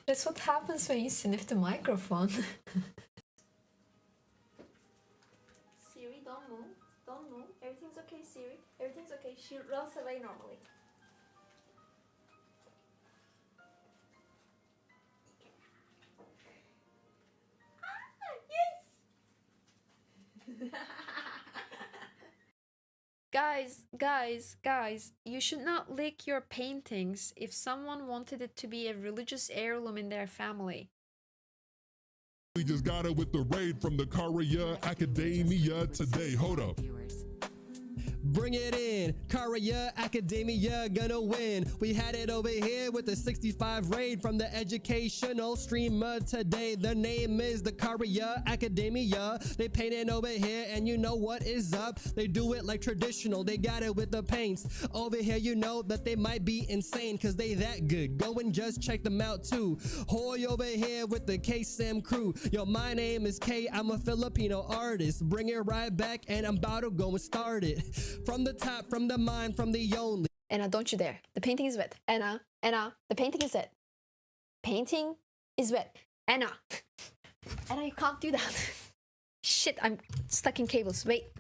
That's what happens when you sniff the microphone. Siri, don't move. Don't move. Everything's okay, Siri. Everything's okay. She runs away normally. Yes! Guys, you should not lick your paintings if someone wanted it to be a religious heirloom in their family. We just got it with the raid from the Karya Academia today. Hold up. Bring it in, Karya Academia gonna win. We had it over here with the 65 raid from the educational streamer today. The name is the Karya Academia. They painted over here and you know what is up. They do it like traditional, they got it with the paints. Over here you know that they might be insane cause they that good. Go and just check them out too. Hoy over here with the K-Sam crew. Yo, my name is K, I'm a Filipino artist. Bring it right back and I'm about to go and start it. From the top, from the mind, from the only. Anna, don't you dare. The painting is wet. Anna, the painting is wet. Painting is wet. Anna, you can't do that. Shit, I'm stuck in cables. Wait.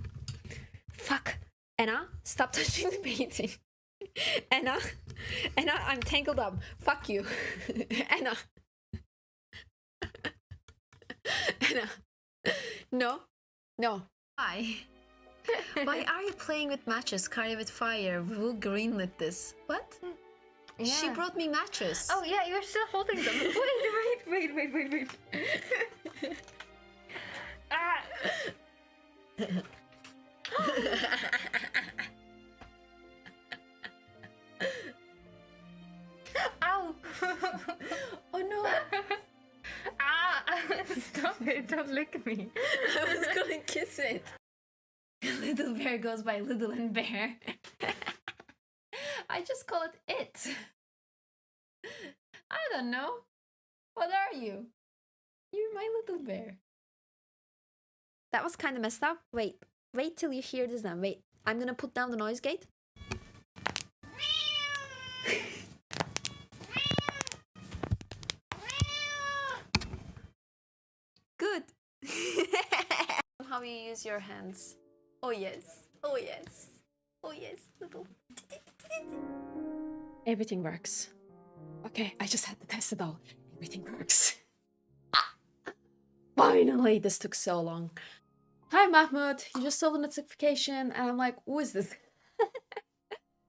Fuck. Anna, stop touching the painting. Anna, I'm tangled up. Fuck you. Anna. No. Why? Why are you playing with matches? Karya with fire. Who greenlit this? What? Yeah. She brought me matches. Oh yeah, you're still holding them. Wait. Ah. Ow! Oh no! Stop it! Don't lick me. I was gonna kiss it. Little bear goes by Little and Bear. I just call it. I don't know. What are you? You're my little bear. That was kind of messed up. Wait till you hear this now. Wait, I'm gonna put down the noise gate. Good. How you use your hands. Oh yes, little. Everything works. Okay, I just had to test it all. Everything works. Finally, this took so long. Hi Mahmoud, you just saw the notification and I'm like, who is this?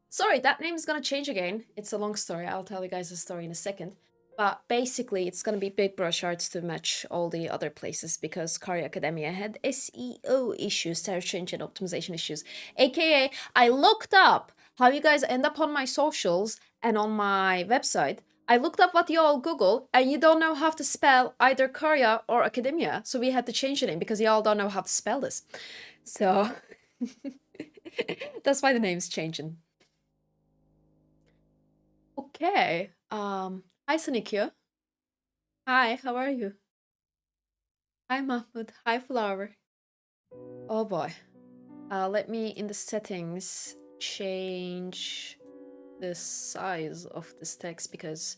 Sorry, that name is gonna change again. It's a long story, I'll tell you guys the story in a second. But basically, it's gonna be big brush arts to match all the other places because Karya Academia had SEO issues, search engine optimization issues. AKA, I looked up how you guys end up on my socials and on my website. I looked up what you all Google and you don't know how to spell either Karya or Academia. So we had to change the name because you all don't know how to spell this. So that's why the name's changing. Okay. Hi, Sonikyo. Hi, how are you? Hi, Mahmoud. Hi, Flower. Oh boy. Let me, in the settings, change the size of this text because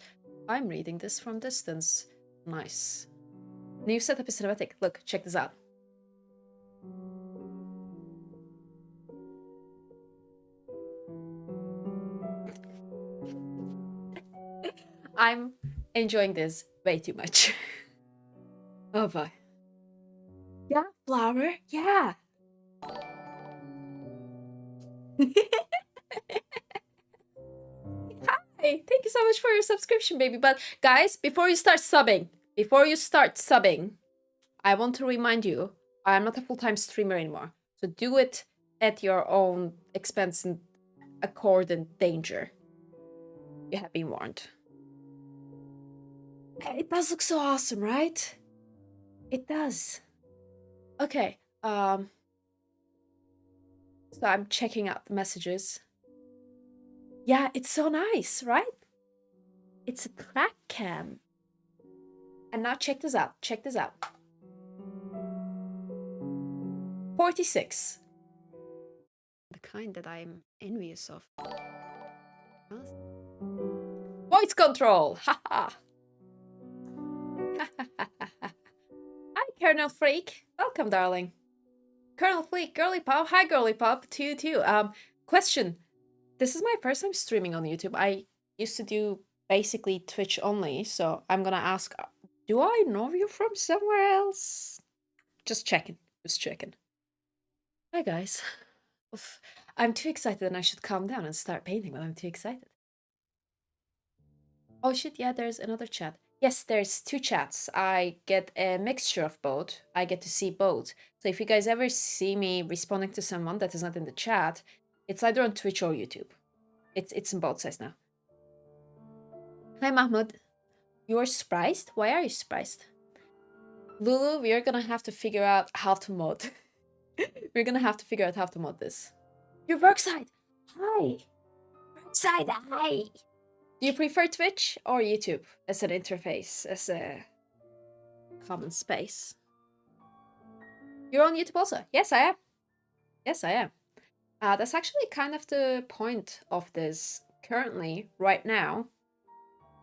I'm reading this from distance. Nice. New setup is cinematic. Look, check this out. I'm enjoying this way too much. Oh boy. Yeah, Flower. Yeah. Hi, thank you so much for your subscription, baby. But guys, before you start subbing, I want to remind you, I am not a full-time streamer anymore. So do it at your own expense and accord and danger. You have been warned. It does look so awesome, right? It does. Okay, so I'm checking out the messages. Yeah, it's so nice, right? It's a track cam. And now check this out. 46. The kind that I'm envious of. Voice control! Haha! Hi, Colonel Freak. Welcome, darling. Colonel Freak, Girly Pop. Hi, Girly Pop. To you too. Question. This is my first time streaming on YouTube. I used to do basically Twitch only, so I'm gonna ask, do I know you from somewhere else? Just checking. Just checking. Hi, guys. Oof. I'm too excited and I should calm down and start painting, but I'm too excited. Oh shit, yeah, there's another chat. Yes, there's two chats. I get a mixture of both. I get to see both. So if you guys ever see me responding to someone that is not in the chat, it's either on Twitch or YouTube. It's in both sides now. Hi, Mahmoud. You're surprised? Why are you surprised? Lulu, we are gonna have to figure out how to mod. We're gonna have to figure out how to mod this. Your work side! Hi! Work side, hi! Do you prefer Twitch or YouTube as an interface, as a common space? You're on YouTube also? Yes, I am. Yes, I am. That's actually kind of the point of this currently, right now.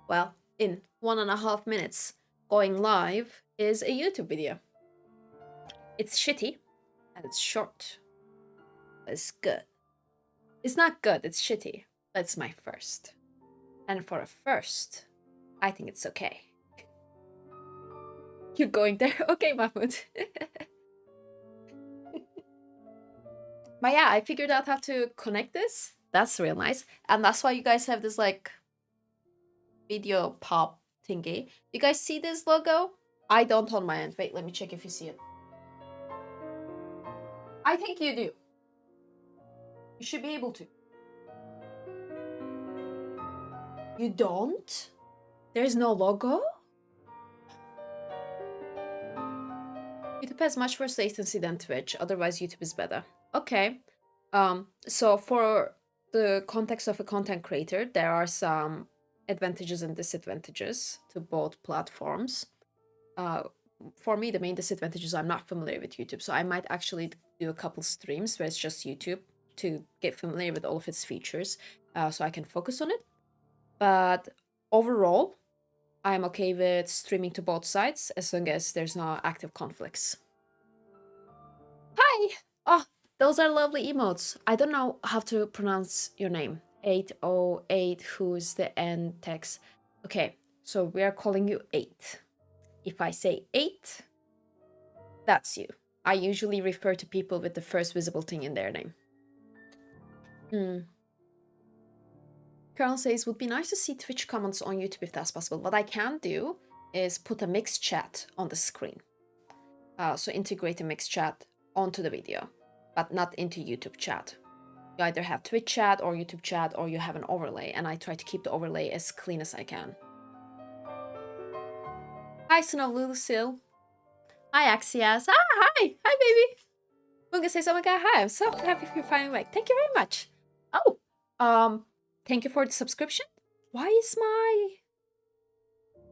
Well, in 1.5 minutes, going live is a YouTube video. It's shitty and it's short. It's good. It's not good, it's shitty, but it's my first. And for a first, I think it's okay. You're going there? Okay, Mahmoud. But yeah, I figured out how to connect this. That's real nice. And that's why you guys have this like video pop thingy. You guys see this logo? I don't on my end. Wait, let me check if you see it. I think you do. You should be able to. You don't? There's no logo? YouTube has much worse latency than Twitch, otherwise YouTube is better. Okay. So for the context of a content creator, there are some advantages and disadvantages to both platforms. For me, the main disadvantage is I'm not familiar with YouTube, so I might actually do a couple streams where it's just YouTube to get familiar with all of its features, so I can focus on it. But overall, I'm okay with streaming to both sides as long as there's no active conflicts. Hi! Oh, those are lovely emotes. I don't know how to pronounce your name. 808, who's the end text? Okay, so we are calling you 8. If I say 8, that's you. I usually refer to people with the first visible thing in their name. Colonel says, would be nice to see Twitch comments on YouTube if that's possible. What I can do is put a mixed chat on the screen. So integrate a mixed chat onto the video, but not into YouTube chat. You either have Twitch chat or YouTube chat, or you have an overlay, and I try to keep the overlay as clean as I can. Hi, Snow Lucille. Hi, Axias. Ah, hi! Hi, baby! Munga says, oh my god, hi, I'm so happy you're finally back. Thank you very much. Oh, thank you for the subscription. Why is my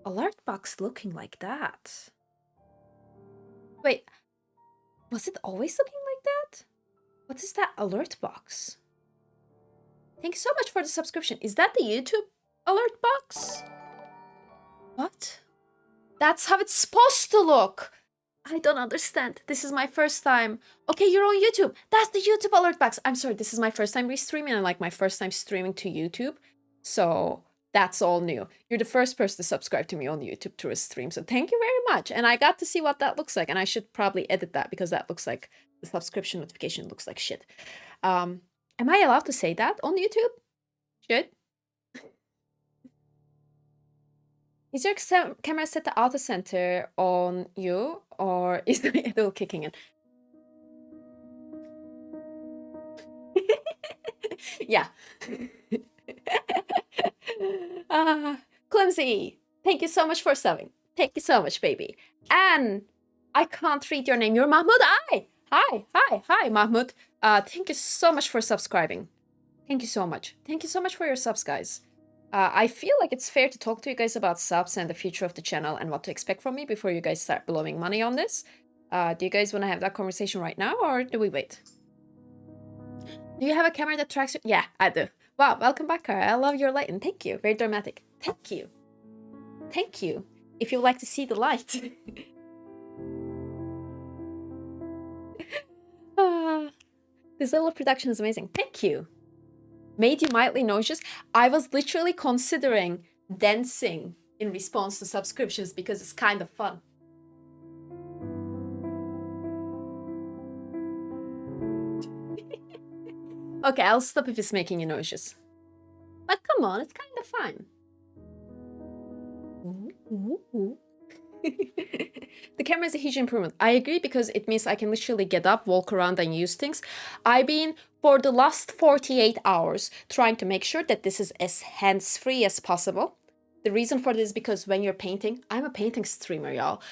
alert box looking like that? Wait, was it always looking like that? What is that alert box? Thank you so much for the subscription. Is that the YouTube alert box? What? That's how it's supposed to look. I don't understand. This is my first time. Okay, you're on YouTube. That's the YouTube alert box. I'm sorry, this is my first time restreaming and like my first time streaming to YouTube. So that's all new. You're the first person to subscribe to me on YouTube through a stream. So thank you very much. And I got to see what that looks like. And I should probably edit that because that looks like the subscription notification looks like shit. Am I allowed to say that on YouTube? Should? Is your camera set to auto center on you, or is the idle kicking in? Yeah. Clumsy, thank you so much for subbing. Thank you so much, baby. And I can't read your name. You're Mahmoud. Hi, Mahmoud. Thank you so much for subscribing. Thank you so much. Thank you so much for your subs, guys. I feel like it's fair to talk to you guys about subs and the future of the channel and what to expect from me before you guys start blowing money on this. Do you guys want to have that conversation right now, or do we wait? Do you have a camera that tracks you? Yeah, I do. Wow, welcome back, Karya. I love your lighting. Thank you. Very dramatic. Thank you. Thank you. if you would like to see the light. This level of production is amazing. Thank you. Made you mildly nauseous. I was literally considering dancing in response to subscriptions because it's kind of fun. Okay, I'll stop if it's making you nauseous. But come on, it's kind of fine. The camera is a huge improvement. I agree because it means I can literally get up, walk around and use things. I've been for the last 48 hours trying to make sure that this is as hands-free as possible. The reason for this is because when you're painting, I'm a painting streamer, y'all.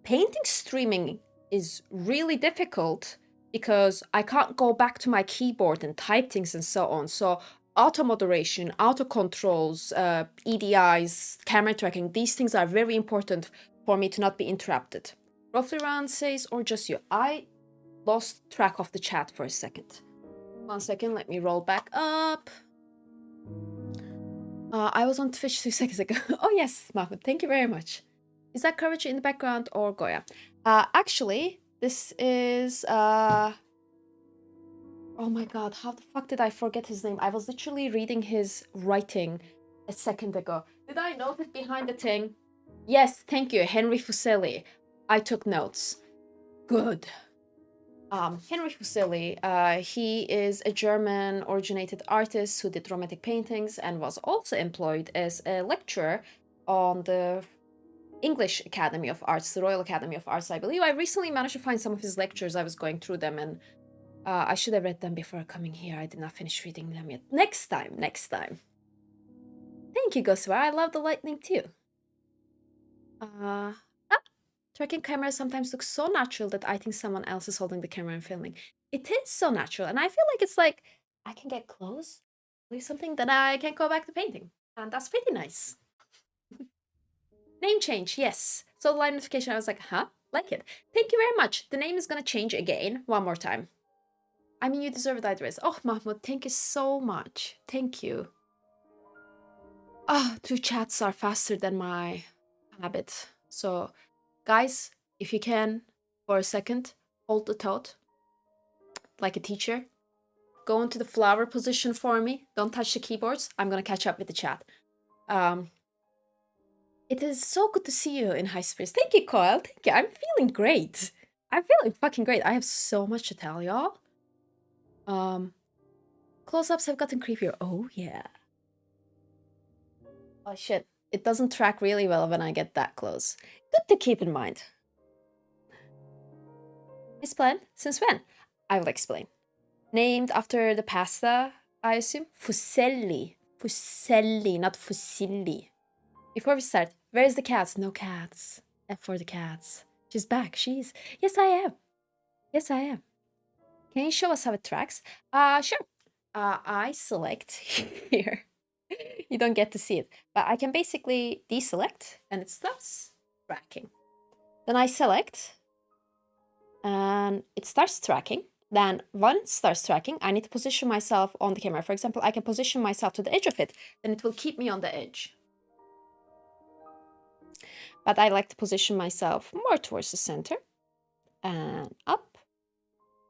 Painting streaming is really difficult because I can't go back to my keyboard and type things and so on. So auto moderation, auto controls, EDIs, camera tracking, these things are very important for me to not be interrupted. Roughly around says, or just you. I lost track of the chat for a second. 1 second, let me roll back up. I was on Twitch 2 seconds ago. Oh yes, Mahmoud, thank you very much. Is that Courage in the background or Goya? Actually, this is... oh my god, how the fuck did I forget his name? I was literally reading his writing a second ago. Did I note it behind the thing? Yes, thank you, Henry Fuseli. I took notes. Good. Henry Fuseli, he is a German-originated artist who did romantic paintings and was also employed as a lecturer on the English Academy of Arts, the Royal Academy of Arts, I believe. I recently managed to find some of his lectures. I was going through them and I should have read them before coming here. I did not finish reading them yet. Next time. Thank you, Goswar. I love the lightning too. Tracking camera sometimes looks so natural that I think someone else is holding the camera and filming. It is so natural, and I feel like it's like I can get close, do something, then I can go back to painting, and that's pretty nice. Name change, yes. So the light notification, I was like, huh? Like it. Thank you very much. The name is gonna change again, one more time. I mean, you deserve that dress. Oh, Mahmoud, thank you so much. Thank you. Ah, 2 chats are faster than my habit. So, guys, if you can, for a second, hold the thought like a teacher. Go into the flower position for me. Don't touch the keyboards. I'm gonna catch up with the chat. It is so good to see you in high spirits. Thank you, Coil. Thank you. I'm feeling great. I'm feeling fucking great. I have so much to tell y'all. Close-ups have gotten creepier. Oh, yeah. Oh, shit. It doesn't track really well when I get that close. Good to keep in mind. Misplan? Since when? I will explain. Named after the pasta, I assume? Fuselli. Fuselli, not fusilli. Before we start, where's the cats? No cats. F for the cats. She's back. She's... Yes, I am. Yes, I am. Can you show us how it tracks? Sure. I select here. You don't get to see it. But I can basically deselect and it stops tracking. Then I select and it starts tracking. Then when it starts tracking, I need to position myself on the camera. For example, I can position myself to the edge of it. Then it will keep me on the edge. But I like to position myself more towards the center and up.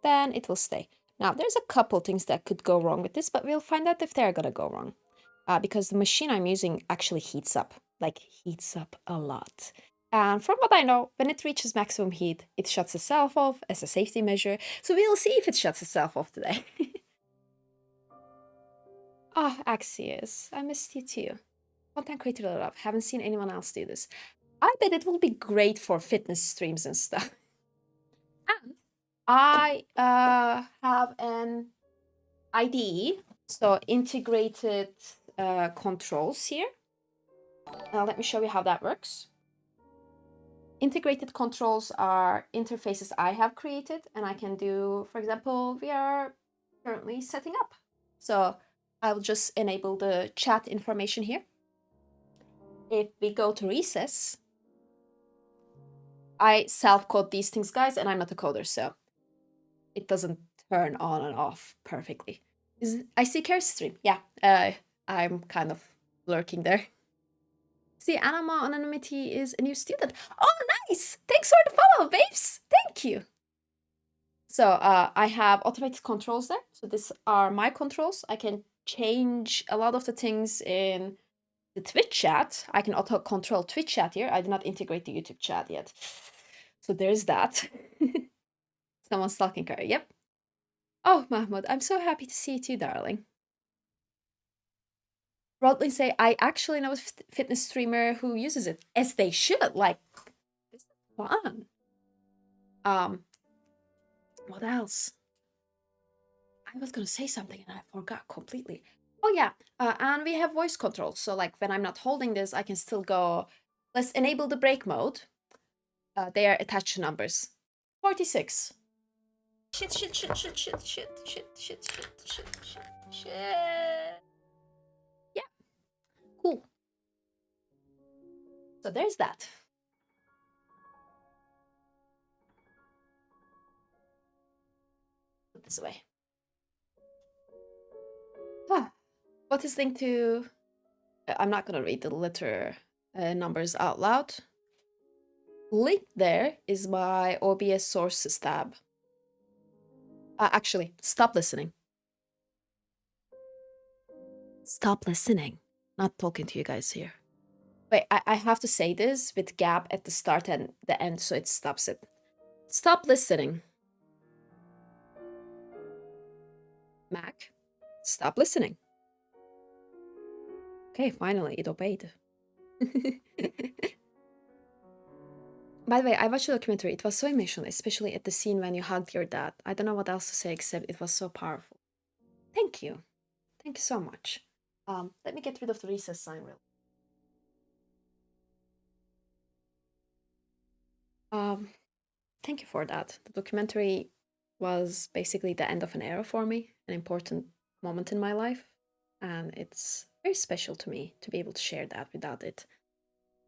Then it will stay. Now, there's a couple things that could go wrong with this, but we'll find out if they're gonna go wrong. Because the machine I'm using actually heats up, like heats up a lot. And from what I know, when it reaches maximum heat, it shuts itself off as a safety measure. So we'll see if it shuts itself off today. Ah, Axios, I missed you too. Content creator love, haven't seen anyone else do this. I bet it will be great for fitness streams and stuff. And I have an IDE, so integrated controls here. Let me show you how that works. Integrated controls are interfaces I have created, and I can do, for example, we are currently setting up. So I'll just enable the chat information here. If we go to recess, I self-code these things, guys, and I'm not a coder, so it doesn't turn on and off perfectly. I see Karya's stream. Yeah, I'm kind of lurking there. See, Anonymity is a new student. Oh, nice! Thanks for the follow, babes! Thank you! So I have automated controls there. So these are my controls. I can change a lot of the things in the Twitch chat. I can auto control Twitch chat here. I did not integrate the YouTube chat yet. So there's that. Someone's stalking Karya. Yep. Oh, Mahmoud, I'm so happy to see you too, darling. Rodley say, I actually know a fitness streamer who uses it. As they should. Like, this is fun. What else? I was gonna say something and I forgot completely. Oh yeah, and we have voice controls. So like when I'm not holding this, I can still go, let's enable the break mode. They are attached to numbers. 46. Shit. Yeah, cool. So there's that. Put this away. What is linked to? I'm not gonna read the letter numbers out loud. Linked there is my OBS sources tab. Actually, stop listening. Stop listening. Not talking to you guys here. Wait, I have to say this with gap at the start and the end so it stops it. Stop listening. Mac, stop listening. Okay, finally, it obeyed. By the way, I watched the documentary. It was so emotional, especially at the scene when you hugged your dad. I don't know what else to say except it was so powerful. Thank you. Thank you so much. Let me get rid of the recess sign real. Thank you for that. The documentary was basically the end of an era for me, an important moment in my life, and it's very special to me to be able to share that without it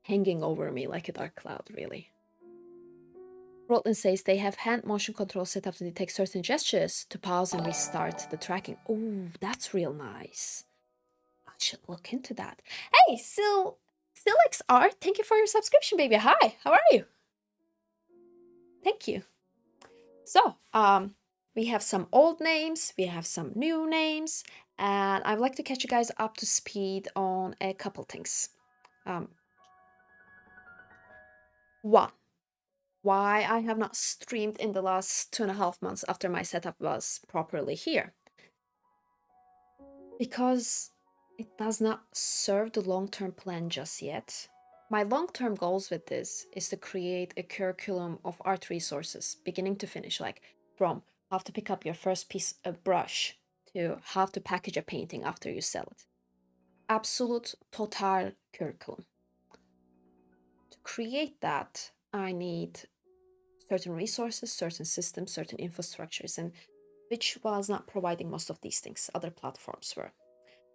hanging over me like a dark cloud, really. Rotland says they have hand motion control set up to detect certain gestures to pause and restart the tracking. Oh, that's real nice. I should look into that. Hey, SilXR, thank you for your subscription, baby. Hi, how are you? Thank you. So, we have some old names, we have some new names, and I'd like to catch you guys up to speed on a couple things. One, why I have not streamed in the last 2.5 months after my setup was properly here. Because it does not serve the long-term plan just yet. My long-term goals with this is to create a curriculum of art resources, beginning to finish, like from how to pick up your first piece of brush to how to package a painting after you sell it. Absolute total curriculum. To create that, I need certain resources, certain systems, certain infrastructures, and Twitch was not providing most of these things. Other platforms were.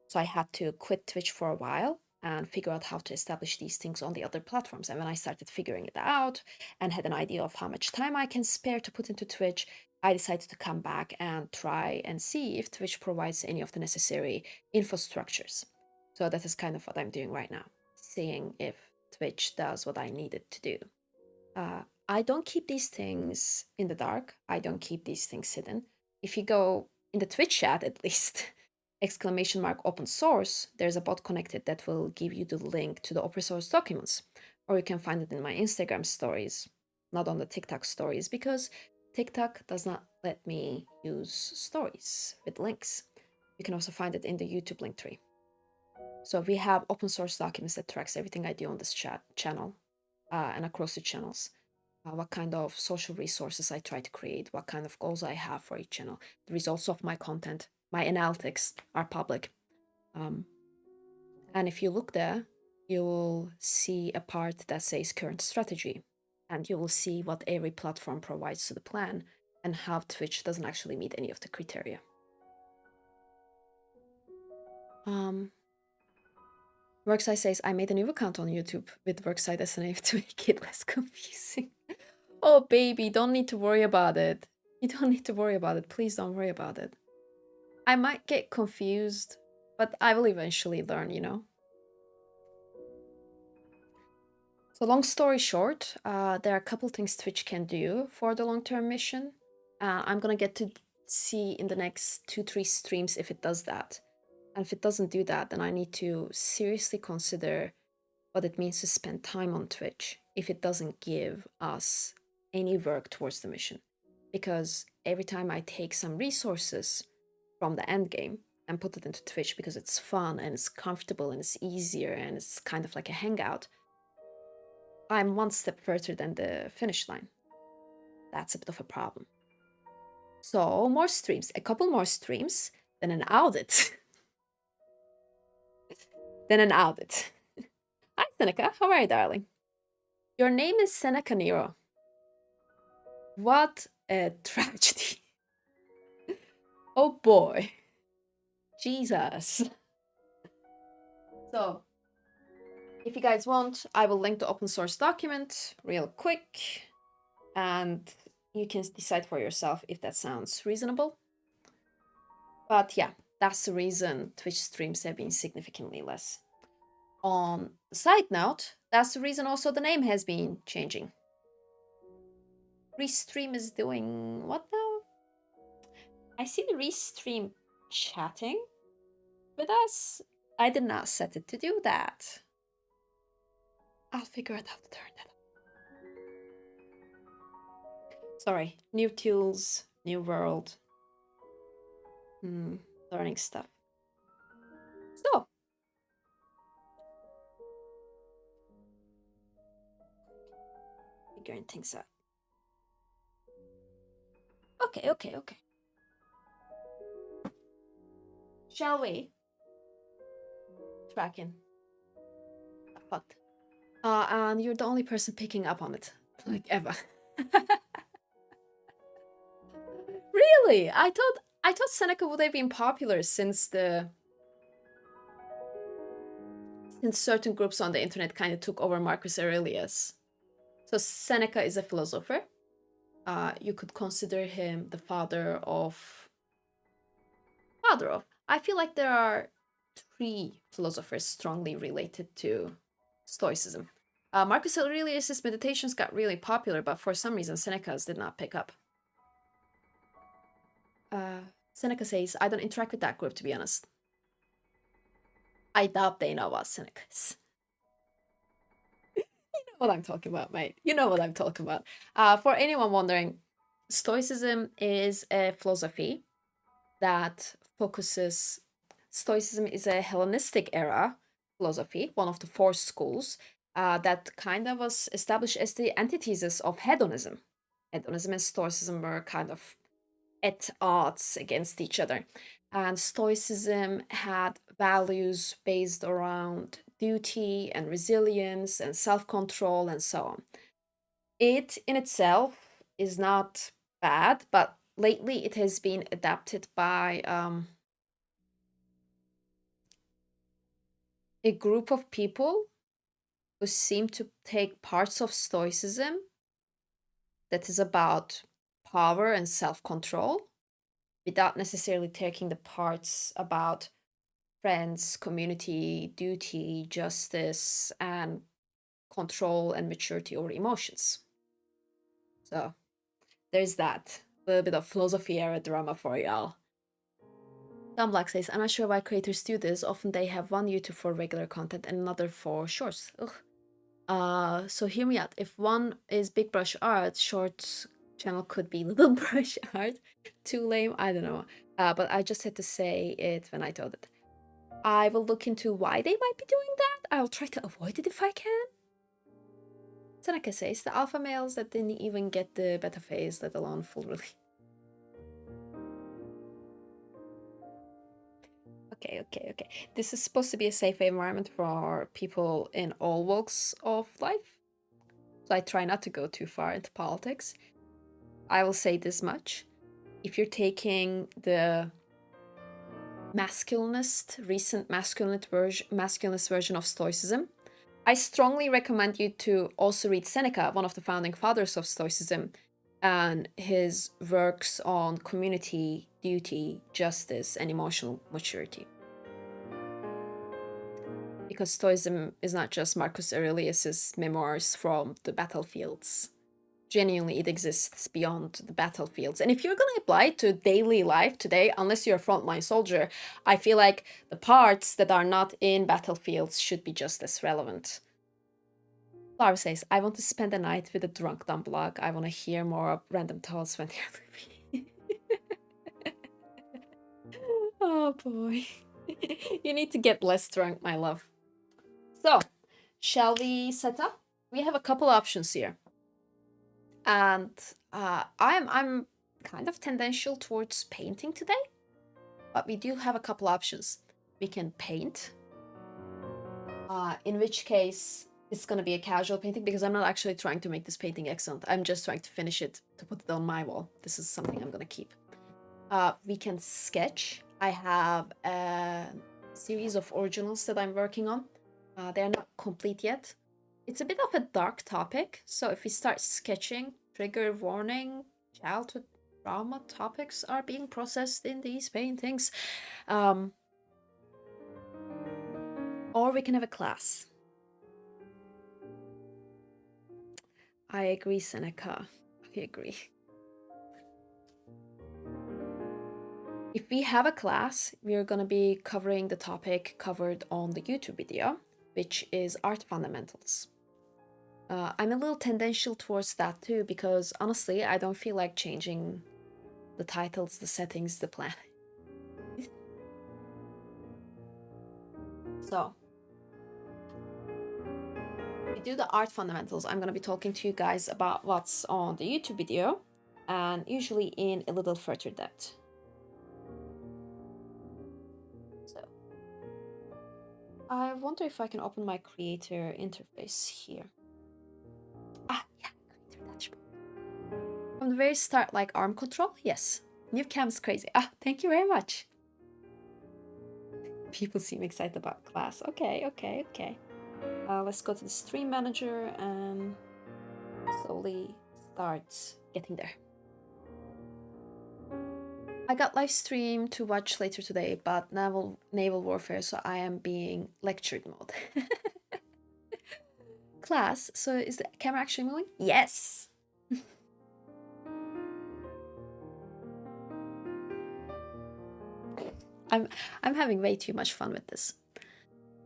So I had to quit Twitch for a while and figure out how to establish these things on the other platforms. And when I started figuring it out and had an idea of how much time I can spare to put into Twitch, I decided to come back and try and see if Twitch provides any of the necessary infrastructures. So that is kind of what I'm doing right now, seeing if Twitch does what I need it to do. I don't keep these things in the dark. I don't keep these things hidden. If you go in the Twitch chat, at least, exclamation mark open source, there's a bot connected that will give you the link to the open source documents. Or you can find it in my Instagram stories, not on the TikTok stories, because TikTok does not let me use stories with links. You can also find it in the YouTube link tree. So we have open source documents that tracks everything I do on this channel and across the channels. What kind of social resources I try to create, what kind of goals I have for each channel. The results of my content, my analytics are public. And if you look there, you will see a part that says current strategy. And you will see what every platform provides to the plan and how Twitch doesn't actually meet any of the criteria. Worksite says, I made a new account on YouTube with Worksite as a name to make it less confusing. Oh, baby, don't need to worry about it. You don't need to worry about it. Please don't worry about it. I might get confused, but I will eventually learn, you know? So long story short, there are a couple things Twitch can do for the long-term mission. I'm gonna get to see in the next 2-3 streams if it does that. And if it doesn't do that, then I need to seriously consider what it means to spend time on Twitch if it doesn't give us any work towards the mission. Because every time I take some resources from the end game and put it into Twitch because it's fun and it's comfortable and it's easier and it's kind of like a hangout, I'm one step further than the finish line. That's a bit of a problem. So more streams, a couple more streams, then an audit. then an audit. Hi Seneca, how are you, darling? Your name is Seneca Nero. What a tragedy. Oh boy. Jesus. So, if you guys want, I will link the open source document real quick, and you can decide for yourself if that sounds reasonable. But yeah, that's the reason Twitch streams have been significantly less. On the side note, that's the reason also the name has been changing. Restream is doing what now? I see the Restream chatting with us. I did not set it to do that. I'll figure out how to turn that on. Sorry, new tools, new world. Learning stuff. So. Figuring things out. Okay. Shall we? Tracking. Fucked. And you're the only person picking up on it. Like, ever. Really? I thought Seneca would have been popular since certain groups on the internet kind of took over Marcus Aurelius. So Seneca is a philosopher. You could consider him the father of. I feel like there are 3 philosophers strongly related to Stoicism. Marcus Aurelius' meditations got really popular, but for some reason Seneca's did not pick up. Seneca says, I don't interact with that group, to be honest. I doubt they know what Seneca is. You know what I'm talking about, mate. You know what I'm talking about. For anyone wondering, Stoicism is a philosophy that focuses. Stoicism is a Hellenistic era philosophy, one of the 4 schools that kind of was established as the antithesis of hedonism. Hedonism and Stoicism were kind of at odds against each other. And Stoicism had values based around duty and resilience and self-control and so on. It in itself is not bad, but lately it has been adapted by a group of people who seem to take parts of Stoicism that is about power and self-control without necessarily taking the parts about friends, community, duty, justice, and control and maturity over emotions. So there's that. A little bit of philosophy era drama for y'all. Tom Black says, I'm not sure why creators do this. Often they have one YouTube for regular content and another for shorts. Ugh. So hear me out. If one is big brush art, shorts channel could be little brush art. Too lame? I don't know. But I just had to say it when I thought it. I will look into why they might be doing that. I'll try to avoid it if I can. Seneca says, the alpha males that didn't even get the beta phase, let alone full release. Okay. This is supposed to be a safe environment for people in all walks of life. So I try not to go too far into politics. I will say this much. If you're taking the recent masculinist version of Stoicism, I strongly recommend you to also read Seneca, one of the founding fathers of Stoicism, and his works on community, duty, justice, and emotional maturity. because Stoicism is not just Marcus Aurelius's memoirs from the battlefields. Genuinely, it exists beyond the battlefields. And if you're going to apply it to daily life today, unless you're a frontline soldier, I feel like the parts that are not in battlefields should be just as relevant. Lara says, I want to spend the night with a drunk dumb blog. I want to hear more random thoughts when they're Oh boy. You need to get less drunk, my love. So, shall we set up? We have a couple options here. And I'm kind of tendential towards painting today, but we do have a couple options. We can paint, in which case it's going to be a casual painting because I'm not actually trying to make this painting excellent. I'm just trying to finish it to put it on my wall. This is something I'm going to keep. We can sketch. I have a series of originals that I'm working on. They're not complete yet. It's a bit of a dark topic, so if we start sketching, trigger warning, childhood trauma topics are being processed in these paintings. Or we can have a class. I agree, Seneca. I agree. If we have a class, we're going to be covering the topic covered on the YouTube video, which is art fundamentals. I'm a little tendential towards that too, because honestly, I don't feel like changing the titles, the settings, the plan. So, we do the art fundamentals. I'm going to be talking to you guys about what's on the YouTube video, and usually in a little further depth. So, I wonder if I can open my creator interface here. Yeah, creator dashboard. From the very start, like arm control? Yes. New cam's crazy. Thank you very much. People seem excited about class. Okay. Let's go to the stream manager and slowly start getting there. I got live stream to watch later today, but naval warfare, so I am being lectured mode. Class, so is the camera actually moving? Yes! I'm having way too much fun with this.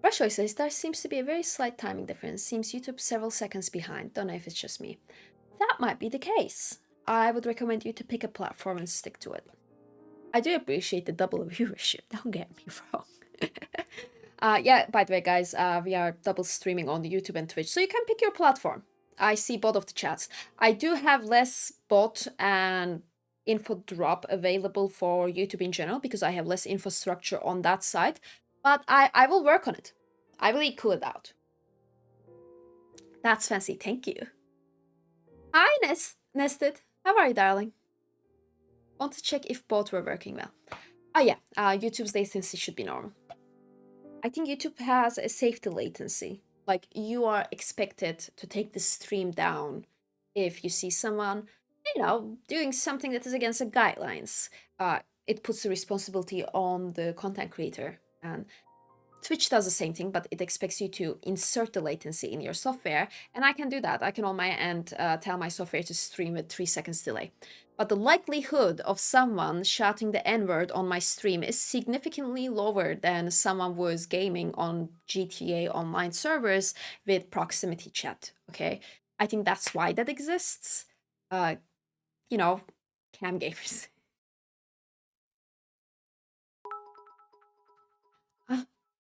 Brushoy says there seems to be a very slight timing difference. Seems YouTube several seconds behind. Don't know if it's just me. That might be the case. I would recommend you to pick a platform and stick to it. I do appreciate the double viewership, don't get me wrong. Yeah, by the way, guys, we are double streaming on the YouTube and Twitch, so you can pick your platform. I see both of the chats. I do have less bot and info drop available for YouTube in general because I have less infrastructure on that side, but I will work on it. I will equal it out. That's fancy, thank you. Hi, Nested. How are you, darling? Want to check if both were working well. Yeah, YouTube's latency should be normal. I think YouTube has a safety latency. Like, you are expected to take the stream down if you see someone, doing something that is against the guidelines. It puts the responsibility on the content creator. And Twitch does the same thing, but it expects you to insert the latency in your software. And I can do that. I can on my end tell my software to stream with 3 seconds delay. But the likelihood of someone shouting the N-word on my stream is significantly lower than someone was gaming on GTA online servers with proximity chat, okay? I think that's why that exists. Cam gamers.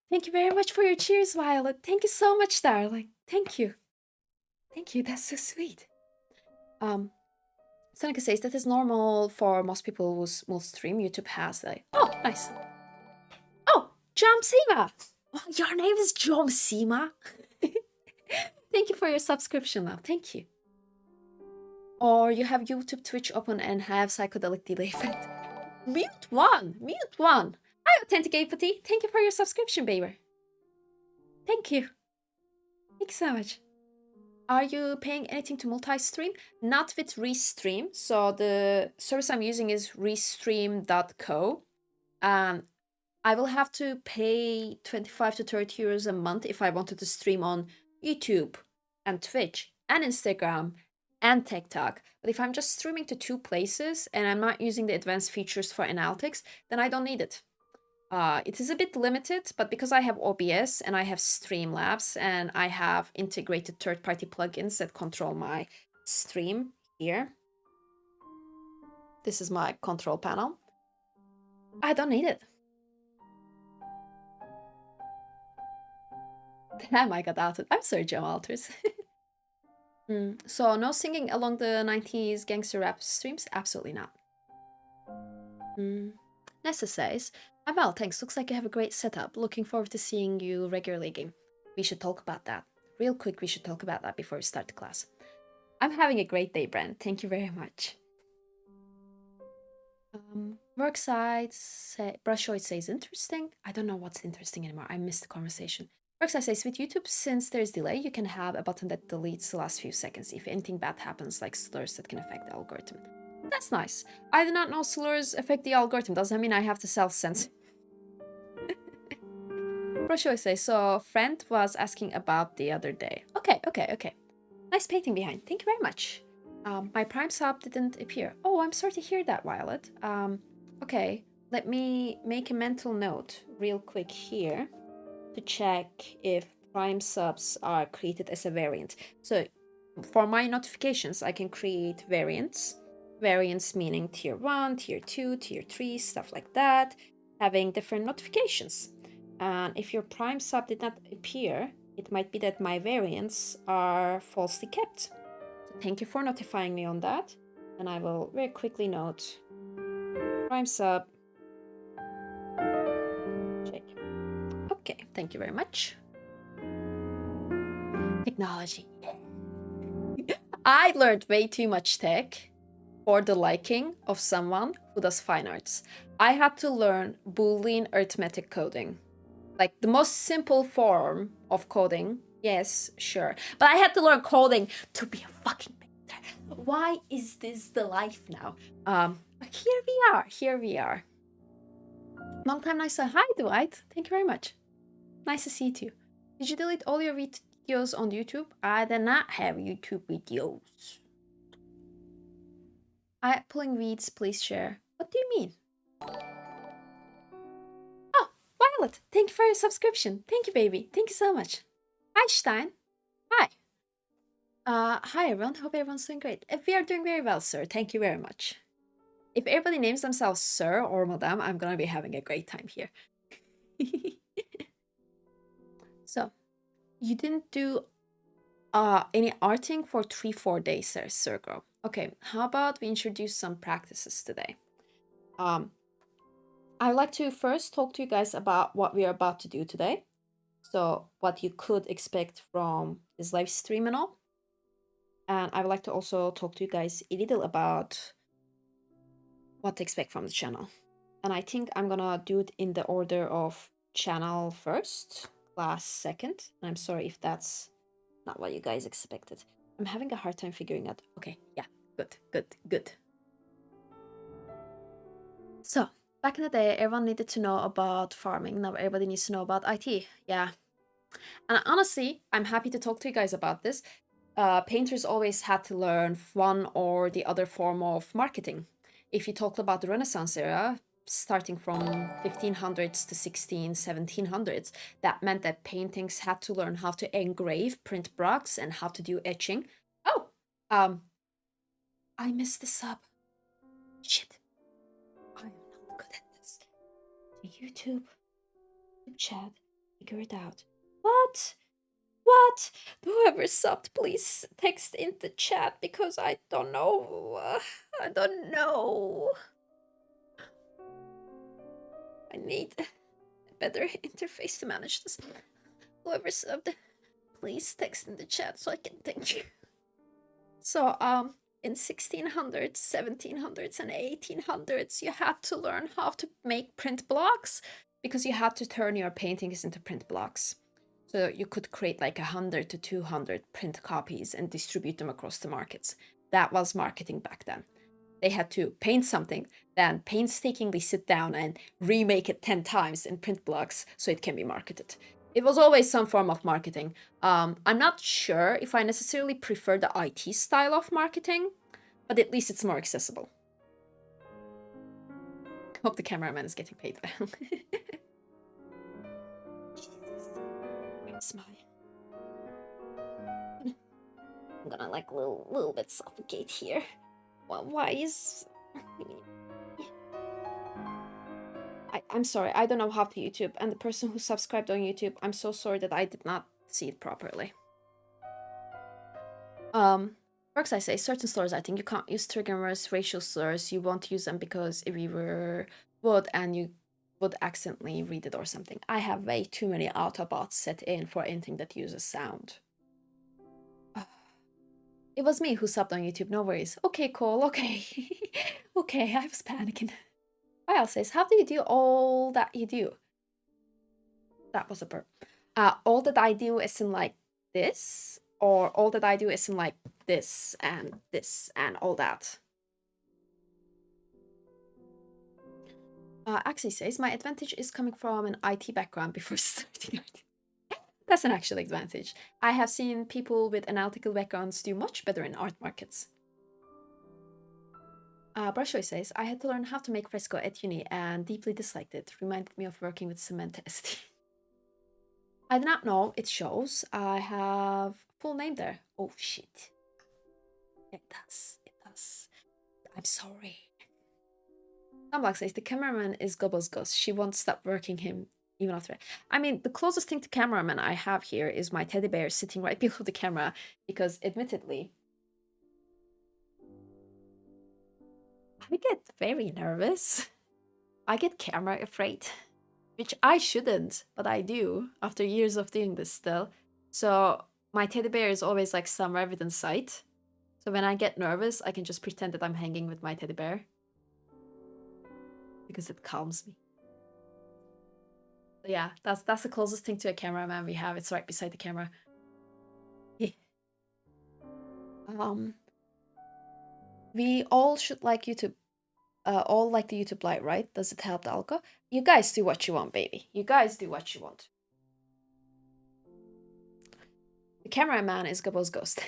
Thank you very much for your cheers, Violet. Thank you so much, darling. Thank you. Thank you, that's so sweet. Seneca says that is normal for most people who will stream. YouTube has that. Oh, nice. Oh, Jomsima. Oh, your name is Jomsima. Thank you for your subscription, love. Thank you. Or you have YouTube, Twitch open and have psychedelic delay effect. Mute one. Hi, Authenticate Putty. Thank you for your subscription, baby. Thank you. Thank you so much. Are you paying anything to multi-stream? Not with Restream. So the service I'm using is restream.co. I I will have to pay 25 to 30 euros a month if I wanted to stream on YouTube and Twitch and Instagram and TikTok. But if I'm just streaming to 2 places and I'm not using the advanced features for analytics, then I don't need it. It is a bit limited, but because I have OBS and I have Streamlabs and I have integrated third-party plugins that control my stream here. This is my control panel. I don't need it. Damn, I got outed. I'm sorry, Joe Alters. So no singing along the 90s gangster rap streams? Absolutely not. Nessa says, I'm well, thanks. Looks like you have a great setup. Looking forward to seeing you regularly again. We should talk about that. Real quick, we should talk about that before we start the class. I'm having a great day, Brent. Thank you very much. Workside Brushoid says interesting. I don't know what's interesting anymore. I missed the conversation. Workside says with YouTube, since there's delay, you can have a button that deletes the last few seconds if anything bad happens, like slurs that can affect the algorithm. That's nice. I did not know slurs affect the algorithm. Does that mean I have to self-censor? Brushoid says, so friend was asking about the other day. Okay. Nice painting behind. Thank you very much. My Prime sub didn't appear. Oh, I'm sorry to hear that, Violet. Okay, let me make a mental note real quick here to check if Prime subs are created as a variant. So for my notifications, I can create variants. Variants meaning tier 1, tier 2, tier 3, stuff like that, having different notifications. And if your Prime sub did not appear, it might be that my variants are falsely kept. So thank you for notifying me on that. And I will very quickly note Prime sub. Check. Okay, thank you very much. Technology. I learned way too much tech for the liking of someone who does fine arts. I had to learn Boolean arithmetic coding. Like the most simple form of coding. Yes, sure. But I had to learn coding to be a fucking painter. Why is this the life now? Here we are. Long time nice. Hi, Dwight. Thank you very much. Nice to see you too. Did you delete all your videos on YouTube? I did not have YouTube videos. Pulling weeds, please share. What do you mean? Oh, Violet, thank you for your subscription. Thank you, baby. Thank you so much. Hi, Stein. Hi. Hi, everyone. Hope everyone's doing great. We are doing very well, sir. Thank you very much. If everybody names themselves sir or madame, I'm gonna be having a great time here. So, you didn't do any arting for 3-4 days, sir, Sergo. Okay, how about we introduce some practices today? I would like to first talk to you guys about what we are about to do today. So, what you could expect from this live stream and all. And I would like to also talk to you guys a little about what to expect from the channel. And I think I'm gonna do it in the order of channel first, class second. And I'm sorry if that's not what you guys expected. I'm having a hard time figuring out. Okay, yeah, good. So, back in the day, everyone needed to know about farming. Now everybody needs to know about IT. Yeah. And honestly, I'm happy to talk to you guys about this. Painters always had to learn one or the other form of marketing. If you talked about the Renaissance era, starting from 1500s to 1700s, that meant that paintings had to learn how to engrave, print blocks, and how to do etching. Oh, I missed the sub. Shit. I am not good at this. YouTube chat, figure it out. What? Whoever subbed, please text in the chat because I don't know. I don't know. I need a better interface to manage this. Whoever subbed, please text in the chat so I can thank you. So, in 1600s, 1700s, and 1800s, you had to learn how to make print blocks because you had to turn your paintings into print blocks. So you could create like 100 to 200 print copies and distribute them across the markets. That was marketing back then. they had to paint something, then painstakingly sit down and remake it 10 times in print blocks so it can be marketed. It was always some form of marketing. I'm not sure if I necessarily prefer the IT style of marketing, but at least it's more accessible. Hope the cameraman is getting paid well. Where's my... I'm gonna like little bit suffocate here. Well, why is... I'm sorry, I don't know how to YouTube, and the person who subscribed on YouTube, I'm so sorry that I did not see it properly. Works, I say, certain slurs, I think you can't use trigger words, racial slurs, you won't use them because if you would and you would accidentally read it or something. I have way too many Autobots set in for anything that uses sound. It was me who subbed on YouTube, no worries. Okay, Cole, okay. Okay, I was panicking. Kyle says, how do you do all that you do? That was a burp. All that I do is in like this, or all that I do is in like this and all that. Axie says, my advantage is coming from an IT background before starting IT. That's an actual advantage. I have seen people with analytical backgrounds do much better in art markets. Brushoy says, I had to learn how to make fresco at uni and deeply disliked it. Reminded me of working with cement SD. I do not know. It shows. I have full name there. Oh, shit. It does. It does. I'm sorry. Sunblock says, the cameraman is Gobble's ghost. She won't stop working him even after. I mean, the closest thing to cameraman I have here is my teddy bear sitting right below the camera because, admittedly, I get very nervous. I get camera afraid, which I shouldn't, but I do after years of doing this still. So my teddy bear is always like somewhere within sight. So when I get nervous, I can just pretend that I'm hanging with my teddy bear because it calms me. So yeah, that's the closest thing to a cameraman we have. It's right beside the camera. We all should like YouTube. All like the YouTube light, right? Does it help the algo? You guys do what you want, baby. You guys do what you want. The cameraman is Gabbo's ghost.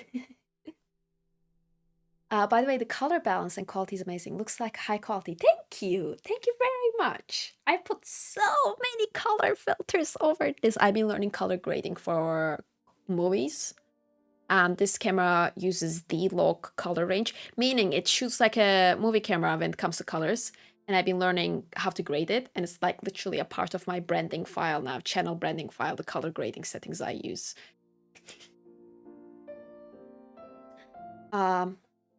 By the way, the color balance and quality is amazing. Looks like high quality. Thank you. Thank you very much. I put so many color filters over this. I've been learning color grading for movies. And this camera uses the log color range, meaning it shoots like a movie camera when it comes to colors. And I've been learning how to grade it. And it's like literally a part of my branding file now, channel branding file, the color grading settings I use.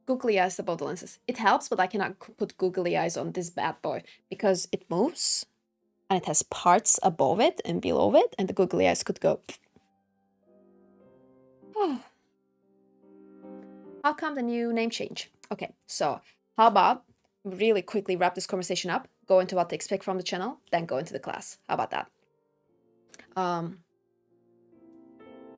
Googly eyes above the lenses. It helps, but I cannot put googly eyes on this bad boy because it moves and it has parts above it and below it. And the googly eyes could go. How come the new name change? Okay, so how about really quickly wrap this conversation up, go into what to expect from the channel, then go into the class. How about that?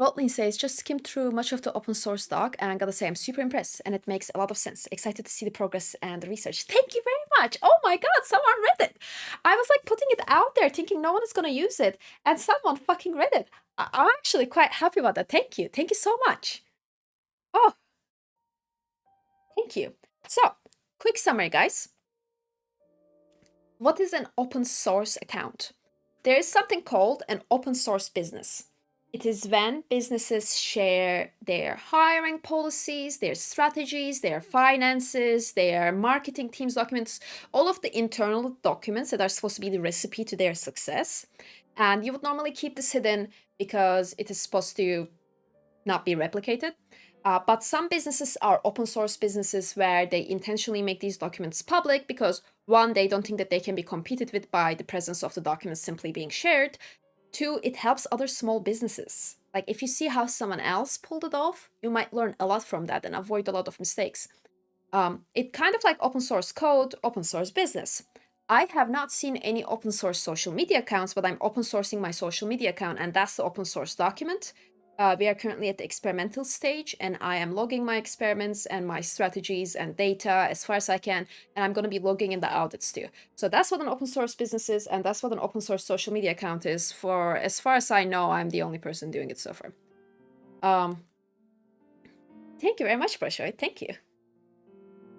Rotlin says, just skimmed through much of the open source doc and gotta say I'm super impressed and it makes a lot of sense. Excited to see the progress and the research. Thank you very much. Oh my god, someone read it. I was like putting it out there thinking no one is gonna use it and someone fucking read it. I'm actually quite happy about that. Thank you. Thank you so much. Oh, thank you. So, quick summary, guys. What is an open source account? There is something called an open source business. It is when businesses share their hiring policies, their strategies, their finances, their marketing teams documents, all of the internal documents that are supposed to be the recipe to their success. And you would normally keep this hidden because it is supposed to not be replicated. But some businesses are open source businesses where they intentionally make these documents public because one, they don't think that they can be competed with by the presence of the documents simply being shared. Two, it helps other small businesses. Like if you see how someone else pulled it off, you might learn a lot from that and avoid a lot of mistakes. It kind of like open source code, open source business. I have not seen any open source social media accounts, but I'm open sourcing my social media account and that's the open source document. We are currently at the experimental stage, and I am logging my experiments and my strategies and data as far as I can, and I'm going to be logging in the audits too. So that's what an open source business is, and that's what an open source social media account is. For as far as I know, I'm the only person doing it so far. Thank you very much, Brushoid. Thank you.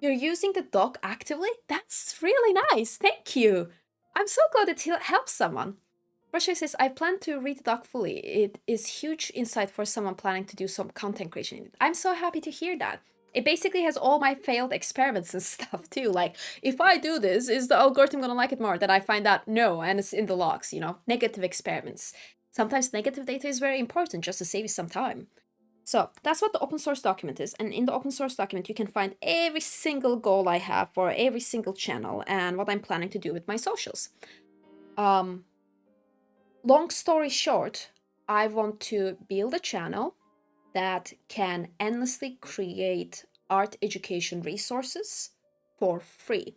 You're using the doc actively? That's really nice. Thank you. I'm so glad it helps someone. Brushoid says, I plan to read the doc fully. It is huge insight for someone planning to do some content creation. I'm so happy to hear that. It basically has all my failed experiments and stuff too. Like, if I do this, is the algorithm gonna like it more? Then I find out no, and it's in the logs, you know, negative experiments. Sometimes negative data is very important just to save you some time. So that's what the open source document is. And in the open source document, you can find every single goal I have for every single channel and what I'm planning to do with my socials. Long story short, I want to build a channel that can endlessly create art education resources for free.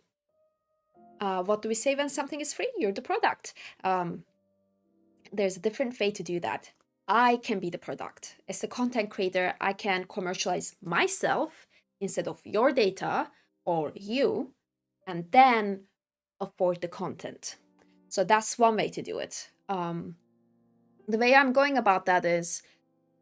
What do we say when something is free? You're the product. There's a different way to do that. I can be the product. As the content creator, I can commercialize myself instead of your data or you, and then afford the content. So that's one way to do it. The way I'm going about that is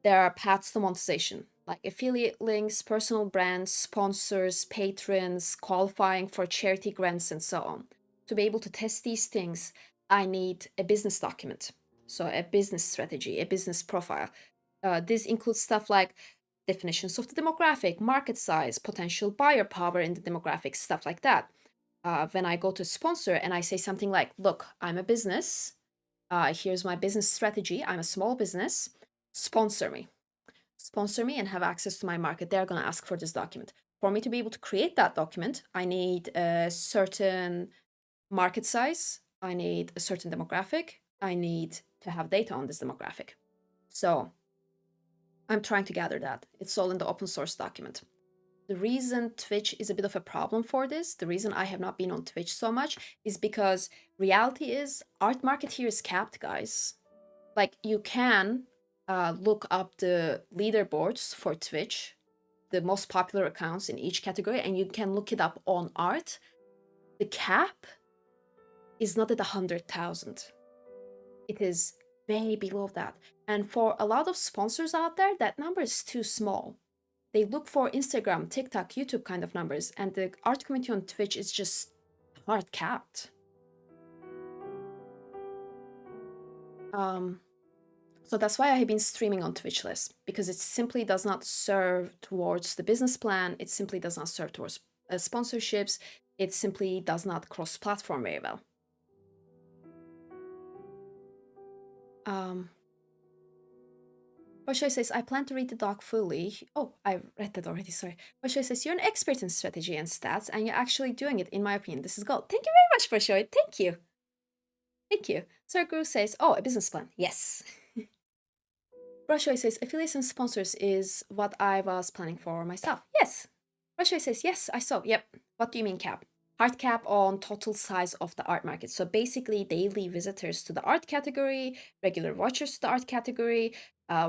there are paths to monetization, like affiliate links, personal brands, sponsors, patrons, qualifying for charity grants, and so on. To be able to test these things, I need a business document. So a business strategy, a business profile. This includes stuff like definitions of the demographic, market size, potential buyer power in the demographics, stuff like that. When I go to sponsor and I say something like, look, I'm a business. Here's my business strategy. I'm a small business. Sponsor me. Sponsor me and have access to my market. They're going to ask for this document. For me to be able to create that document, I need a certain market size. I need a certain demographic. I need to have data on this demographic. So I'm trying to gather that. It's all in the open source document. The reason Twitch is a bit of a problem for this, the reason I have not been on Twitch so much, is because reality is art market here is capped, guys. Like, you can look up the leaderboards for Twitch, the most popular accounts in each category, and you can look it up on art. The cap is not at 100,000. It is way below that. And for a lot of sponsors out there, that number is too small. They look for Instagram, TikTok, YouTube kind of numbers, and the art community on Twitch is just hard capped. So that's why I have been streaming on Twitch less, because it simply does not serve towards the business plan. It simply does not serve towards sponsorships. It simply does not cross-platform very well. Boshoy says, I plan to read the doc fully. Oh, I read that already, sorry. Boshoy says, you're an expert in strategy and stats, and you're actually doing it, in my opinion. This is gold. Thank you very much, Boshoy. Thank you. Thank you. Sir Guru says, oh, a business plan. Yes. Boshoy says, affiliates and sponsors is what I was planning for myself. Yes. Boshoy says, yes, I saw. Yep. What do you mean cap? Hard cap on total size of the art market. So basically daily visitors to the art category, regular watchers to the art category,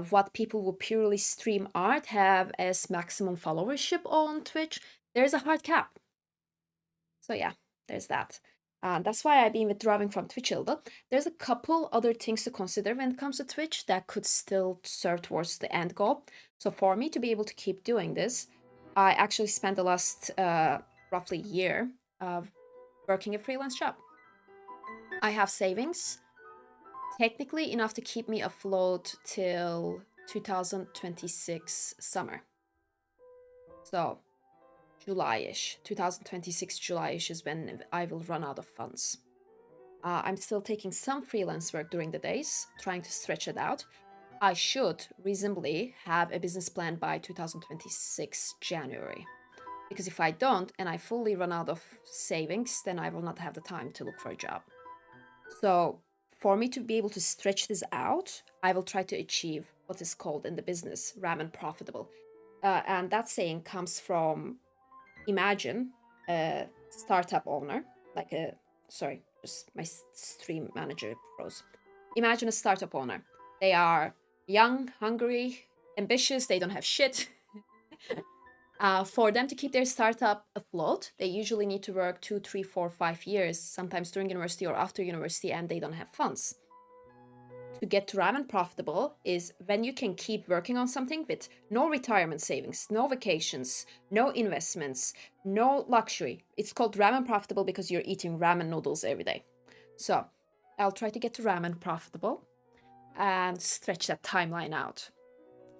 what people who purely stream art have as maximum followership on Twitch. There's a hard cap. So yeah, there's that. That's why I've been withdrawing from Twitch a little. There's a couple other things to consider when it comes to Twitch that could still serve towards the end goal. So for me to be able to keep doing this, I actually spent the last roughly year working a freelance job. I have savings, technically enough to keep me afloat till 2026 summer. So July-ish, 2026 July-ish is when I will run out of funds. I'm still taking some freelance work during the days, trying to stretch it out. I should reasonably have a business plan by 2026 January. Because if I don't, and I fully run out of savings, then I will not have the time to look for a job. So for me to be able to stretch this out, I will try to achieve what is called in the business ramen profitable. And that saying comes from, imagine a startup owner, like just my stream manager pros. Imagine a startup owner. They are young, hungry, ambitious, they don't have shit. For them to keep their startup afloat, they usually need to work 2, 3, 4, 5 years, sometimes during university or after university, and they don't have funds. To get ramen profitable is when you can keep working on something with no retirement savings, no vacations, no investments, no luxury. It's called ramen profitable because you're eating ramen noodles every day. So I'll try to get to ramen profitable and stretch that timeline out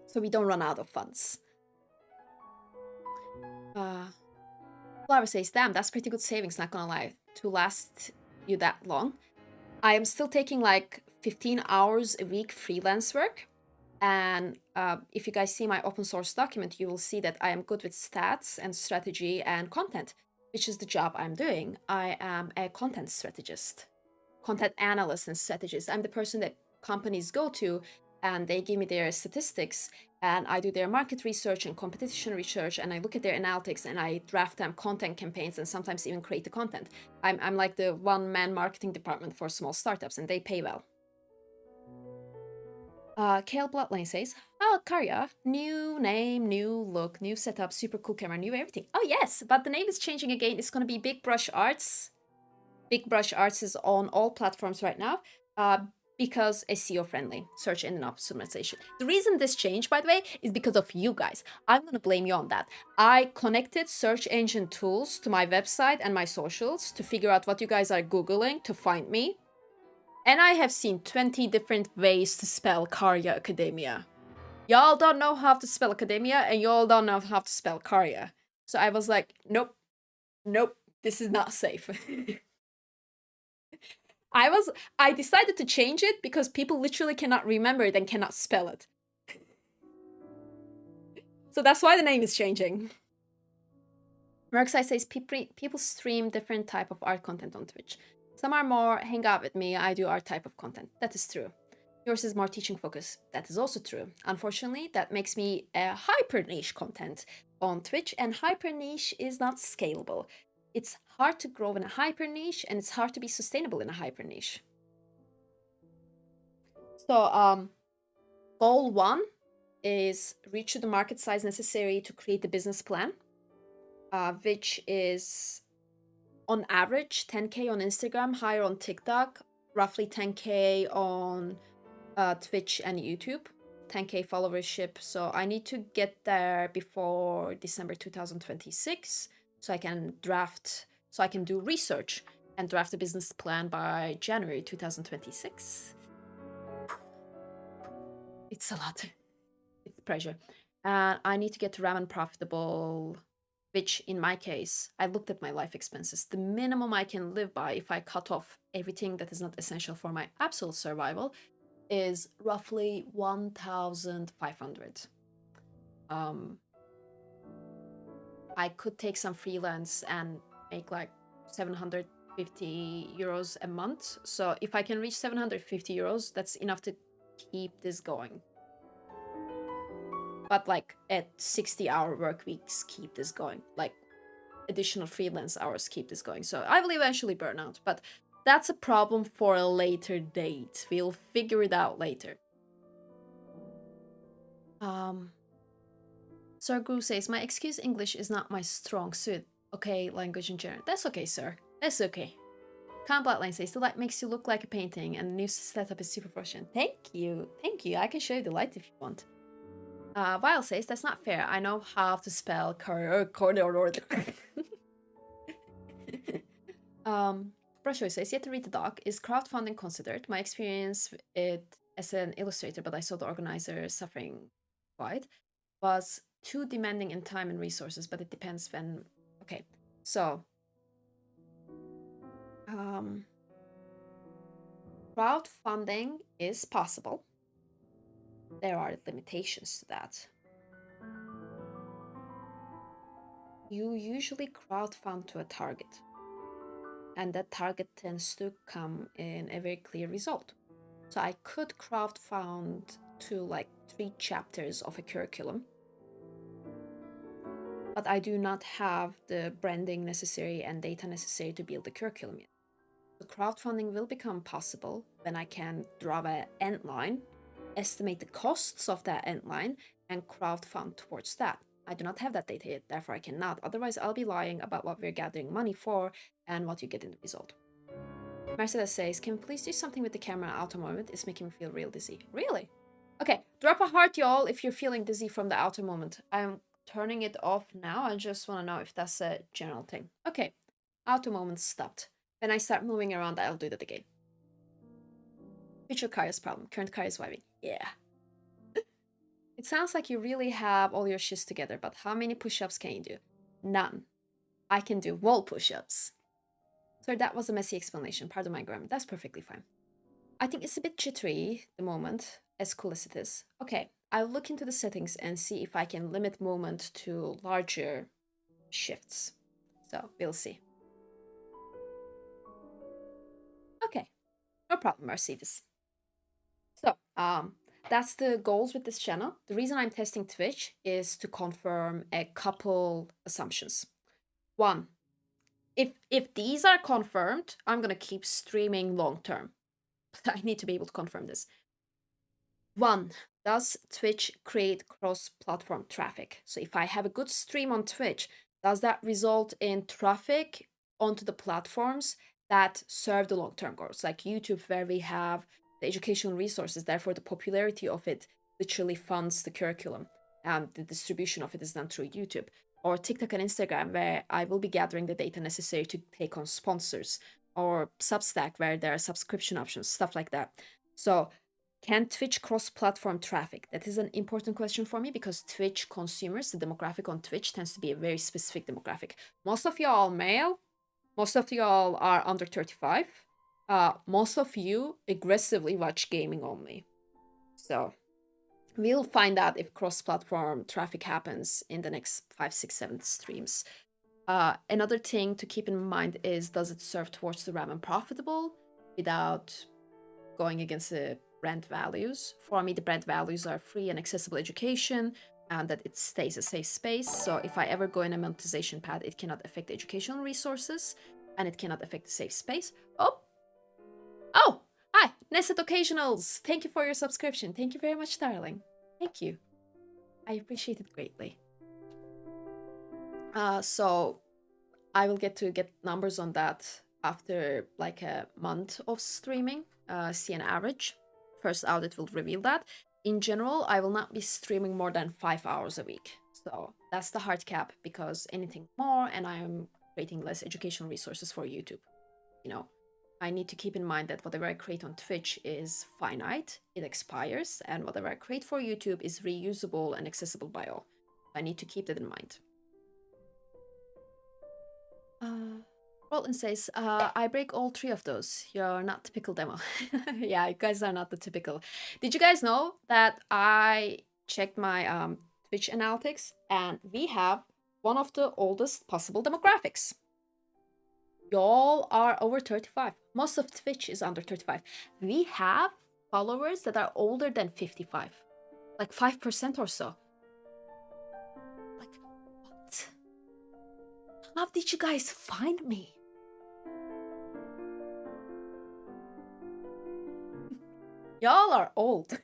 so we don't run out of funds. Flower says, damn, that's pretty good savings, not gonna lie, to last you that long. I am still taking like 15 hours a week freelance work. And if you guys see my open source document, you will see that I am good with stats and strategy and content, which is the job I'm doing. I am a content strategist, content analyst and strategist. I'm the person that companies go to and they give me their statistics and I do their market research and competition research and I look at their analytics and I draft them content campaigns and sometimes even create the content. I'm like the one-man marketing department for small startups and they pay well. Kale Bloodline says, oh, Karya, new name, new look, new setup, super cool camera, new everything. Oh, yes, but the name is changing again. It's going to be Big Brush Arts. Big Brush Arts is on all platforms right now because SEO friendly, search engine optimization. The reason this changed, by the way, is because of you guys. I'm going to blame you on that. I connected search engine tools to my website and my socials to figure out what you guys are Googling to find me. And I have seen 20 different ways to spell Karya Academia. Y'all don't know how to spell academia, and y'all don't know how to spell Karya. So I was like, nope, this is not safe. I decided to change it because people literally cannot remember it and cannot spell it. So that's why the name is changing. Merkside says people stream different type of art content on Twitch. Some are more hang out with me, I do art type of content. That is true. Yours is more teaching focus. That is also true. Unfortunately, that makes me a hyper niche content on Twitch, and hyper niche is not scalable. It's hard to grow in a hyper niche, and it's hard to be sustainable in a hyper niche. So, goal 1 is reach to the market size necessary to create the business plan, which is on average 10K on Instagram, higher on TikTok, roughly 10K on Twitch and YouTube, 10K followership. So I need to get there before December 2026 so I can do research and draft a business plan by January 2026. It's a lot. It's pressure. And I need to get to ramen profitable, which in my case, I looked at my life expenses. The minimum I can live by if I cut off everything that is not essential for my absolute survival is roughly 1,500. I could take some freelance and make like 750 euros a month. So if I can reach 750 euros, that's enough to keep this going. But like at 60-hour work weeks, keep this going. Like additional freelance hours, keep this going. So I will eventually burn out, but that's a problem for a later date. We'll figure it out later. Sir Guru says, my excuse English is not my strong suit. Okay, language in general. That's okay, sir. That's okay. Khan Bloodline says, the light makes you look like a painting and the new setup is super professional. Thank you. Thank you. I can show you the light if you want. Vile says, that's not fair. I know how to spell corner. Brusho says, yet to read the doc. Is crowdfunding considered? My experience as an illustrator, but I saw the organizer suffering quite, was too demanding in time and resources, but it depends when. Okay, so crowdfunding is possible. There are limitations to that. You usually crowdfund to a target, and that target tends to come in a very clear result. So I could crowdfund to like 3 chapters of a curriculum, but I do not have the branding necessary and data necessary to build the curriculum yet. The crowdfunding will become possible when I can draw an end line estimate the costs of that end line and crowdfund towards that. I do not have that data yet, therefore I cannot. Otherwise, I'll be lying about what we're gathering money for and what you get in the result. Mercedes says, can we please do something with the camera auto moment? It's making me feel real dizzy. Really? Okay, drop a heart, y'all, if you're feeling dizzy from the auto moment. I'm turning it off now. I just want to know if that's a general thing. Okay, auto moment stopped. When I start moving around, I'll do that again. Future Karya's problem. Current Karya's vibing. Yeah. It sounds like you really have all your shits together, but how many push-ups can you do? None. I can do wall push-ups. So that was a messy explanation. Pardon my grammar. That's perfectly fine. I think it's a bit jittery, the moment, as cool as it is. Okay, I'll look into the settings and see if I can limit movement to larger shifts. So, we'll see. Okay, no problem, Mercedes. So, that's the goals with this channel. The reason I'm testing Twitch is to confirm a couple assumptions. One, if these are confirmed, I'm gonna keep streaming long term. I need to be able to confirm this. One, does Twitch create cross-platform traffic? So if I have a good stream on Twitch, does that result in traffic onto the platforms that serve the long-term goals, like YouTube, where we have the educational resources, therefore the popularity of it literally funds the curriculum, and the distribution of it is done through YouTube, or TikTok and Instagram, where I will be gathering the data necessary to take on sponsors, or Substack, where there are subscription options, stuff like that. So can Twitch cross-platform traffic? That is an important question for me, because Twitch consumers, the demographic on Twitch tends to be a very specific demographic. Most of y'all male, most of y'all are under 35. Most of you aggressively watch gaming only. So we'll find out if cross-platform traffic happens in the next 5, 6, 7 streams. Another thing to keep in mind is, does it serve towards the RAM and profitable without going against the brand values? For me, the brand values are free and accessible education, and that it stays a safe space. So if I ever go in a monetization path, it cannot affect the educational resources, and it cannot affect the safe space. Oh, hi, Nesset Occasionals. Thank you for your subscription. Thank you very much, darling. Thank you. I appreciate it greatly. So I will get numbers on that after like a month of streaming, see an average. First audit will reveal that. In general, I will not be streaming more than 5 hours a week. So that's the hard cap, because anything more and I am creating less educational resources for YouTube. You know, I need to keep in mind that whatever I create on Twitch is finite, it expires, and whatever I create for YouTube is reusable and accessible by all. I need to keep that in mind. Rolton says, I break all 3 of those. You're not typical demo. Yeah, you guys are not the typical. Did you guys know that I checked my Twitch analytics, and we have one of the oldest possible demographics? Y'all are over 35. Most of Twitch is under 35. We have followers that are older than 55. Like 5% or so. Like, what? How did you guys find me? Y'all are old.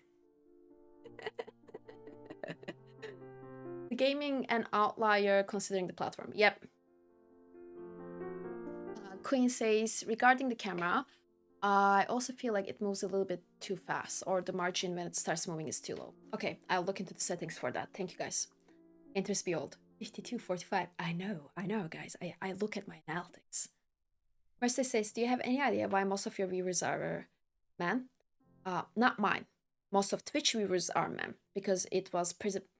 The gaming an outlier considering the platform. Yep. Queen says, regarding the camera, I also feel like it moves a little bit too fast, or the margin when it starts moving is too low. Okay, I'll look into the settings for that. Thank you, guys. Interest be old. 52, 45. I know, guys. I look at my analytics. Mercy says, do you have any idea why most of your viewers are men? Not mine. Most of Twitch viewers are men, because it was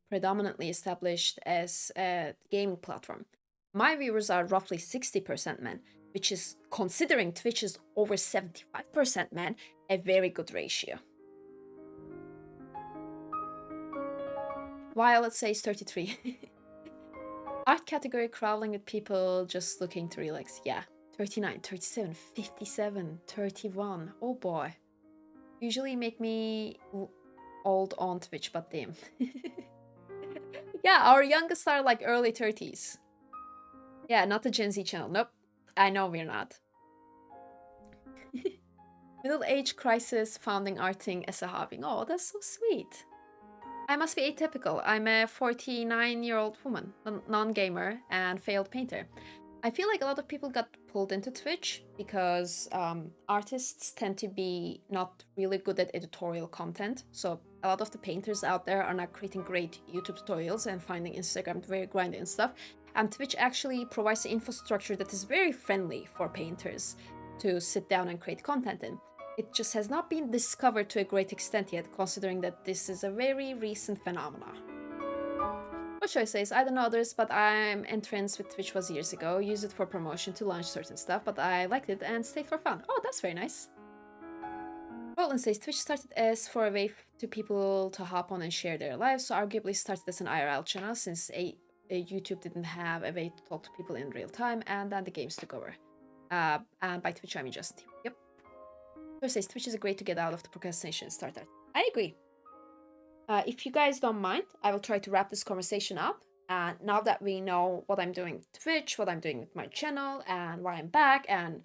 predominantly established as a gaming platform. My viewers are roughly 60% men, which is, considering Twitch is over 75% men, a very good ratio. Violet says 33. Art category crawling with people just looking to relax. Yeah. 39, 37, 57, 31. Oh boy. Usually make me old on Twitch, but damn. Yeah, our youngest are like early 30s. Yeah, not the Gen Z channel. Nope. I know we're not. Middle-age crisis, founding arting as a hobby. Oh, that's so sweet. I must be atypical. I'm a 49-year-old woman, non-gamer, and failed painter. I feel like a lot of people got pulled into Twitch because artists tend to be not really good at editorial content. So a lot of the painters out there are not creating great YouTube tutorials and finding Instagram very grindy and stuff. And Twitch actually provides an infrastructure that is very friendly for painters to sit down and create content in. It just has not been discovered to a great extent yet, considering that this is a very recent phenomenon. What should I say? I don't know others, but I'm entranced with Twitch was years ago. Used it for promotion to launch certain stuff, but I liked it and stayed for fun. Oh, that's very nice. Roland says Twitch started as for a way to people to hop on and share their lives, so arguably started as an IRL channel since a YouTube didn't have a way to talk to people in real time, and then the games took over. And by Twitch, I mean just yep. Says Twitch is a great to get out of the procrastination and start that. I agree. If you guys don't mind, I will try to wrap this conversation up. And now that we know what I'm doing with Twitch, what I'm doing with my channel, and why I'm back, and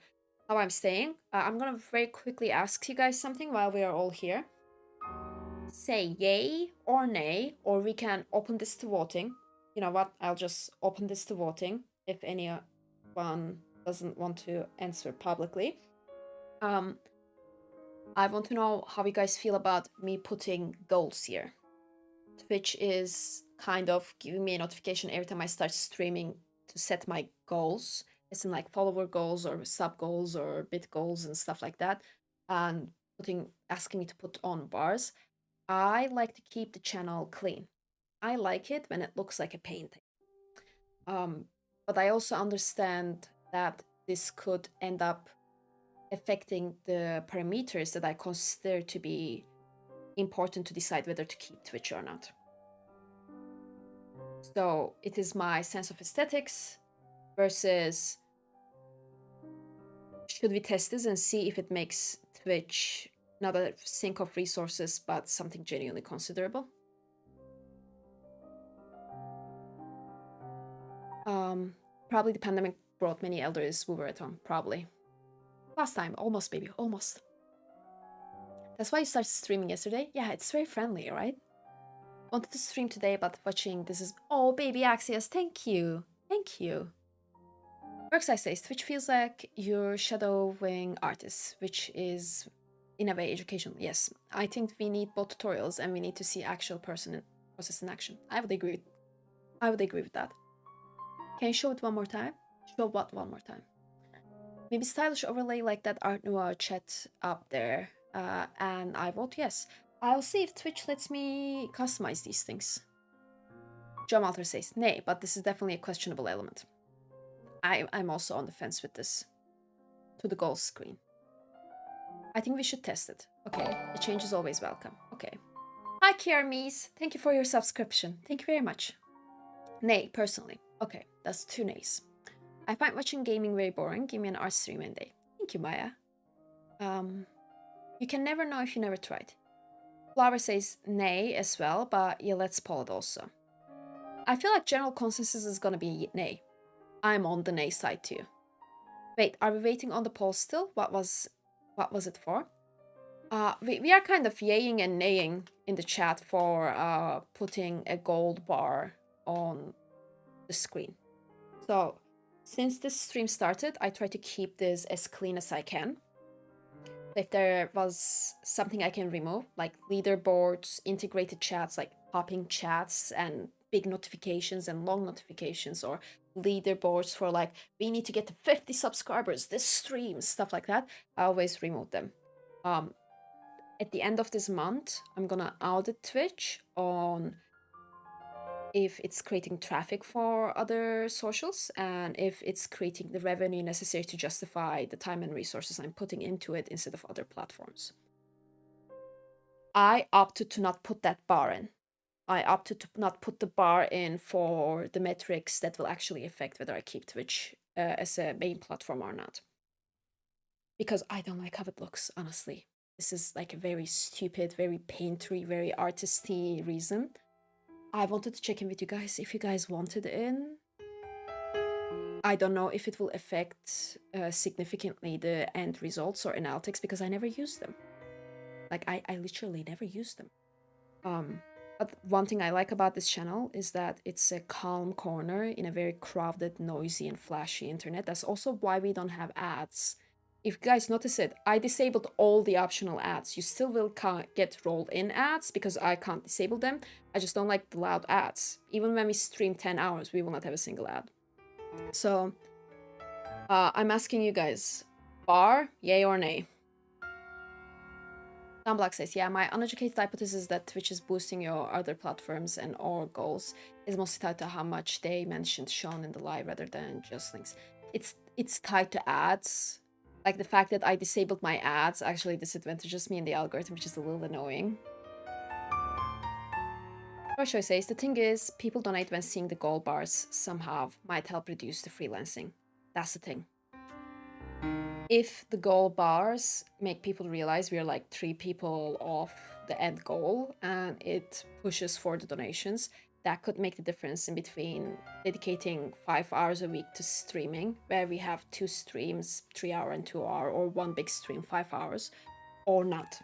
how I'm staying, I'm gonna very quickly ask you guys something while we are all here. Say yay or nay, or we can open this to voting. You know what? I'll just open this to voting if anyone doesn't want to answer publicly. I want to know how you guys feel about me putting goals here. Twitch is kind of giving me a notification every time I start streaming to set my goals. It's in like follower goals or sub goals or bit goals and stuff like that. And asking me to put on bars. I like to keep the channel clean. I like it when it looks like a painting. But I also understand that this could end up affecting the parameters that I consider to be important to decide whether to keep Twitch or not. So it is my sense of aesthetics versus should we test this and see if it makes Twitch not a sink of resources but something genuinely considerable. Probably the pandemic brought many elders who were at home, probably. Last time, almost, baby, almost. That's why you started streaming yesterday? Yeah, it's very friendly, right? Wanted to stream today, but watching this is... Oh, baby Axios, thank you. Thank you. Workside says, Twitch feels like you're shadowing artists, which is, in a way, educational. Yes, I think we need both tutorials and we need to see actual process in action. I would agree with that. Can you show it one more time? Show what one more time? Maybe stylish overlay like that Art Nouveau chat up there. And I vote yes. I'll see if Twitch lets me customize these things. John Walter says nay, but this is definitely a questionable element. I'm also on the fence with this. To the goals screen. I think we should test it. Okay, a change is always welcome. Okay. Hi, Kiermies. Thank you for your subscription. Thank you very much. Nay, personally. Okay, that's 2 nays. I find watching gaming very boring. Give me an art stream any day. Thank you, Maya. You can never know if you never tried. Flower says nay as well, but yeah, let's poll it also. I feel like general consensus is gonna be nay. I'm on the nay side too. Wait, are we waiting on the poll still? What was it for? We are kind of yaying and naying in the chat for putting a gold bar on the screen. So since this stream started, I try to keep this as clean as I can. If there was something I can remove, like leaderboards, integrated chats, like popping chats and big notifications and long notifications, or leaderboards for like, we need to get to 50 subscribers, this stream, stuff like that, I always remove them. At the end of this month, I'm gonna audit Twitch on if it's creating traffic for other socials and if it's creating the revenue necessary to justify the time and resources I'm putting into it instead of other platforms. I opted to not put that bar in. I opted to not put the bar in for the metrics that will actually affect whether I keep Twitch as a main platform or not. Because I don't like how it looks, honestly. This is like a very stupid, very paintery, very artisty reason. I wanted to check in with you guys if you guys wanted in. I don't know if it will affect significantly the end results or analytics because I never use them. Like, I literally never use them. But one thing I like about this channel is that it's a calm corner in a very crowded, noisy, and flashy internet. That's also why we don't have ads. If you guys notice it, I disabled all the optional ads. You still will get rolled in ads because I can't disable them. I just don't like the loud ads. Even when we stream 10 hours, we will not have a single ad. So, I'm asking you guys, bar, yay or nay? Black says, yeah, my uneducated hypothesis is that Twitch is boosting your other platforms and or goals is mostly tied to how much they mentioned shown in the live rather than just links. It's tied to ads. Like the fact that I disabled my ads actually disadvantages me in the algorithm, which is a little annoying. Rosho says, the thing is, people donate when seeing the gold bars somehow might help reduce the freelancing. That's the thing. If the goal bars make people realize we are like 3 people off the end goal and it pushes for the donations, that could make the difference in between dedicating 5 hours a week to streaming, where we have 2 streams, 3 hour and 2 hour, or 1 big stream, 5 hours, or not.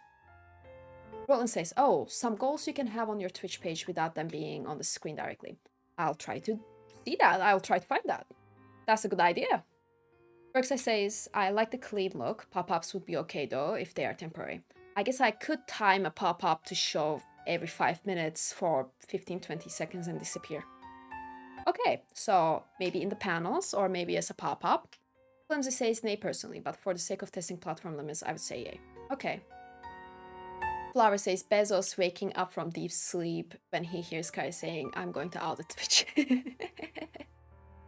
Roland says, oh, some goals you can have on your Twitch page without them being on the screen directly. I'll try to see that. I'll try to find that. That's a good idea. Berksai says, I like the clean look. Pop-ups would be okay though, if they are temporary. I guess I could time a pop-up to show every 5 minutes for 15-20 seconds and disappear. Okay, so maybe in the panels or maybe as a pop-up. Flimsy says nay personally, but for the sake of testing platform limits, I would say yay. Okay. Flower says, Bezos waking up from deep sleep when he hears Karya saying, I'm going to audit Twitch.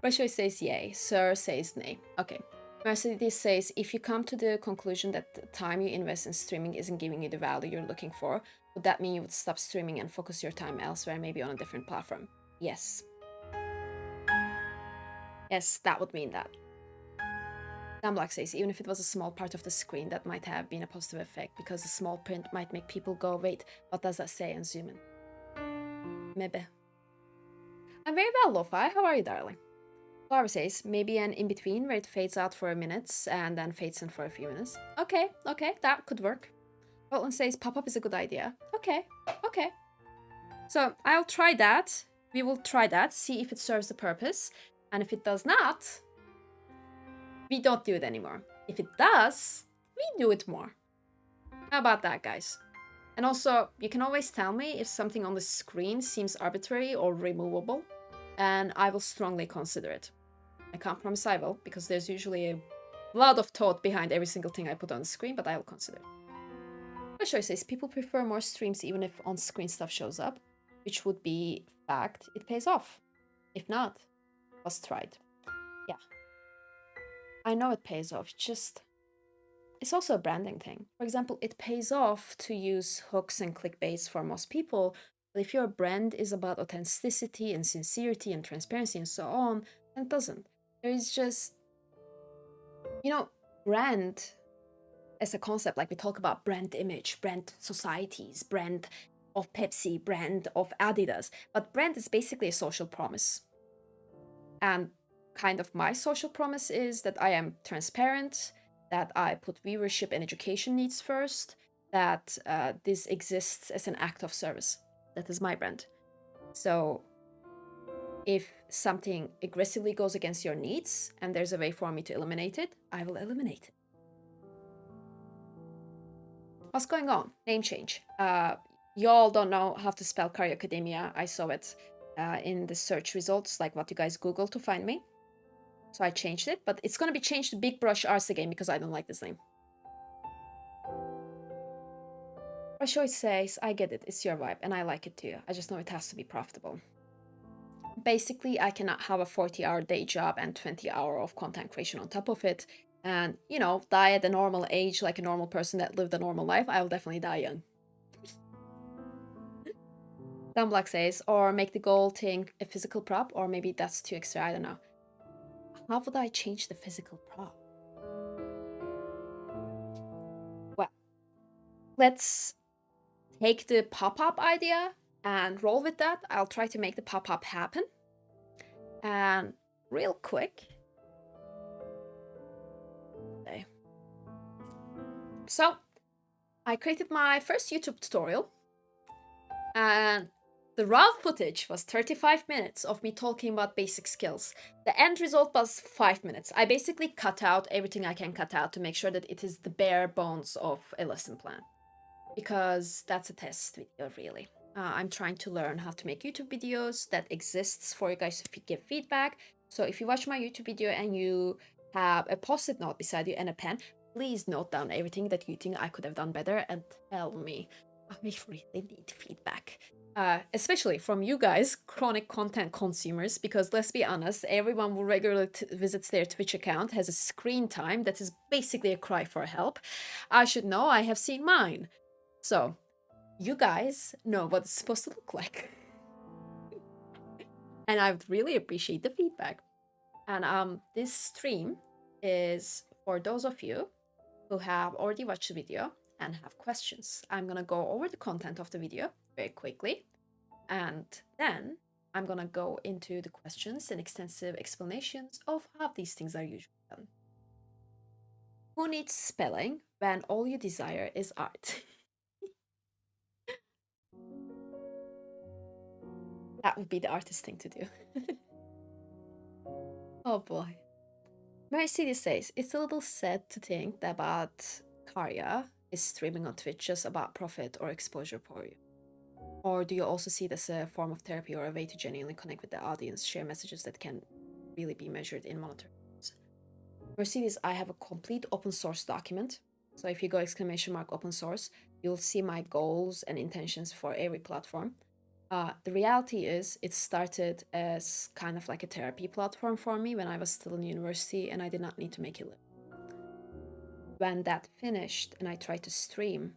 Rusho says yay. Sir says nay. Okay. Mercedes says, if you come to the conclusion that the time you invest in streaming isn't giving you the value you're looking for, would that mean you would stop streaming and focus your time elsewhere, maybe on a different platform? Yes. Yes, that would mean that. Dan Black says, even if it was a small part of the screen, that might have been a positive effect, because the small print might make people go, wait, what does that say, and zoom in. Maybe. I'm very well, Lo-Fi. How are you, darling? Laura says, maybe an in-between where it fades out for a minute and then fades in for a few minutes. Okay, that could work. Rutland says, pop-up is a good idea. Okay. So I'll try that. We will try that, see if it serves the purpose. And if it does not, we don't do it anymore. If it does, we do it more. How about that, guys? And also, you can always tell me if something on the screen seems arbitrary or removable, and I will strongly consider it. I can't promise I will, because there's usually a lot of thought behind every single thing I put on the screen, but I will consider it. Joshua says, people prefer more streams even if on-screen stuff shows up, which would be fact, it pays off. If not, it was tried. Yeah. I know it pays off, it's also a branding thing. For example, it pays off to use hooks and clickbaits for most people, but if your brand is about authenticity and sincerity and transparency and so on, then it doesn't. There is just, brand as a concept, like we talk about brand image, brand societies, brand of Pepsi, brand of Adidas, but brand is basically a social promise. And kind of my social promise is that I am transparent, that I put viewership and education needs first, that this exists as an act of service. That is my brand. So if something aggressively goes against your needs and there's a way for me to eliminate it, I will eliminate it. What's going on? Name change. Y'all don't know how to spell Karya Academia. I saw it in the search results, like what you guys Google to find me. So I changed it, but it's going to be changed to Big Brush Arts again because I don't like this name. Rashoy says, I get it, it's your vibe, and I like it too. I just know it has to be profitable. Basically, I cannot have a 40-hour day job and 20 hours of content creation on top of it, and, die at a normal age like a normal person that lived a normal life. I will definitely die young. Dan Black says, or make the goal thing a physical prop, or maybe that's too extra, I don't know. How would I change the physical prop? Well, let's take the pop-up idea and roll with that. I'll try to make the pop-up happen. And real quick, So, I created my first YouTube tutorial, and the raw footage was 35 minutes of me talking about basic skills. The end result was 5 minutes. I basically cut out everything I can cut out to make sure that it is the bare bones of a lesson plan. Because that's a test video, really. I'm trying to learn how to make YouTube videos that exists for you guys to give feedback. So if you watch my YouTube video and you have a post-it note beside you and a pen, please note down everything that you think I could have done better and tell me. I really need feedback. Especially from you guys, chronic content consumers, because let's be honest, everyone who regularly visits their Twitch account has a screen time that is basically a cry for help. I should know, I have seen mine. So, you guys know what it's supposed to look like. And I would really appreciate the feedback. And this stream is for those of you who have already watched the video and have questions. I'm gonna go over the content of the video very quickly, and then I'm gonna go into the questions and extensive explanations of how these things are usually done. Who needs spelling when all you desire is art? That would be the artist thing to do. Oh boy. Mercedes says, it's a little sad to think that about Karya is streaming on Twitch just about profit or exposure for you. Or do you also see this as a form of therapy or a way to genuinely connect with the audience, share messages that can really be measured in monetary terms? Mercedes, I have a complete open source document. So if you go !open source, you'll see my goals and intentions for every platform. The reality is, it started as kind of like a therapy platform for me when I was still in university and I did not need to make a living. When that finished and I tried to stream,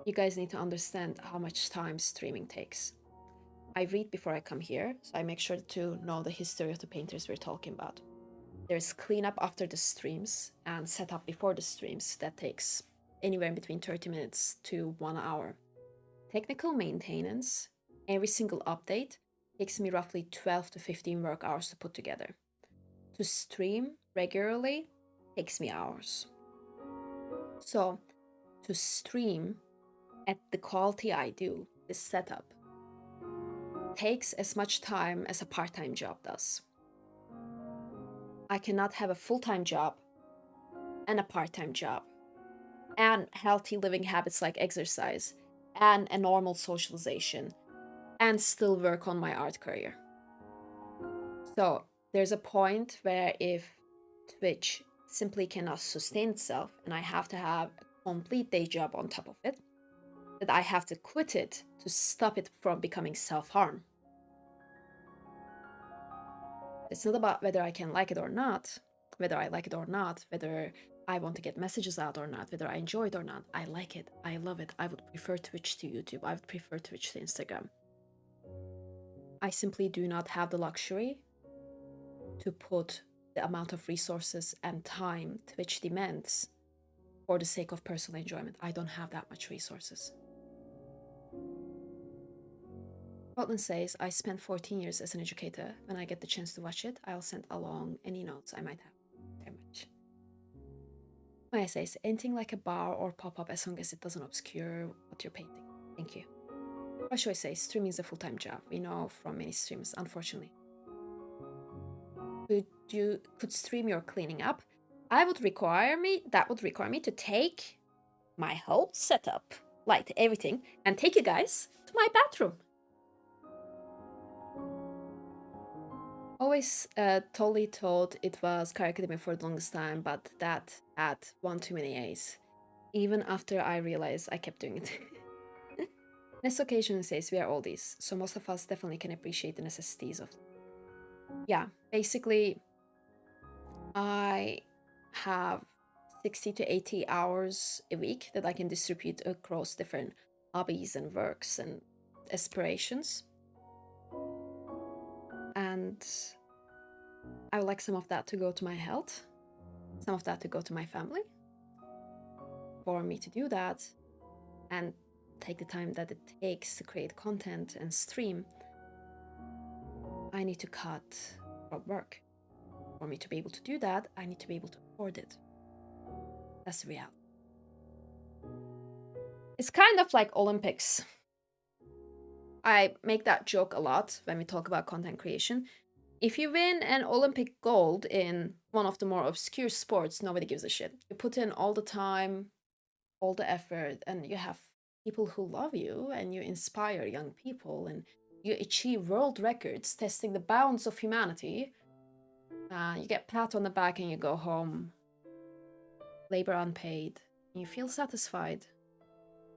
you guys need to understand how much time streaming takes. I read before I come here, so I make sure to know the history of the painters we're talking about. There's cleanup after the streams and setup before the streams that takes anywhere between 30 minutes to 1 hour. Technical maintenance, every single update, takes me roughly 12 to 15 work hours to put together. To stream regularly takes me hours. So, to stream at the quality I do, this setup, takes as much time as a part-time job does. I cannot have a full-time job and a part-time job and healthy living habits like exercise and a normal socialization and still work on my art career. So there's a point where if Twitch simply cannot sustain itself and I have to have a complete day job on top of it, that I have to quit it to stop it from becoming self-harm. It's not about whether I can like it or not, whether I like it or not, whether I want to get messages out or not, whether I enjoy it or not. I like it. I love it. I would prefer Twitch to YouTube. I would prefer Twitch to Instagram. I simply do not have the luxury to put the amount of resources and time Twitch demands for the sake of personal enjoyment. I don't have that much resources. Scotland says, I spent 14 years as an educator. When I get the chance to watch it, I'll send along any notes I might have. Very much. Maya says, anything like a bar or pop-up as long as it doesn't obscure what you're painting. Thank you. Joshua says, streaming is a full-time job. We know from many streamers, unfortunately. Could stream your cleaning up? That would require me to take my whole setup, light everything, and take you guys to my bathroom. Always totally thought it was Karya Academy for the longest time, but that had one too many A's. Even after I realized I kept doing it. Next occasion says we are oldies, so most of us definitely can appreciate the necessities of. Yeah, basically, I have 60 to 80 hours a week that I can distribute across different hobbies and works and aspirations. And I would like some of that to go to my health, some of that to go to my family. For me to do that and take the time that it takes to create content and stream, I need to cut from work. For me to be able to do that, I need to be able to afford it. That's the reality. It's kind of like Olympics. I make that joke a lot when we talk about content creation. If you win an Olympic gold in one of the more obscure sports, nobody gives a shit. You put in all the time, all the effort, and you have people who love you, and you inspire young people, and you achieve world records testing the bounds of humanity. You get pat on the back and you go home, labor unpaid, and you feel satisfied,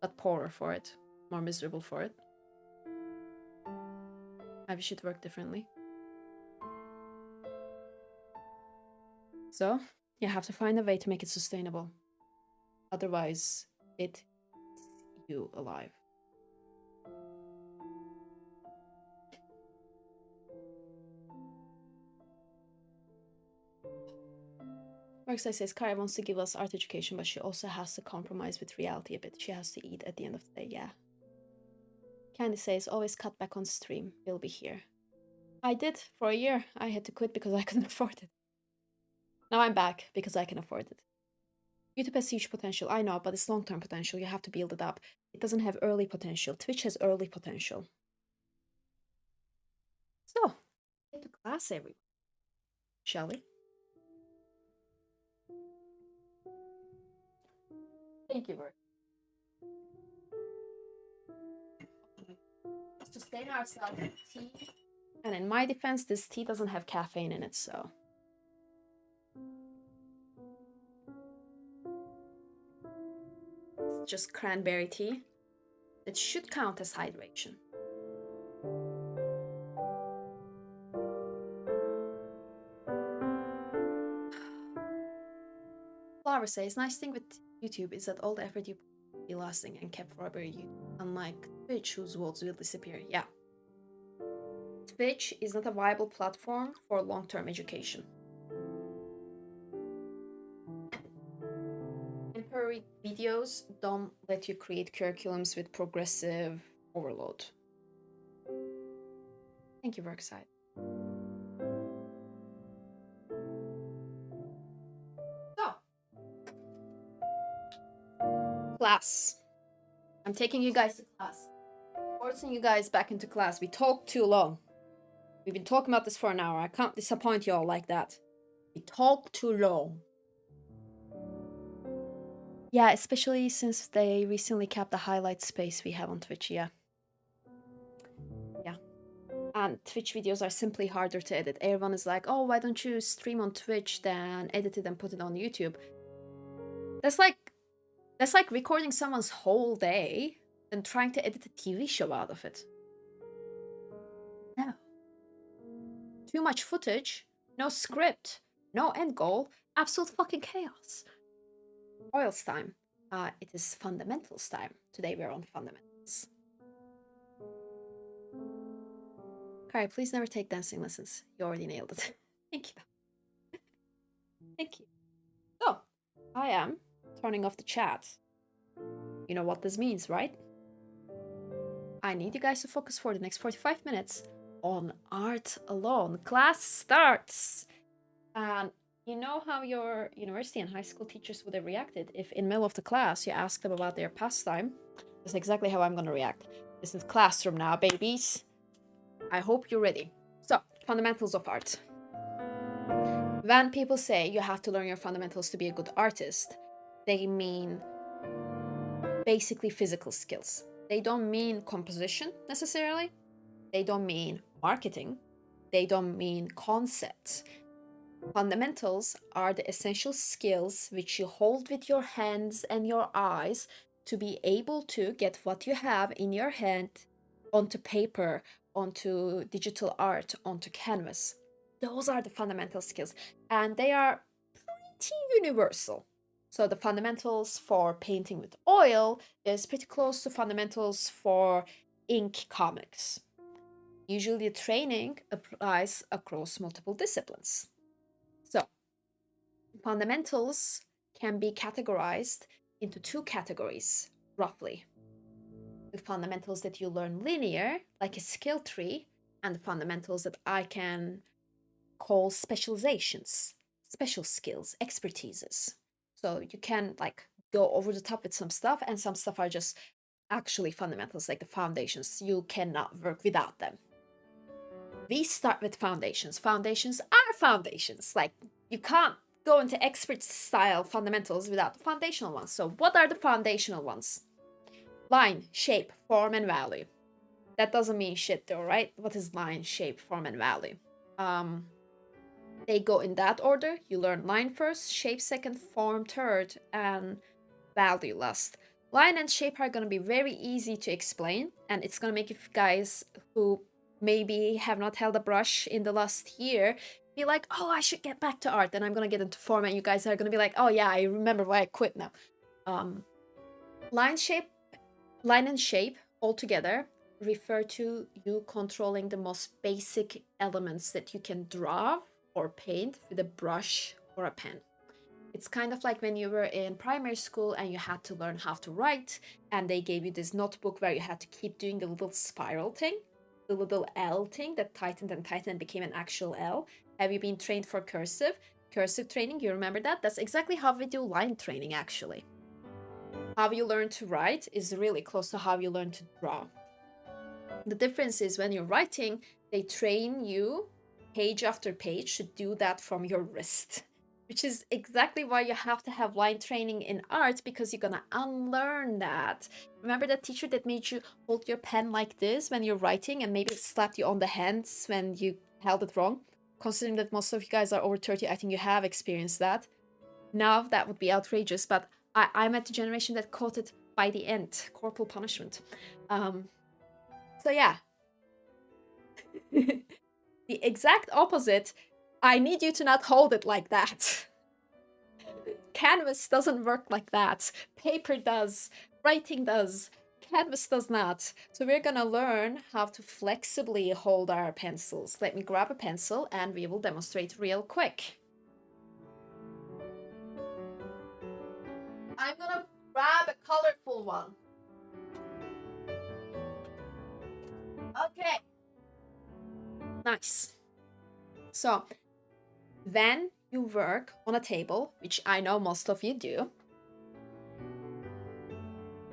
but poorer for it, more miserable for it. I wish it worked differently. So, you have to find a way to make it sustainable. Otherwise, it eats you alive. Workside says Karya wants to give us art education, but she also has to compromise with reality a bit. She has to eat at the end of the day, yeah. Candy says, always cut back on stream. We'll be here. I did for a year. I had to quit because I couldn't afford it. Now I'm back because I can afford it. YouTube has huge potential, I know, but it's long-term potential. You have to build it up. It doesn't have early potential. Twitch has early potential. So, get to class, everyone. Shall we? Thank you, Bert. Let's sustain ourselves with tea. And in my defense, this tea doesn't have caffeine in it, so. It's just cranberry tea. It should count as hydration. Flower says, nice thing with YouTube is that all the effort you put will be lasting and kept forever YouTube, unlike Twitch, whose votes will disappear. Yeah. Twitch is not a viable platform for long-term education. Temporary videos don't let you create curriculums with progressive overload. Thank you, Workside. So, class. I'm taking you guys to class. Forcing you guys back into class. We talked too long. We've been talking about this for an hour. I can't disappoint y'all like that. We talked too long. Yeah, especially since they recently capped the highlight space we have on Twitch, yeah. Yeah. And Twitch videos are simply harder to edit. Everyone is like, oh, why don't you stream on Twitch, then edit it and put it on YouTube? That's like recording someone's whole day and trying to edit a TV show out of it. No. Too much footage, no script, no end goal, absolute fucking chaos. Oils time. It is fundamentals time. Today we're on fundamentals. Karya, please never take dancing lessons. You already nailed it. Thank you. Thank you. So, I am turning off the chat. You know what this means, right? I need you guys to focus for the next 45 minutes on art alone. Class starts. And you know how your university and high school teachers would have reacted if in the middle of the class you asked them about their pastime? That's exactly how I'm going to react. This is classroom now, babies. I hope you're ready. So, fundamentals of art. When people say you have to learn your fundamentals to be a good artist, they mean basically physical skills. They don't mean composition necessarily. They don't mean marketing. They don't mean concepts. Fundamentals are the essential skills which you hold with your hands and your eyes to be able to get what you have in your hand onto paper, onto digital art, onto canvas. Those are the fundamental skills, and they are pretty universal. So the fundamentals for painting with oil is pretty close to fundamentals for ink comics. Usually the training applies across multiple disciplines. So, fundamentals can be categorized into two categories, roughly. The fundamentals that you learn linear, like a skill tree, and the fundamentals that I can call specializations, special skills, expertises. So you can like go over the top with some stuff, and some stuff are just actually fundamentals, like the foundations. You cannot work without them. We start with foundations. Foundations are foundations. Like, you can't go into expert style fundamentals without the foundational ones. So what are the foundational ones? Line, shape, form, and value. That doesn't mean shit though, right? What is line, shape, form, and value? They go in that order. You learn line first, shape second, form third, and value last. Line and shape are going to be very easy to explain, and it's going to make you guys who maybe have not held a brush in the last year be like, oh, I should get back to art. Then I'm going to get into form, and you guys are going to be like, oh yeah, I remember why I quit now. Line and shape altogether refer to you controlling the most basic elements that you can draw or paint with a brush or a pen. It's kind of like when you were in primary school and you had to learn how to write, and they gave you this notebook where you had to keep doing the little spiral thing, the little L thing that tightened and tightened and became an actual L. Have you been trained for cursive? Cursive training, you remember that? That's exactly how we do line training, actually. How you learn to write is really close to how you learn to draw. The difference is when you're writing, they train you page after page to do that from your wrist, which is exactly why you have to have line training in art, because you're gonna unlearn that. Remember that teacher that made you hold your pen like this when you're writing and maybe slapped you on the hands when you held it wrong? Considering that most of you guys are over 30, I think you have experienced that. Now that would be outrageous, but I'm at the generation that caught it by the end. Corporal punishment. So yeah. The exact opposite, I need you to not hold it like that. Canvas doesn't work like that. Paper does. Writing does. Canvas does not. So we're gonna learn how to flexibly hold our pencils. Let me grab a pencil and we will demonstrate real quick. I'm gonna grab a colorful one. Okay. Nice. So, when you work on a table, which I know most of you do,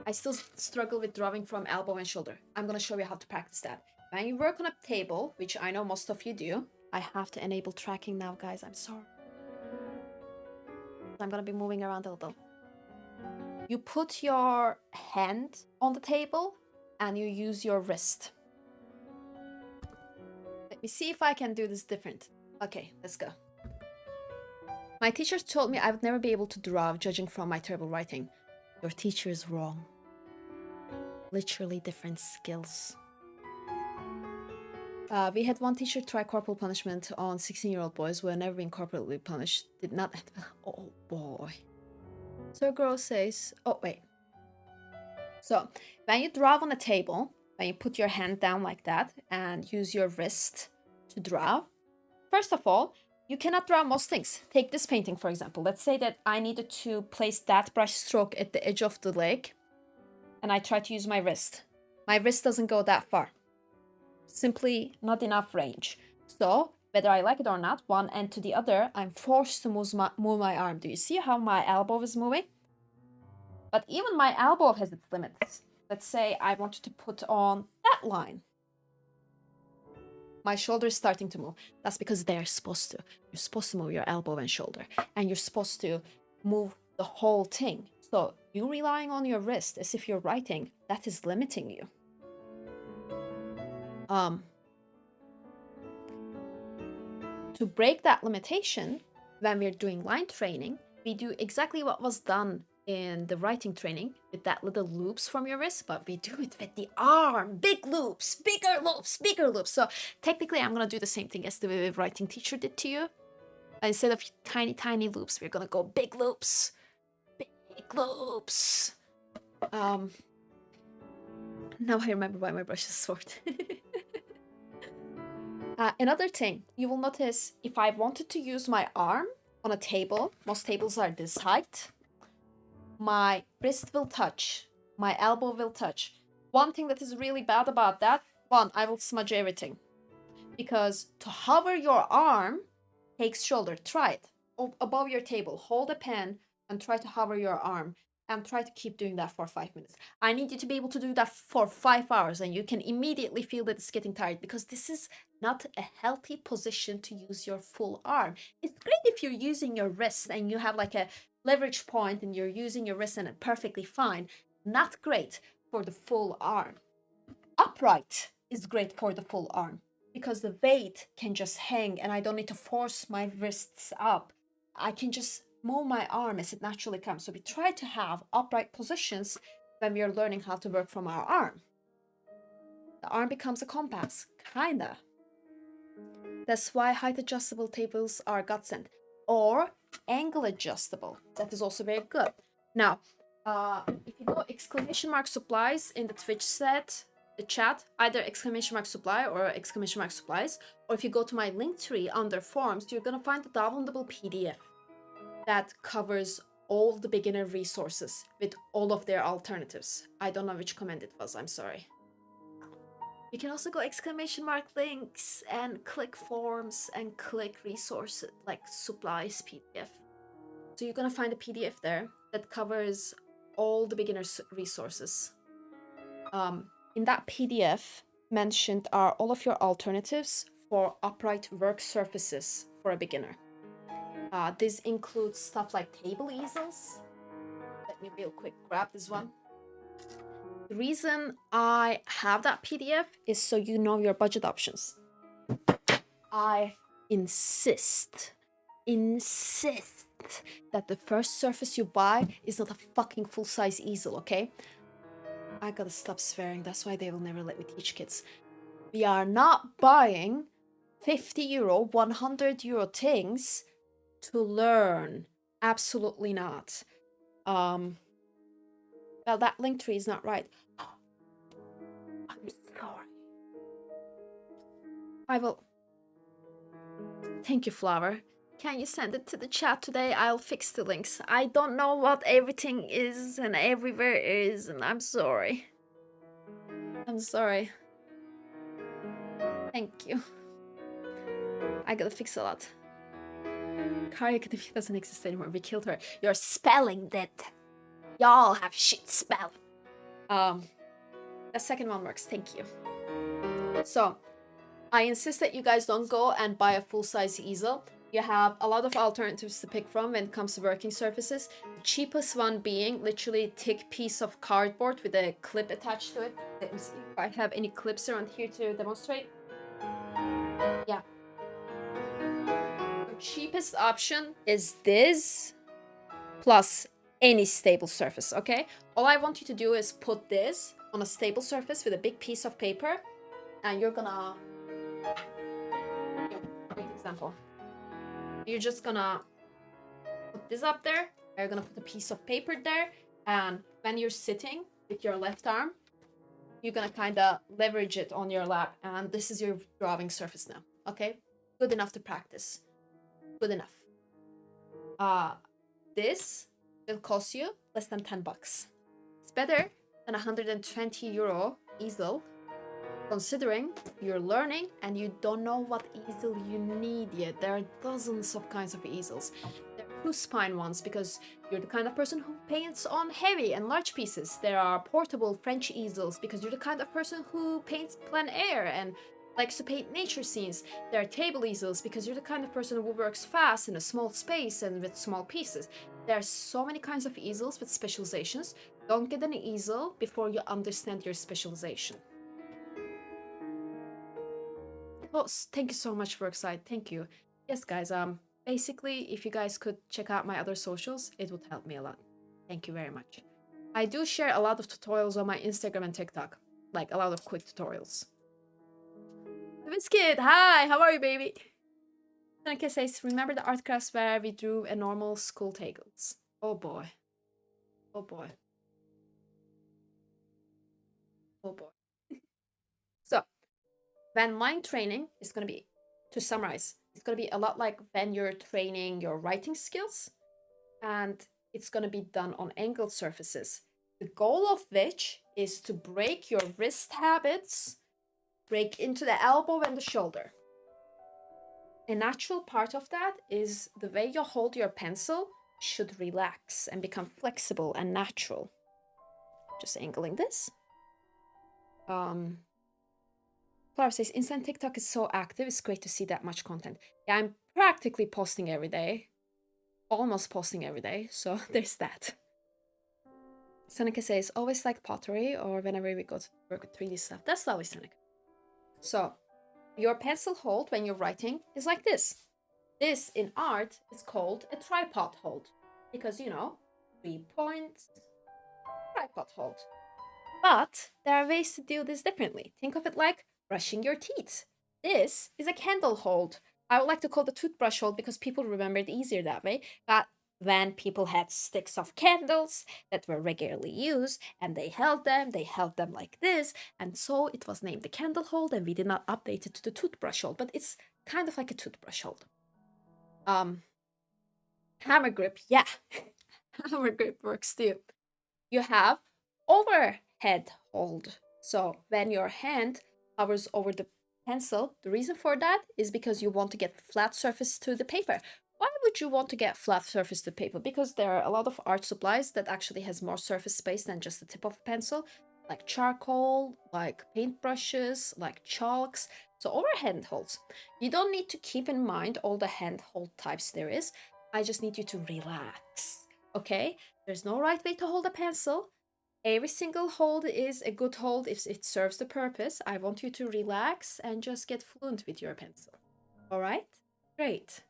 I still struggle with drawing from elbow and shoulder. I'm gonna show you how to practice that. When you work on a table, which I know most of you do, I have to enable tracking now, guys. I'm sorry. I'm gonna be moving around a little. You put your hand on the table and you use your wrist. Let me see if I can do this different. Okay, let's go. My teacher told me I would never be able to draw, judging from my terrible writing. Your teacher is wrong. Literally different skills. We had one teacher try corporal punishment on 16-year-old boys who had never been corporally punished. Did not... Oh boy. Sir Girl says... Oh, wait. So, when you draw on a table, when you put your hand down like that and use your wrist to draw, first of all, you cannot draw most things. Take this painting, for example. Let's say that I needed to place that brush stroke at the edge of the leg, and I try to use my wrist. My wrist doesn't go that far. Simply not enough range. So, whether I like it or not, one end to the other, I'm forced to move my arm. Do you see how my elbow is moving? But even my elbow has its limits. Let's say I wanted to put on that line. My shoulder is starting to move. That's because they're supposed to. You're supposed to move your elbow and shoulder. And you're supposed to move the whole thing. So you relying on your wrist as if you're writing, that is limiting you. To break that limitation, when we're doing line training, we do exactly what was done in the writing training with that little loops from your wrist, but we do it with the arm. Big loops, bigger loops, bigger loops. So technically I'm gonna do the same thing as the writing teacher did to you. Instead of tiny loops, we're gonna go big loops. Big loops. Now I remember why my brush is short. Another thing, you will notice if I wanted to use my arm on a table, most tables are this height, my wrist will touch, my elbow will touch. One thing that is really bad about that, one, I will smudge everything. Because to hover your arm takes shoulder. Try it. Above your table, hold a pen and try to hover your arm. and try to keep doing that for 5 minutes. I need you to be able to do that for 5 hours, and you can immediately feel that it's getting tired, because this is not a healthy position to use your full arm. It's great if you're using your wrist and you have like a leverage point and you're using your wrist and it's perfectly fine. Not great for the full arm. Upright is great for the full arm because the weight can just hang and I don't need to force my wrists up. I can just move my arm as it naturally comes. So we try to have upright positions when we are learning how to work from our arm. The arm becomes a compass, kinda. That's why height adjustable tables are godsend. Or angle adjustable. That is also very good. Now, if you go exclamation mark supplies in the Twitch the chat, either exclamation mark supply or exclamation mark supplies, or if you go to my link tree under forms, you're gonna find the downloadable PDF that covers all the beginner resources with all of their alternatives. I don't know which command it was, I'm sorry. You can also go exclamation mark links and click forms and click resources like supplies PDF. So you're gonna find a PDF there that covers all the beginner's resources. In that PDF mentioned are all of your alternatives for upright work surfaces for a beginner. This includes stuff like table easels. Let me real quick grab this one. The reason I have that PDF is so you know your budget options. I insist that the first surface you buy is not a fucking full-size easel, okay? I gotta stop swearing, that's why they will never let me teach kids. We are not buying 50 euro, 100 euro things to learn. Absolutely not. Well, that link tree is not right. I'm sorry. I will. Thank you, Flower. Can you send it to the chat today? I'll fix the links. I don't know what everything is and everywhere is, and I'm sorry. I'm sorry. Thank you. I gotta fix a lot. Karya Academy doesn't exist anymore. We killed her. You're spelling that. Y'all have shit spell. The second one works. Thank you. So, I insist that you guys don't go and buy a full-size easel. You have a lot of alternatives to pick from when it comes to working surfaces. The cheapest one being literally a thick piece of cardboard with a clip attached to it. Let me see if I have any clips around here to demonstrate. Yeah. The cheapest option is this plus any stable surface, okay? All I want you to do is put this on a stable surface with a big piece of paper, and you're gonna... Great example. You're just gonna put this up there, you're gonna put a piece of paper there, and when you're sitting with your left arm, you're gonna kind of leverage it on your lap, and this is your drawing surface now, okay? Good enough to practice. Good enough. This will cost you less than 10 bucks. It's better than 120 euro easel, considering you're learning and you don't know what easel you need yet. There are dozens of kinds of easels. There are 2-spine ones because you're the kind of person who paints on heavy and large pieces. There are portable French easels because you're the kind of person who paints plein air and likes to paint nature scenes. There are table easels because you're the kind of person who works fast in a small space and with small pieces. There are so many kinds of easels with specializations. Don't get an easel before you understand your specialization. Oh, thank you so much, Workside. Thank you. Yes, guys, basically, if you guys could check out my other socials, it would help me a lot. Thank you very much. I do share a lot of tutorials on my Instagram and TikTok. Like, a lot of quick tutorials. Biscuit, hi, how are you, baby? Tanaka says, remember the art class where we drew a normal school tables? Oh boy. Oh boy. Oh boy. So, when line training is going to be, to summarize, it's going to be a lot like when you're training your writing skills, and it's going to be done on angled surfaces. The goal of which is to break your wrist habits, break into the elbow and the shoulder. A natural part of that is the way you hold your pencil should relax and become flexible and natural. Just angling this. Clara says, Instant TikTok is so active. It's great to see that much content. Yeah, I'm practically posting every day. Almost posting every day. So there's that. Seneca says, always liked pottery or whenever we go to work with 3D stuff. That's lovely, Seneca. So your pencil hold when you're writing is like this. This in art is called a tripod hold because, 3 points, tripod hold. But there are ways to do this differently. Think of it like brushing your teeth. This is a candle hold. I would like to call the toothbrush hold because people remember it easier that way. But when people had sticks of candles that were regularly used and they held them like this. And so it was named the candle hold and we did not update it to the toothbrush hold. But it's kind of like a toothbrush hold. Hammer grip, yeah. Hammer grip works too. You have overhead hold. So when your hand hovers over the pencil, the reason for that is because you want to get flat surface to the paper. Why would you want to get flat surface to paper? Because there are a lot of art supplies that actually has more surface space than just the tip of a pencil, like charcoal, like paintbrushes, like chalks. So overhand holds. You don't need to keep in mind all the hand hold types there is. I just need you to relax, okay? There's no right way to hold a pencil. Every single hold is a good hold if it serves the purpose. I want you to relax and just get fluent with your pencil. All right? Great.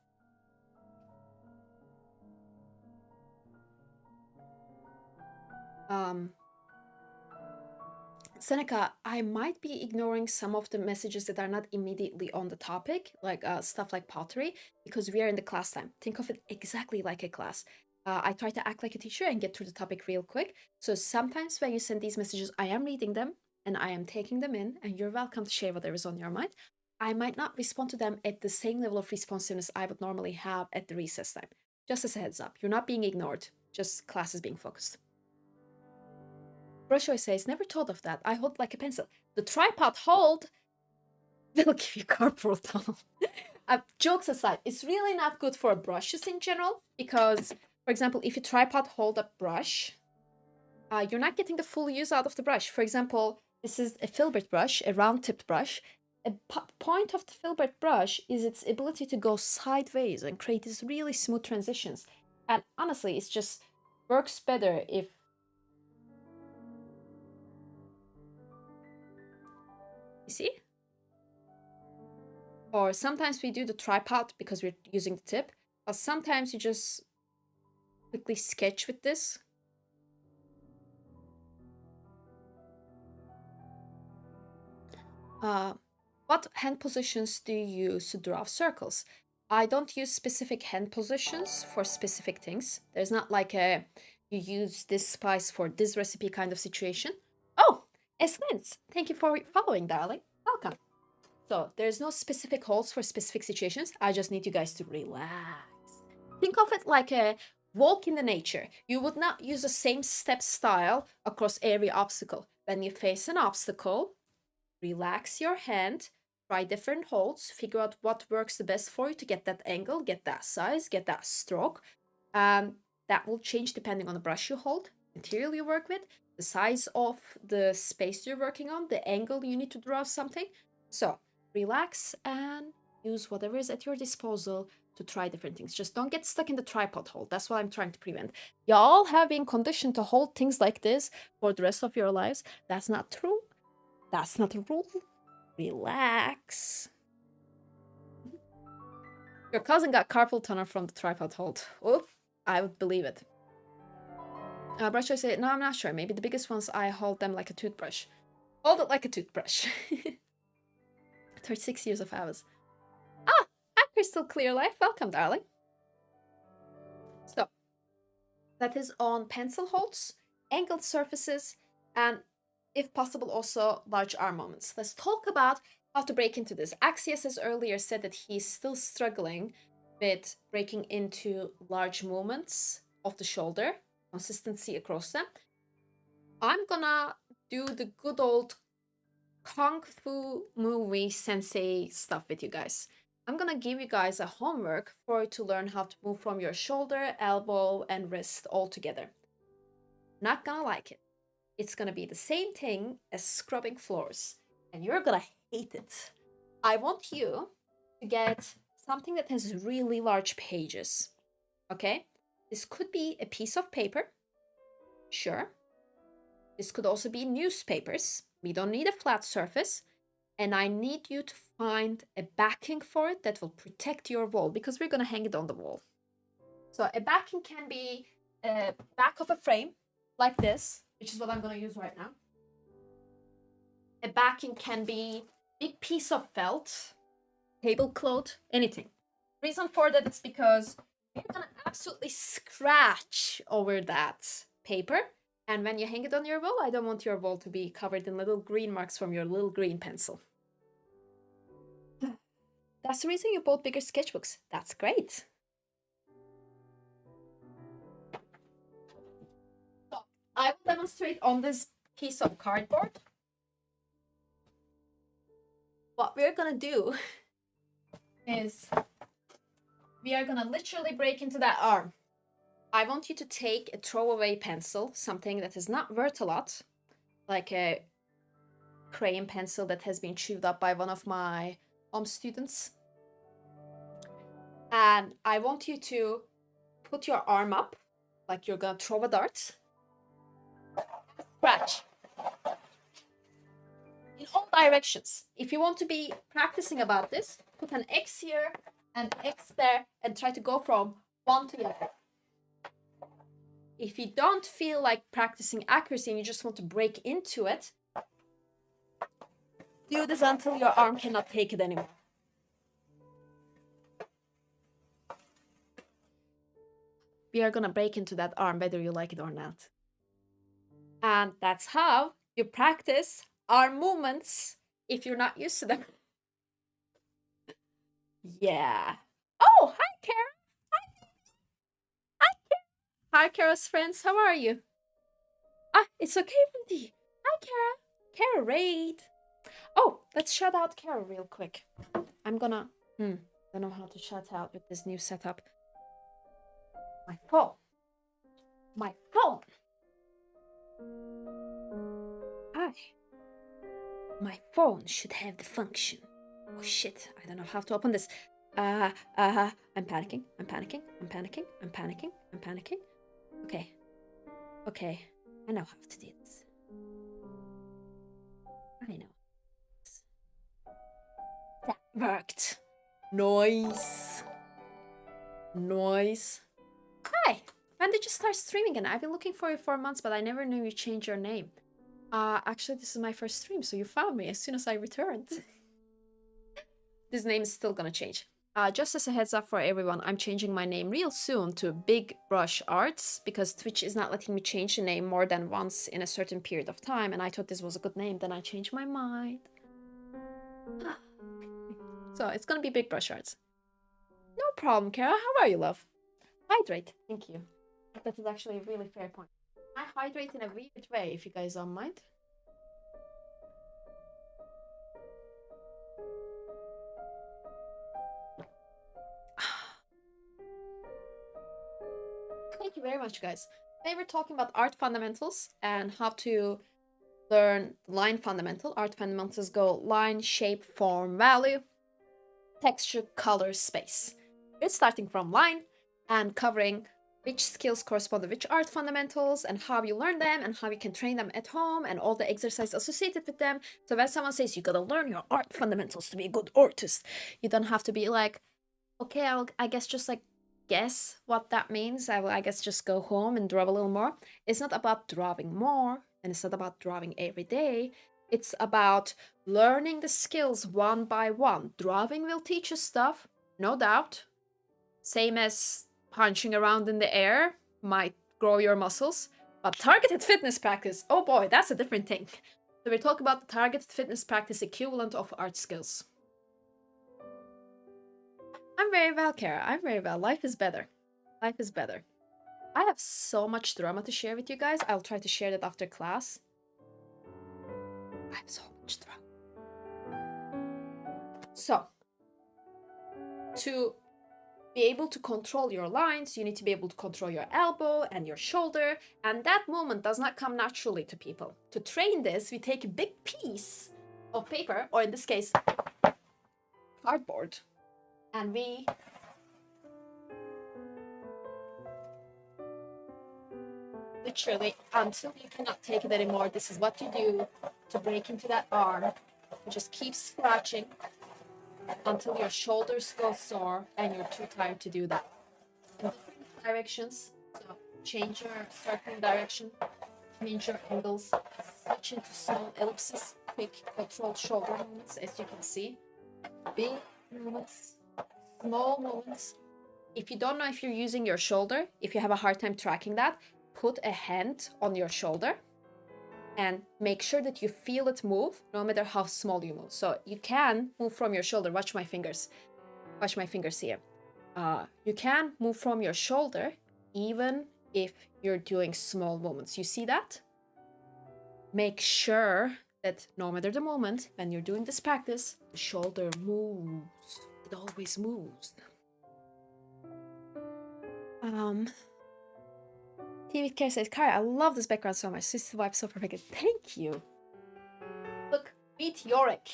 Seneca, I might be ignoring some of the messages that are not immediately on the topic, like stuff like pottery, because we are in the class time. Think of it exactly like a class. I try to act like a teacher and get through the topic real quick. So sometimes when you send these messages, I am reading them and I am taking them in, and you're welcome to share whatever is on your mind. I might not respond to them at the same level of responsiveness I would normally have at the recess time. Just as a heads up, you're not being ignored, just class is being focused. Brushoy says, never thought of that. I hold like a pencil. The tripod hold will give you carpal tunnel. Jokes aside, it's really not good for brushes in general because, for example, if you tripod hold a brush, you're not getting the full use out of the brush. For example, this is a filbert brush, a round-tipped brush. A point of the filbert brush is its ability to go sideways and create these really smooth transitions. And honestly, it just works better if you see? Or sometimes we do the tripod because we're using the tip, but sometimes you just quickly sketch with this. What hand positions do you use to draw circles? I don't use specific hand positions for specific things. There's not like a, you use this spice for this recipe kind of situation. Oh, excellent. Thank you for following, darling. Welcome. So there's no specific holds for specific situations. I just need you guys to relax. Think of it like a walk in the nature. You would not use the same step style across every obstacle. When you face an obstacle, relax your hand, try different holds, figure out what works the best for you to get that angle, get that size, get that stroke. That will change depending on the brush you hold, material you work with, the size of the space you're working on, the angle you need to draw something. So relax and use whatever is at your disposal to try different things. Just don't get stuck in the tripod hold. That's what I'm trying to prevent. Y'all have been conditioned to hold things like this for the rest of your lives. That's not true. That's not a rule. Relax. Your cousin got carpal tunnel from the tripod hold. Oh, I would believe it. Brusher said, no, I'm not sure. Maybe the biggest ones, I hold them like a toothbrush. Hold it like a toothbrush. 36 years of hours. Ah, hi, Crystal Clear Life. Welcome, darling. So, that is on pencil holds, angled surfaces, and if possible, also large arm movements. Let's talk about how to break into this. Axios has earlier said that he's still struggling with breaking into large movements of the shoulder, consistency across them. I'm gonna do the good old Kung Fu movie sensei stuff with you guys. I'm gonna give you guys a homework for you to learn how to move from your shoulder, elbow, and wrist all together. Not gonna like it. It's gonna be the same thing as scrubbing floors, and you're gonna hate it. I want you to get something that has really large pages. Okay? This could be a piece of paper. Sure. This could also be newspapers. We don't need a flat surface. And I need you to find a backing for it that will protect your wall because we're gonna hang it on the wall. So a backing can be a back of a frame like this, which is what I'm gonna use right now. A backing can be a big piece of felt, tablecloth, anything. Reason for that is because you're gonna absolutely scratch over that paper. And when you hang it on your wall, I don't want your wall to be covered in little green marks from your little green pencil. That's the reason you bought bigger sketchbooks. That's great. So I will demonstrate on this piece of cardboard. What we're gonna do is we are gonna literally break into that arm. I want you to take a throwaway pencil, something that has not worth a lot, like a crayon pencil that has been chewed up by one of my students. And I want you to put your arm up, like you're gonna throw a dart. Scratch. In all directions. If you want to be practicing about this, put an X here and X there and try to go from one to the other. If you don't feel like practicing accuracy and you just want to break into it, do this until your arm cannot take it anymore. We are gonna break into that arm whether you like it or not. And that's how you practice arm movements if you're not used to them. Yeah. Oh, hi, Kara. Hi, Kara's friends. How are you? Ah, it's okay, Rudy. Hi, Kara. Kara Raid. Oh, let's shout out Kara real quick. I'm gonna... don't know how to shout out with this new setup. My phone. My phone. Hi. My phone should have the function. Oh, shit. I don't know how to open this. I'm panicking. I'm panicking. I'm panicking. I'm panicking. I'm panicking. Okay. Okay. I know how to do this. I know. That worked. Noise. Noise. Hi. When did you start streaming again? I've been looking for you for months, but I never knew you changed your name. Actually, this is my first stream, so you found me as soon as I returned. This name is still gonna change. Just as a heads up for everyone, I'm changing my name real soon to Big Brush Arts because Twitch is not letting me change the name more than once in a certain period of time, and I thought this was a good name, then I changed my mind. So it's gonna be Big Brush Arts. No problem, Kara. How are you, love? Hydrate. Thank you. That is actually a really fair point. I hydrate in a weird way, if you guys don't mind. Thank you very much, guys. Today we're talking about art fundamentals and how to learn line fundamental. Art fundamentals go line, shape, form, value, texture, color, space. We're starting from line and covering which skills correspond to which art fundamentals and how you learn them and how you can train them at home and all the exercises associated with them. So when someone says you gotta learn your art fundamentals to be a good artist, you don't have to be like, okay, I guess just like guess what that means. I guess just go home and draw a little more. It's not about drawing more and it's not about drawing every day. It's about learning the skills one by one. Drawing will teach you stuff, no doubt. Same as punching around in the air might grow your muscles. But targeted fitness practice, oh boy, that's a different thing. So we're talking about the targeted fitness practice equivalent of art skills. I'm very well, Kara. I'm very well. Life is better. Life is better. I have so much drama to share with you guys. I'll try to share that after class. I have so much drama. So, to be able to control your lines, you need to be able to control your elbow and your shoulder, and that movement does not come naturally to people. To train this, we take a big piece of paper, or in this case, cardboard, and we literally, until you cannot take it anymore, this is what you do to break into that arm. You just keep scratching until your shoulders go sore and you're too tired to do that. In different directions, so change your circling direction, change your angles, switch into small ellipses, quick controlled shoulder movements, as you can see. Big movements, small movements. If you don't know if you're using your shoulder, if you have a hard time tracking that, put a hand on your shoulder and make sure that you feel it move no matter how small you move. So you can move from your shoulder. Watch my fingers. Watch my fingers here. You can move from your shoulder even if you're doing small movements. You see that? Make sure that no matter the moment, when you're doing this practice, the shoulder moves. It always moves. TV Care says, Karya, I love this background so much. This vibe so perfect. Thank you. Look, read Yorick.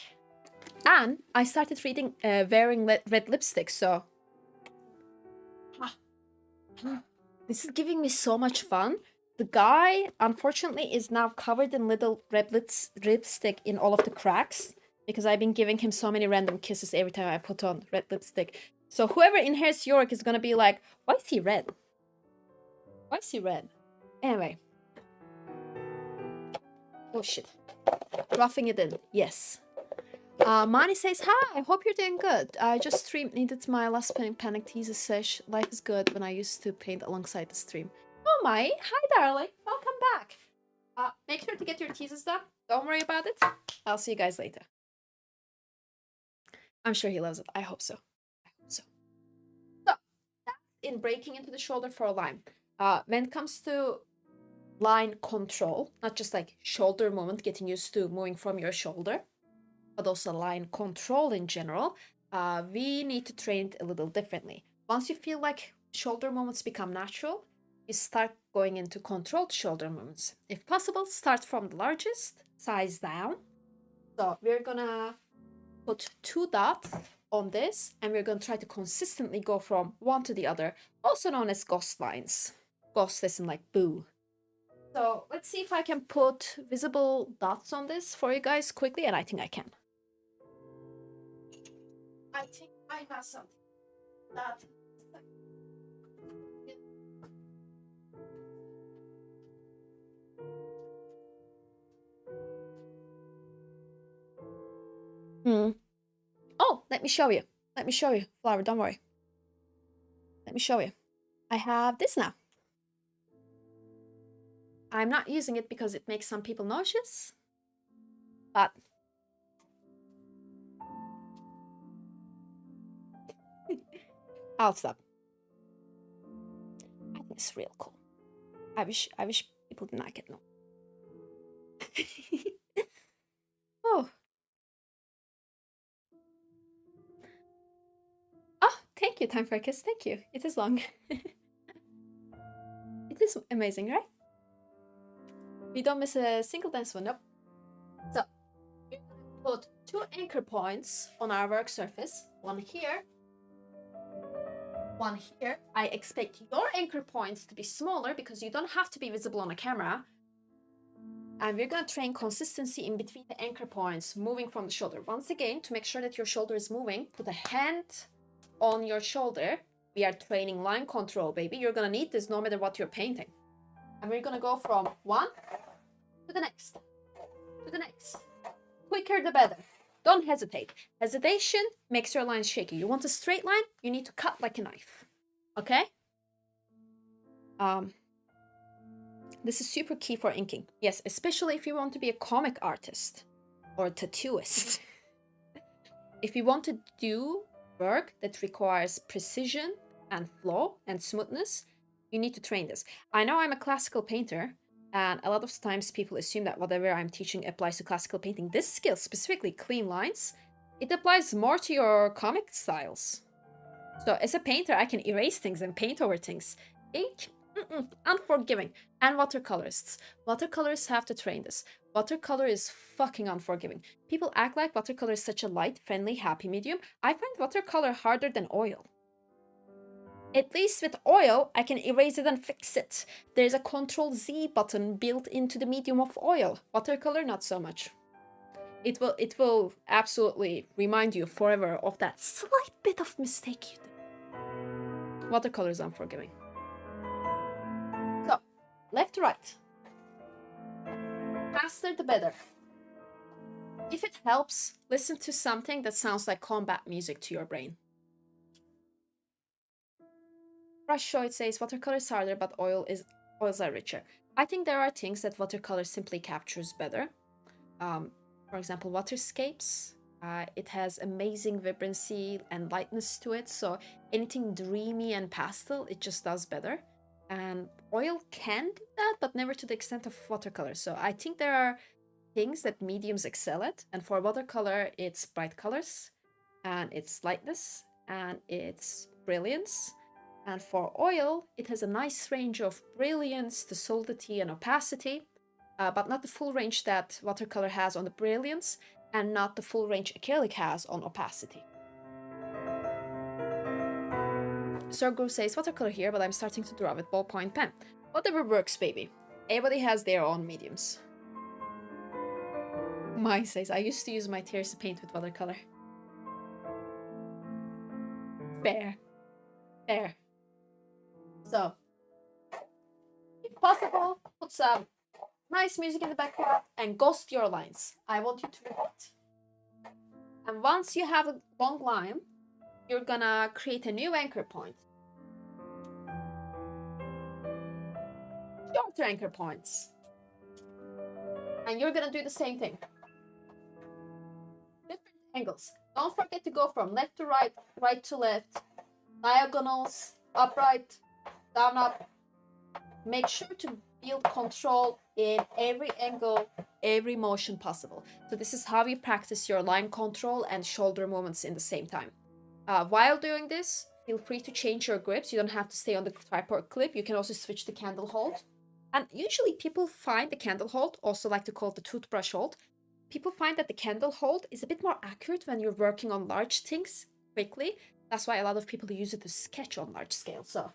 And I started reading, wearing red lipstick, so... This is giving me so much fun. The guy, unfortunately, is now covered in little red lipstick in all of the cracks, because I've been giving him so many random kisses every time I put on red lipstick. So whoever inherits Yorick is gonna be like, why is he red? Why is he red? Anyway. Oh shit. Roughing it in. Yes. Mani says, hi, I hope you're doing good. I just streamed, needed my last panic thesis sesh. Life is good when I used to paint alongside the stream. Oh my, hi darling. Welcome back. Make sure to get your thesis done. Don't worry about it. I'll see you guys later. I'm sure he loves it. I hope so. I hope so. So, that's in breaking into the shoulder for a line. When it comes to line control, not just like shoulder movement, getting used to moving from your shoulder, but also line control in general, we need to train it a little differently. Once you feel like shoulder movements become natural, you start going into controlled shoulder movements. If possible, start from the largest, size down. So we're gonna put 2 dots on this, and we're gonna try to consistently go from one to the other, also known as ghost lines. Ghost as in like boo. So let's see if I can put visible dots on this for you guys quickly, and I think I can. I think I have something that... Oh, let me show you. Let me show you. Flower, don't worry. Let me show you. I have this now. I'm not using it because it makes some people nauseous, but I'll stop. I think it's real cool. I wish people did not get no. Oh. Oh, thank you, Time for a Kiss. Thank you. It is long. It is amazing, right? We don't miss a single dance one, nope. So, we're gonna put 2 anchor points on our work surface. One here. One here. I expect your anchor points to be smaller because you don't have to be visible on a camera. And we're gonna train consistency in between the anchor points, moving from the shoulder. Once again, to make sure that your shoulder is moving, put a hand on your shoulder. We are training line control, baby. You're gonna need this no matter what you're painting. And we're gonna go from one to the next, to the next. Quicker the better. Don't hesitate. Hesitation makes your lines shaky. You want a straight line? You need to cut like a knife. Okay? This is super key for inking. Yes, especially if you want to be a comic artist or a tattooist. If you want to do work that requires precision and flow and smoothness, you need to train this. I know I'm a classical painter, and a lot of times people assume that whatever I'm teaching applies to classical painting. This skill, specifically clean lines, it applies more to your comic styles. So as a painter, I can erase things and paint over things. Ink, unforgiving. And watercolorists. Watercolorists have to train this. Watercolor is fucking unforgiving. People act like watercolor is such a light, friendly, happy medium. I find watercolor harder than oil. At least with oil, I can erase it and fix it. There's a Ctrl Z button built into the medium of oil. Watercolor, not so much. It will absolutely remind you forever of that slight bit of mistake you did. Watercolor is unforgiving. So, left to right. Faster the better. If it helps, listen to something that sounds like combat music to your brain. Rush Show, it says watercolor is harder, but oils are richer. I think there are things that watercolor simply captures better. For example, waterscapes. It has amazing vibrancy and lightness to it, so anything dreamy and pastel, it just does better. And oil can do that, but never to the extent of watercolor. So I think there are things that mediums excel at, and for watercolor, it's bright colors, and its lightness, and its brilliance. And for oil, it has a nice range of brilliance to solidity and opacity, but not the full range that watercolor has on the brilliance, and not the full range acrylic has on opacity. Sergio says, watercolor here, but I'm starting to draw with ballpoint pen. Whatever works, baby. Everybody has their own mediums. Mai says, I used to use my tears to paint with watercolor. Fair. Fair. So, if possible, put some nice music in the background and ghost your lines. I want you to repeat. And once you have a long line, you're gonna create a new anchor point. Shorter anchor points. And you're gonna do the same thing. Different angles. Don't forget to go from left to right, right to left, diagonals, upright, down, up. Make sure to build control in every angle, every motion possible. So this is how you practice your line control and shoulder movements in the same time. While doing this, feel free to change your grips. You don't have to stay on the tripod clip. You can also switch the candle hold. And usually people find the candle hold, also like to call it the toothbrush hold. People find that the candle hold is a bit more accurate when you're working on large things quickly. That's why a lot of people use it to sketch on large scale. So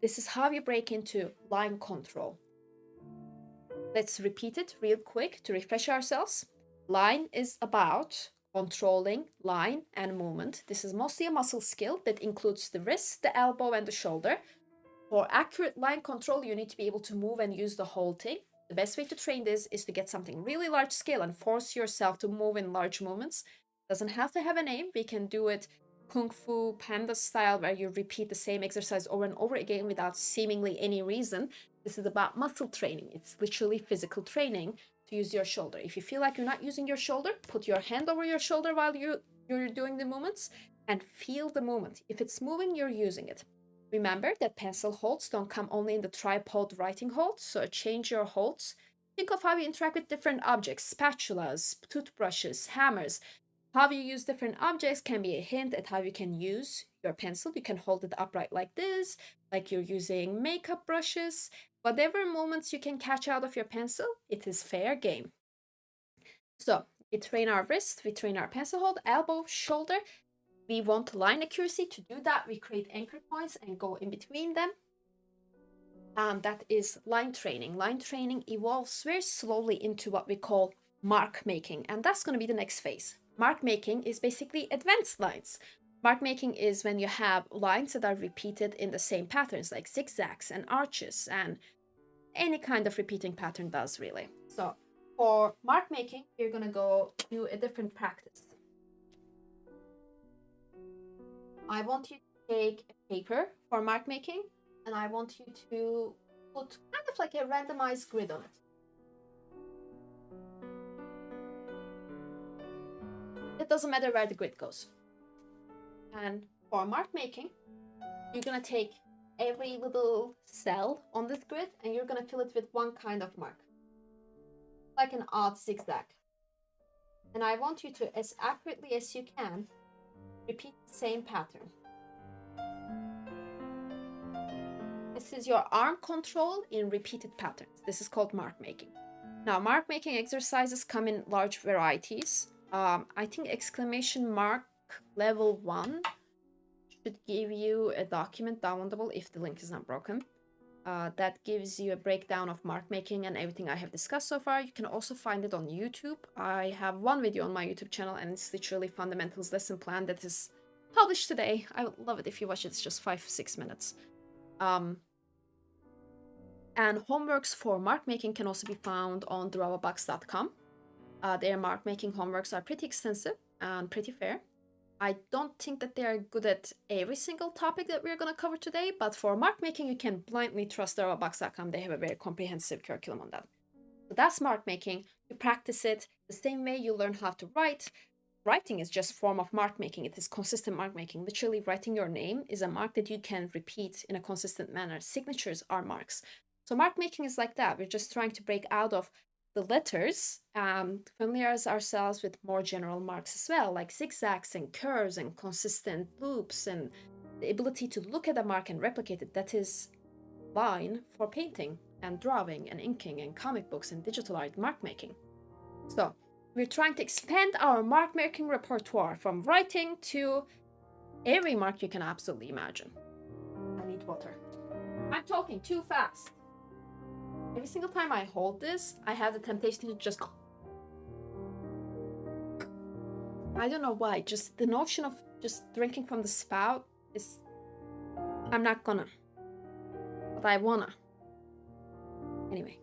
this is how you break into line control. Let's repeat it real quick to refresh ourselves. Line is about controlling line and movement. This is mostly a muscle skill that includes the wrist, the elbow, and the shoulder. For accurate line control, you need to be able to move and use the whole thing. The best way to train this is to get something really large scale and force yourself to move in large movements. Doesn't have to have a name. We can do it Kung Fu Panda style, where you repeat the same exercise over and over again without seemingly any reason. This is about muscle training. It's literally physical training to use your shoulder. If you feel like you're not using your shoulder, put your hand over your shoulder while you're doing the movements and feel the movement. If it's moving, you're using it. Remember that pencil holds don't come only in the tripod writing hold, so change your holds. Think of how you interact with different objects, spatulas, toothbrushes, hammers. How you use different objects can be a hint at how you can use your pencil. You can hold it upright like this, like you're using makeup brushes. Whatever moments you can catch out of your pencil, it is fair game. So we train our wrist, we train our pencil hold, elbow, shoulder. We want line accuracy. To do that, we create anchor points and go in between them. And that is line training. Line training evolves very slowly into what we call mark making, and that's going to be the next phase. Mark making is basically advanced lines. Mark making is when you have lines that are repeated in the same patterns, like zigzags and arches, and any kind of repeating pattern does, really. So for mark making, we're going to go do a different practice. I want you to take a paper for mark making, and I want you to put kind of like a randomized grid on it. It doesn't matter where the grid goes. And for mark making, you're gonna take every little cell on this grid and you're gonna fill it with one kind of mark. like an odd zigzag. And I want you to, as accurately as you can, repeat the same pattern. This is your arm control in repeated patterns. This is called mark making. Now, mark making exercises come in large varieties. I think exclamation mark level 1 should give you a document downloadable if the link is not broken. That gives you a breakdown of mark making and everything I have discussed so far. You can also find it on YouTube. I have one video on my YouTube channel and it's literally fundamentals lesson plan that is published today. I would love it if you watch it. It's just 5-6 minutes. And homeworks for mark making can also be found on therawabox.com. Their mark making homeworks are pretty extensive and pretty fair. I don't think that they are good at every single topic that we're going to cover today, but for mark making, you can blindly trust therawabox.com. They have a very comprehensive curriculum on that. So that's mark making. You practice it the same way you learn how to write. Writing is just a form of mark making. It is consistent mark making. Literally, writing your name is a mark that you can repeat in a consistent manner. Signatures are marks. So mark making is like that. We're just trying to break out of the letters, familiarize ourselves with more general marks as well, like zigzags and curves and consistent loops and the ability to look at a mark and replicate it. That is line for painting and drawing and inking and comic books and digital art mark making. So we're trying to expand our mark making repertoire from writing to every mark you can absolutely imagine. I need water. I'm talking too fast. Every single time I hold this, I have the temptation to just... I don't know why, just the notion of just drinking from the spout is... I'm not gonna. But I wanna. Anyway.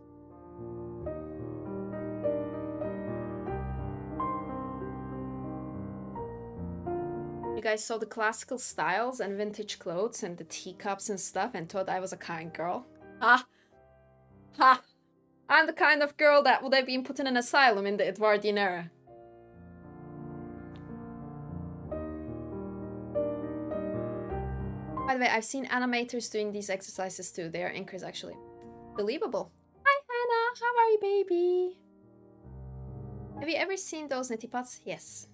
You guys saw the classical styles and vintage clothes and the teacups and stuff and thought I was a kind girl. Ha! I'm the kind of girl that would have been put in an asylum in the Edwardian era. By the way, I've seen animators doing these exercises too. They are anchors, actually. Believable. Hi, Hannah. How are you, baby? Have you ever seen those neti pots? Yes.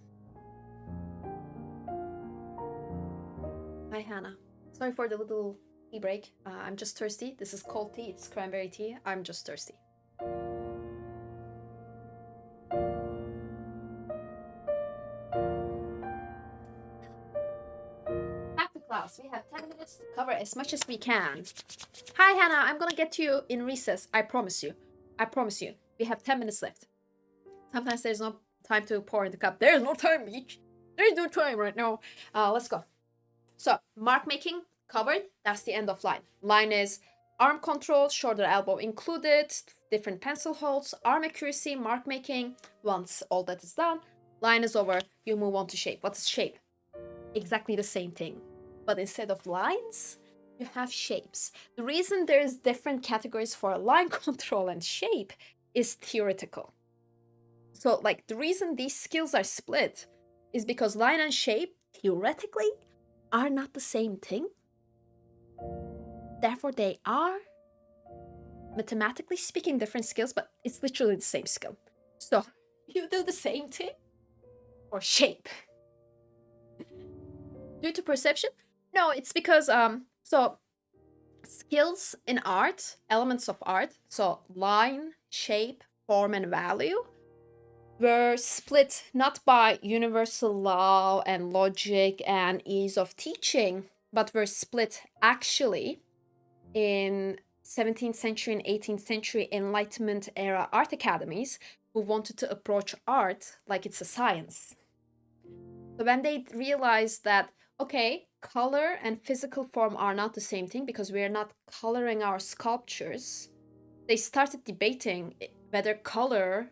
Hi, Hannah. Sorry for the little tea break. I'm just thirsty. This is cold tea. It's cranberry tea. I'm just thirsty. Back to class. We have 10 minutes to cover as much as we can. Hi, Hannah. I'm gonna get to you in recess. I promise you. I promise you. We have 10 minutes left. Sometimes there's no time to pour in the cup. There's no time, bitch. There's no time right now. Let's go. So, mark making covered. That's the end of line. Line is arm control, shoulder elbow included, different pencil holds, arm accuracy, mark making. Once all that is done, line is over. You move on to shape. What is shape? Exactly the same thing. But instead of lines, you have shapes. The reason there's different categories for line control and shape is theoretical. So, like, the reason these skills are split is because line and shape, theoretically, are not the same thing. Therefore, they are, mathematically speaking, different skills, but it's literally the same skill. So, you do the same thing or shape. Due to perception? No, it's because, so skills in art, elements of art, so line, shape, form, and value, were split not by universal law and logic and ease of teaching, but were split actually in 17th century and 18th century Enlightenment era art academies who wanted to approach art like it's a science. So when they realized that, okay, color and physical form are not the same thing because we are not coloring our sculptures, they started debating whether color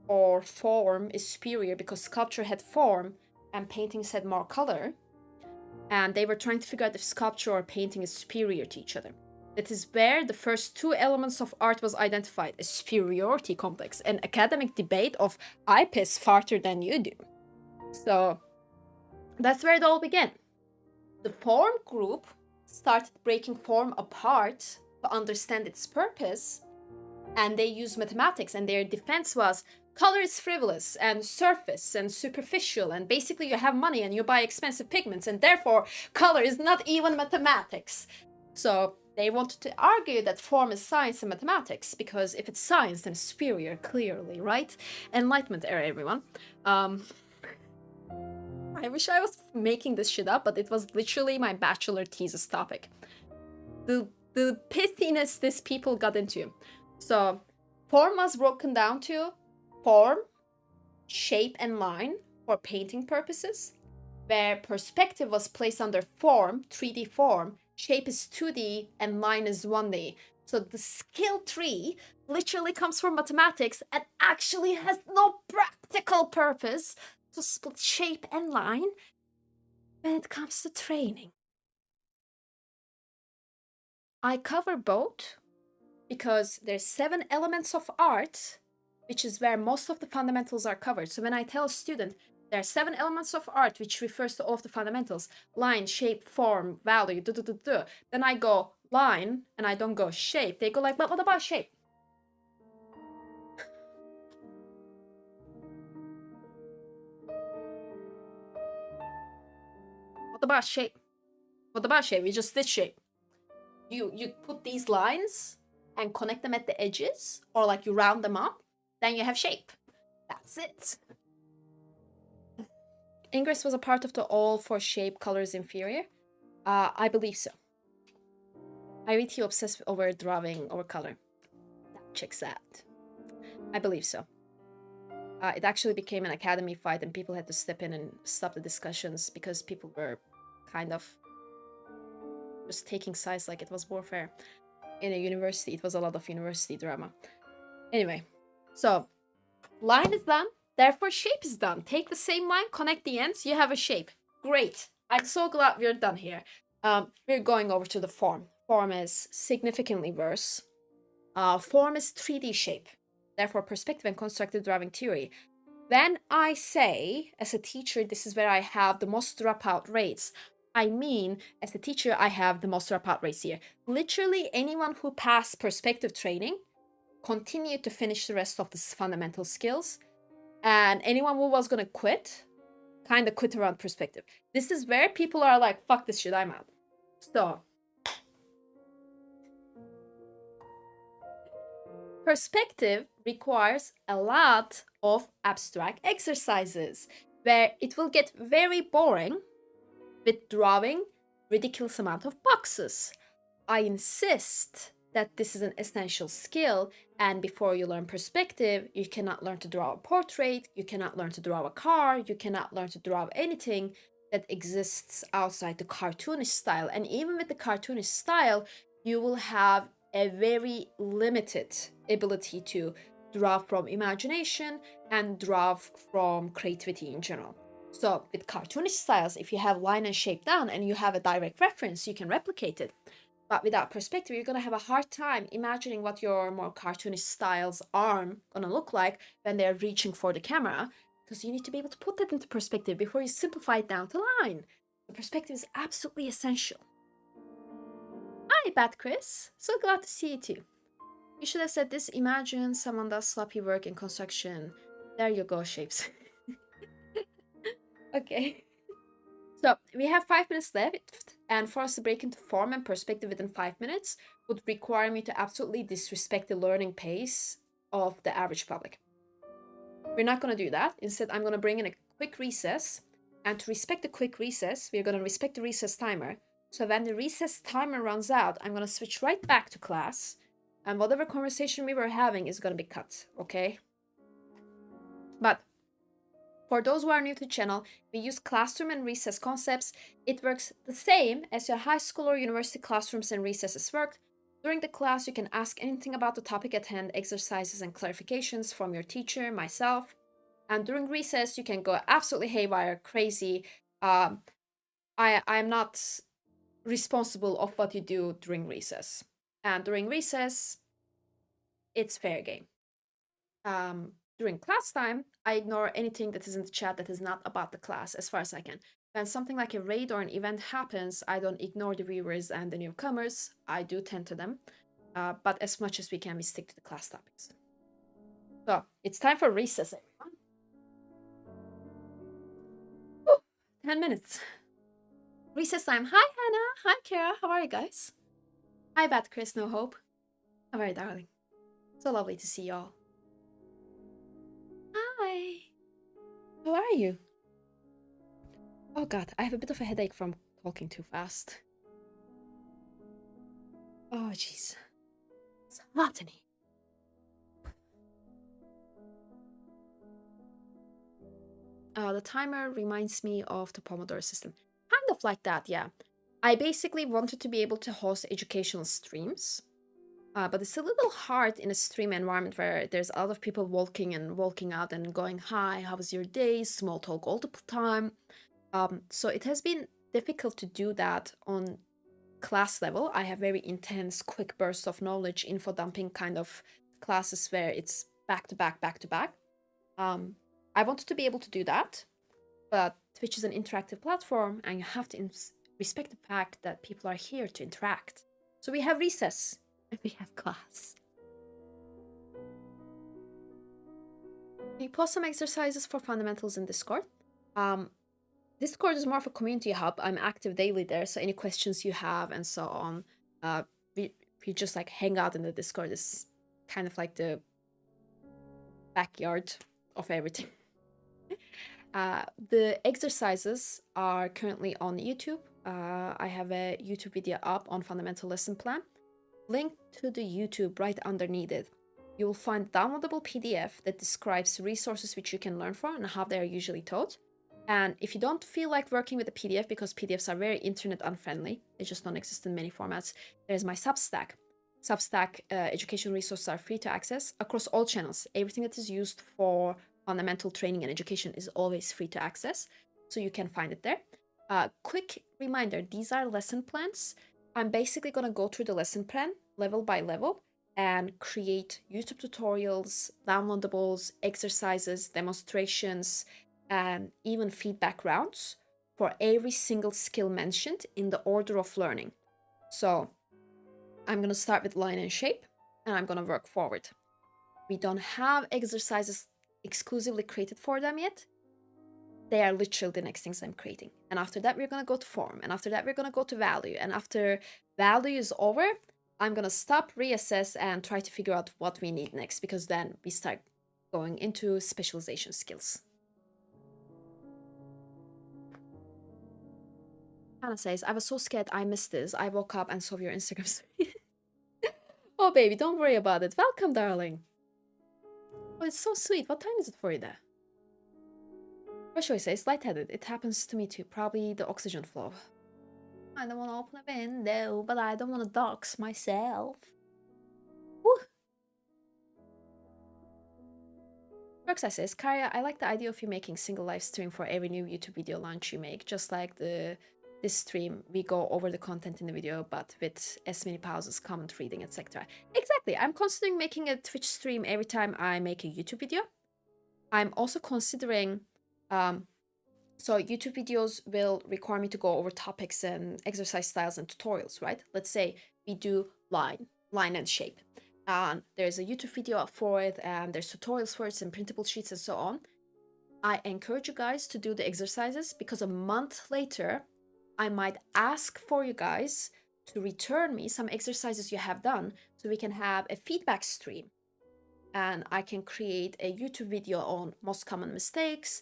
or form is superior because sculpture had form and paintings had more color. And they were trying to figure out if sculpture or painting is superior to each other. That is where the first two elements of art was identified, a superiority complex, an academic debate of I piss farther than you do. So that's where it all began. The form group started breaking form apart to understand its purpose, And they used mathematics, and their defense was color is frivolous and surface and superficial, and basically you have money and you buy expensive pigments, and therefore color is not even mathematics. So they wanted to argue that form is science and mathematics, because if it's science, then it's superior, clearly, right? Enlightenment era, everyone. I wish I was making this shit up, but it was literally my bachelor thesis topic. The pithiness these people got into. So form was broken down to form, shape, and line for painting purposes, where perspective was placed under form, 3D form, shape is 2D, and line is 1D. So the skill tree literally comes from mathematics and actually has no practical purpose to split shape and line when it comes to training. I cover both because there's 7 elements of art, which is where most of the fundamentals are covered. So when I tell a student there are 7 elements of art, which refers to all of the fundamentals, line, shape, form, value, then I go line and I don't go shape. They go like, but what about shape? What about shape? What about shape? We just did shape. You put these lines and connect them at the edges, or like you round them up, then you have shape. That's it. Ingress was a part of the all for shape colors inferior. I believe so. I read he obsessed over drawing over color. That checks out. I believe so. It actually became an academy fight, and people had to step in and stop the discussions because people were kind of just taking sides like it was warfare. In a university, it was a lot of university drama. Anyway, so line is done, therefore shape is done. Take the same line, connect the ends, you have a shape. Great. I'm so glad we're done here. We're going over to the form. Form is significantly worse. Form is 3D shape, therefore perspective and constructive drawing theory. When I say, as a teacher, this is where I have the most dropout rates, I mean, as a teacher, I have the most dropout rates here. Literally anyone who passed perspective training continued to finish the rest of the fundamental skills, and anyone who was gonna quit kind of quit around perspective. This is where people are like, fuck this shit, I'm out. So perspective requires a lot of abstract exercises where it will get very boring with drawing ridiculous amount of boxes. I insist that this is an essential skill, and before you learn perspective, you cannot learn to draw a portrait, you cannot learn to draw a car, you cannot learn to draw anything that exists outside the cartoonish style. And even with the cartoonish style, you will have a very limited ability to draw from imagination and draw from creativity in general. So with cartoonish styles, if you have line and shape down and you have a direct reference, you can replicate it. But without perspective, you're gonna have a hard time imagining what your more cartoonish styles are gonna look like when they're reaching for the camera, because you need to be able to put that into perspective before you simplify it down to line. The perspective is absolutely essential. Hi, Bad Chris. So glad to see you too. You should have said this. Imagine someone does sloppy work in construction. There you go, shapes. Okay. So we have 5 minutes left, and for us to break into form and perspective within 5 minutes would require me to absolutely disrespect the learning pace of the average public. We're not going to do that. Instead, I'm going to bring in a quick recess, and to respect the quick recess, we're going to respect the recess timer. So when the recess timer runs out, I'm going to switch right back to class, and whatever conversation we were having is going to be cut, okay? But for those who are new to the channel, we use classroom and recess concepts. It works the same as your high school or university classrooms and recesses worked. During the class, you can ask anything about the topic at hand, exercises and clarifications from your teacher, myself. And during recess, you can go absolutely haywire, crazy. I'm not responsible of what you do during recess. And during recess, it's fair game. During class time, I ignore anything that is in the chat that is not about the class as far as I can. When something like a raid or an event happens, I don't ignore the viewers and the newcomers. I do tend to them. but as much as we can, we stick to the class topics. So it's time for recess, everyone. Whew, 10 minutes. Recess time. Hi, Hannah. Hi, Kara. How are you guys? Hi, Bad Chris. No Hope. How are you, darling? So lovely to see y'all. Hi. How are you? Oh god, I have a bit of a headache from talking too fast. Oh jeez. It's hot in here. The timer reminds me of the Pomodoro system. Kind of like that, yeah. I basically wanted to be able to host educational streams. But it's a little hard in a stream environment where there's a lot of people walking and walking out and going, hi, how was your day? Small talk all the time. So it has been difficult to do that on class level. I have very intense, quick bursts of knowledge, info dumping kind of classes where it's back to back, back to back. I wanted to be able to do that, but Twitch is an interactive platform and you have to respect the fact that people are here to interact. So we have recess and we have class. We post some exercises for fundamentals in Discord. Discord is more of a community hub. I'm active daily there, so any questions you have and so on, we just like hang out in the Discord. Is kind of like the backyard of everything. The exercises are currently on YouTube. I have a YouTube video up on fundamental lesson plan. Link to the YouTube right underneath it. You will find a downloadable PDF that describes resources which you can learn from and how they are usually taught. And if you don't feel like working with a PDF because PDFs are very internet unfriendly, they just don't exist in many formats, there's my Substack. Substack education resources are free to access across all channels. Everything that is used for fundamental training and education is always free to access, so you can find it there. Quick reminder, these are lesson plans. I'm basically going to go through the lesson plan level by level and create YouTube tutorials, downloadables, exercises, demonstrations, and even feedback rounds for every single skill mentioned in the order of learning. So I'm going to start with line and shape, and I'm going to work forward. We don't have exercises exclusively created for them yet. They are literally the next things I'm creating. And after that, we're going to go to form. And after that, we're going to go to value. And after value is over, I'm going to stop, reassess, and try to figure out what we need next, because then we start going into specialization skills. Hannah says, I was so scared I missed this. I woke up and saw your Instagram story. Oh, baby, don't worry about it. Welcome, darling. Oh, it's so sweet. What time is it for you there? Joshua says, lightheaded. It happens to me too. Probably the oxygen flow. I don't want to open a window, but I don't want to dox myself. Woo! Roxa says, Karya, I like the idea of you making single live stream for every new YouTube video launch you make. Just like this stream, we go over the content in the video, but with as many pauses, comment reading, etc. Exactly. I'm considering making a Twitch stream every time I make a YouTube video. I'm also considering, so YouTube videos will require me to go over topics and exercise styles and tutorials, right? Let's say we do line and shape. And there's a YouTube video for it, and there's tutorials for it and printable sheets and so on. I encourage you guys to do the exercises, because a month later, I might ask for you guys to return me some exercises you have done, so we can have a feedback stream. And I can create a YouTube video on most common mistakes,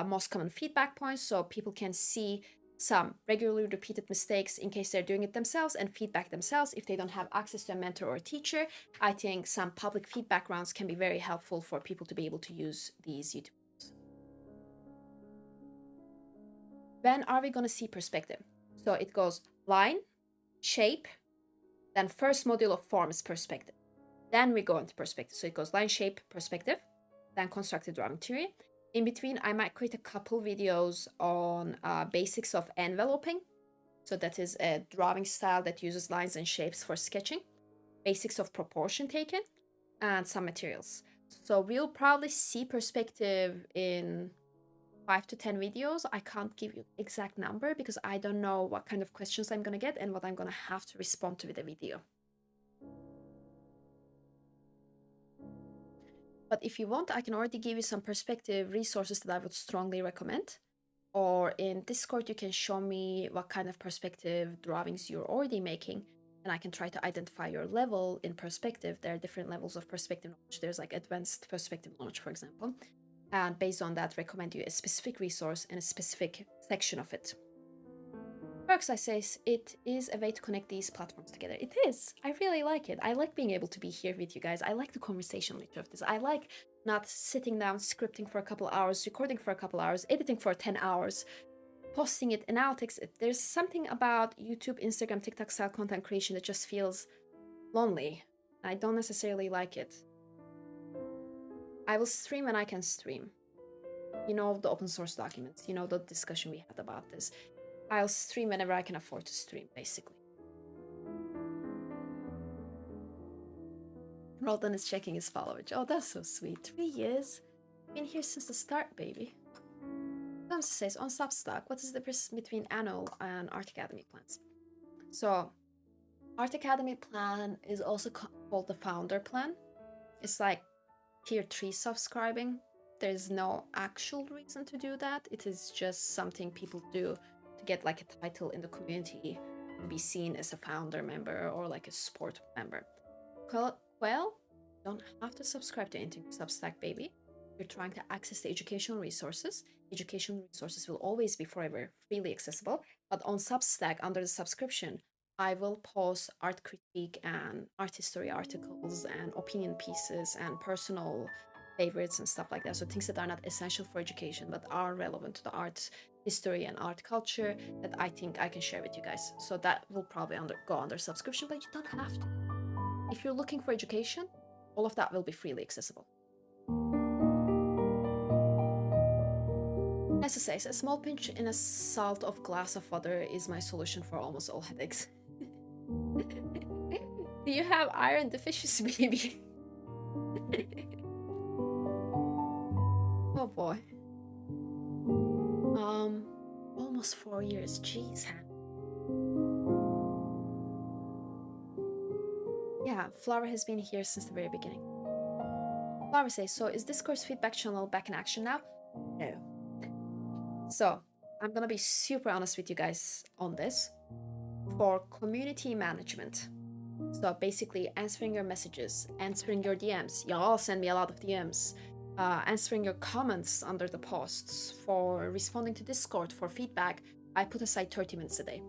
most common feedback points, so people can see some regularly repeated mistakes in case they're doing it themselves and feedback themselves if they don't have access to a mentor or a teacher. I think some public feedback rounds can be very helpful for people to be able to use these YouTube videos. When are we going to see perspective? So it goes line, shape, then first module of form is perspective. Then we go into perspective. So it goes line, shape, perspective, then constructed drawing theory. In between, I might create a couple videos on basics of enveloping. So that is a drawing style that uses lines and shapes for sketching. Basics of proportion taken, and some materials. So we'll probably see perspective in 5 to 10 videos. I can't give you exact number because I don't know what kind of questions I'm going to get and what I'm going to have to respond to with the video. But if you want, I can already give you some perspective resources that I would strongly recommend. Or in Discord, you can show me what kind of perspective drawings you're already making, and I can try to identify your level in perspective. There are different levels of perspective knowledge. There's like advanced perspective knowledge, for example. And based on that, recommend you a specific resource in a specific section of it. Worksite says it is a way to connect these platforms together. It is. I really like it. I like being able to be here with you guys. I like the conversation nature of this. I like not sitting down, scripting for a couple hours, recording for a couple hours, editing for 10 hours, posting it, analytics. There's something about YouTube, Instagram, TikTok style content creation that just feels lonely. I don't necessarily like it. I will stream when I can stream. You know the open source documents. You know the discussion we had about this. I'll stream whenever I can afford to stream, basically. Roldan is checking his followers. Oh, that's so sweet. 3 years. Been here since the start, baby. Thompson says, on Substack, what is the difference between annual and Art Academy plans? So, Art Academy plan is also called the Founder Plan. It's like tier 3 subscribing. There's no actual reason to do that. It is just something people do to get like a title in the community and be seen as a founder member or like a support member. Well, don't have to subscribe to anything Substack, baby. You're trying to access the educational resources. Educational resources will always be forever freely accessible. But on Substack, under the subscription, I will post art critique and art history articles and opinion pieces and personal favorites and stuff like that. So things that are not essential for education but are relevant to the art history and art culture that I think I can share with you guys. So that will probably go under subscription, but you don't have to. If you're looking for education, all of that will be freely accessible. Nessa says, a small pinch in a salt of glass of water is my solution for almost all headaches. Do you have iron deficiency, baby? Oh boy. Almost 4 years. Jeez, yeah, Flower has been here since the very beginning. Flower says, so is Discord's feedback channel back in action now? No. So, I'm gonna be super honest with you guys on this. For community management, so basically answering your messages, answering your DMs, y'all send me a lot of DMs, answering your comments under the posts, for responding to Discord, for feedback, I put aside 30 minutes a day.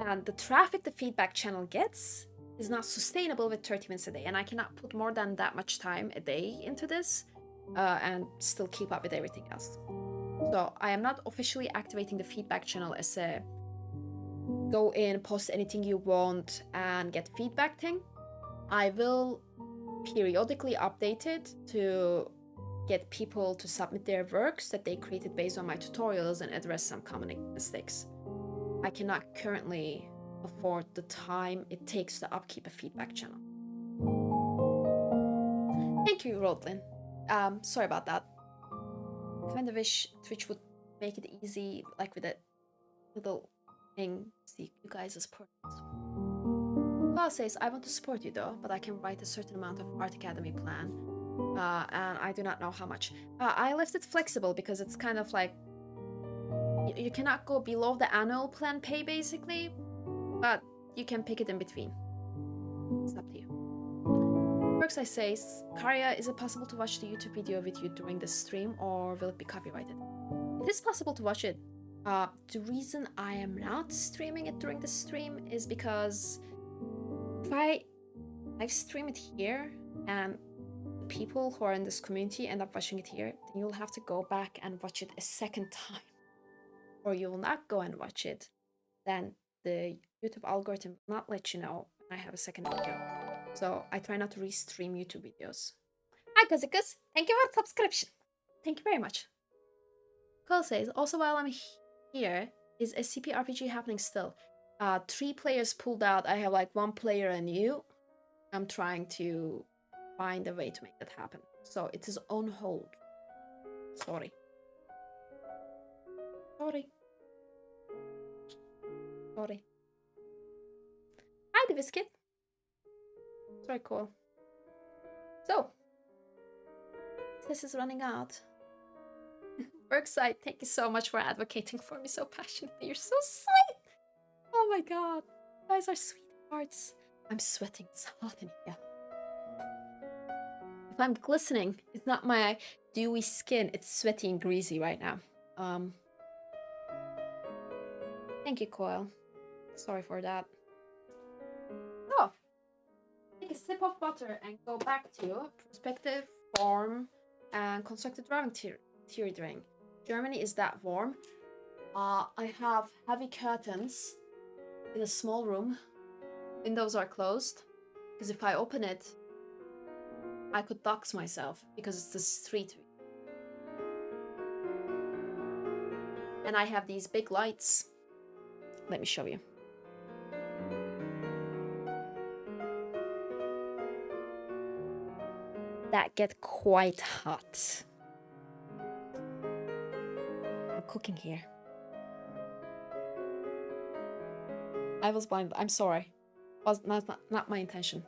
And the traffic the feedback channel gets is not sustainable with 30 minutes a day, and I cannot put more than that much time a day into this and still keep up with everything else. So I am not officially activating the feedback channel as a go in, post anything you want and get feedback thing. I will periodically update it to get people to submit their works that they created based on my tutorials and address some common mistakes. I cannot currently afford the time it takes to upkeep a feedback channel. Thank you, Rodlin. Sorry about that. Kind of wish Twitch would make it easy, like with a little thing, see you guys as partners. Klaus says, I want to support you though, but I can write a certain amount of Art Academy plan, and I do not know how much. I left it flexible because it's kind of like, you cannot go below the annual plan pay basically, but you can pick it in between. It's up to you. Worksite says, Karya, is it possible to watch the YouTube video with you during the stream, or will it be copyrighted? It is possible to watch it. The reason I am not streaming it during the stream is because if I live stream it here and the people who are in this community end up watching it here, then you'll have to go back and watch it a second time. Or you will not go and watch it. Then the YouTube algorithm will not let you know when I have a second video. So I try not to restream YouTube videos. Hi, Kazikas. Thank you for the subscription. Thank you very much. Cole says, also while I'm here, is SCP RPG happening still? 3 players pulled out. I have like 1 player and you. I'm trying to find a way to make that happen. So it is on hold. Sorry. Sorry. Sorry. Hi, the biscuit. Very cool. So, practice is running out. Workside, thank you so much for advocating for me so passionately. You're so sweet. Oh my god. You guys are sweethearts. I'm sweating. It's hot in here. If I'm glistening, it's not my dewy skin. It's sweaty and greasy right now. Thank you, Coil. Sorry for that. So, take a sip of butter and go back to perspective, form, and constructed drawing theory drawing. Germany is that warm. I have heavy curtains in a small room. Windows are closed because if I open it, I could dox myself because it's the street. And I have these big lights. Let me show you. That get quite hot. I'm cooking here. I was blind. I'm sorry. Was not my intention.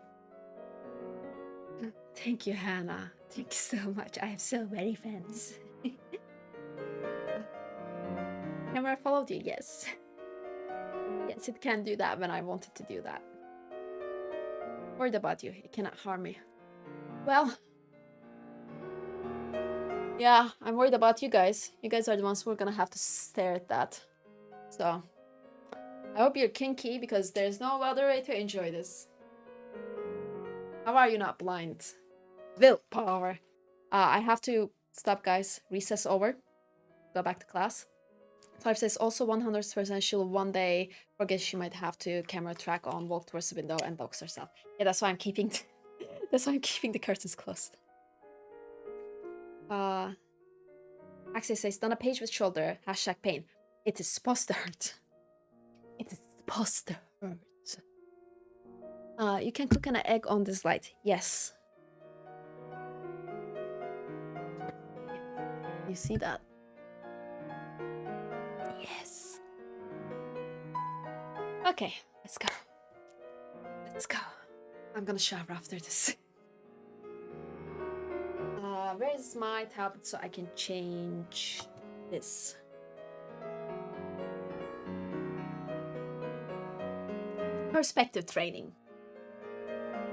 Thank you, Hannah. Thank you so much. I have so many fans. Camera followed you, yes. Yes, it can do that when I wanted to do that. Worried about you. It cannot harm me. Well, yeah, I'm worried about you guys. You guys are the ones who are gonna have to stare at that. So, I hope you're kinky because there's no other way to enjoy this. How are you not blind? Willpower. I have to stop, guys. Recess over. Go back to class. Clive says also 100% she'll one day forget she might have to camera track on, walk towards the window, and box herself. Yeah, that's why I'm keeping. That's why I'm keeping the curtains closed. Axel says done a page with shoulder. Hashtag pain. It is supposed to hurt. It is supposed to hurt. You can cook an egg on this light. Yes. You see that? Yes. Okay, let's go. Let's go. I'm gonna shower after this. Where's my tablet so I can change this? Perspective training.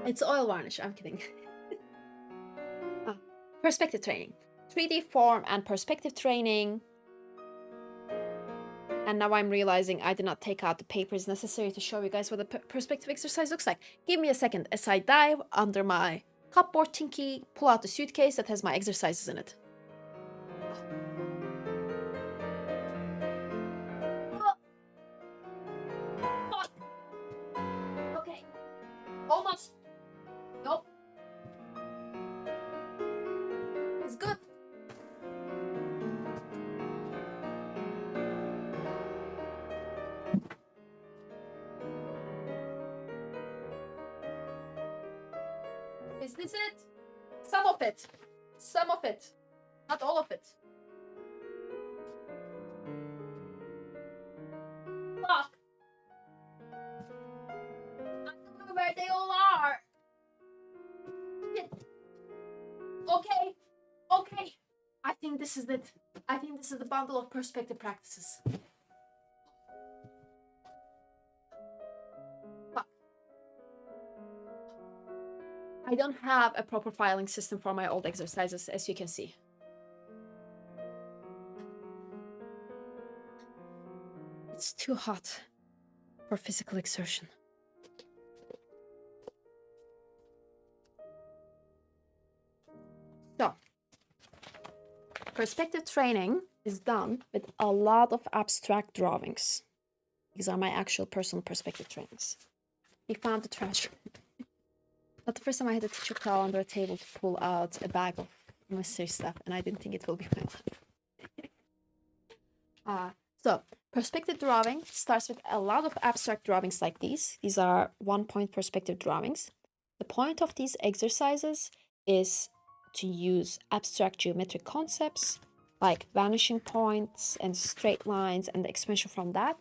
It's oil varnish, I'm kidding. Perspective training. 3D form and perspective training. And now I'm realizing I did not take out the papers necessary to show you guys what the perspective exercise looks like. Give me a second as I dive under my cupboard tinky, pull out the suitcase that has my exercises in it. Fuck. Okay. Almost. Nope. It's good. Is this it? Some of it. Some of it. Not all of it. Fuck. I don't know where they all are. Shit. Okay. Okay. I think this is it. I think this is the bundle of perspective practices. I don't have a proper filing system for my old exercises, as you can see. It's too hot for physical exertion. So, perspective training is done with a lot of abstract drawings. These are my actual personal perspective trainings. We found the trash. Not the first time I had a teacher crawl under a table to pull out a bag of mystery stuff, and I didn't think it will be my life. So, perspective drawing starts with a lot of abstract drawings like these. These are one-point perspective drawings. The point of these exercises is to use abstract geometric concepts like vanishing points and straight lines and the expansion from that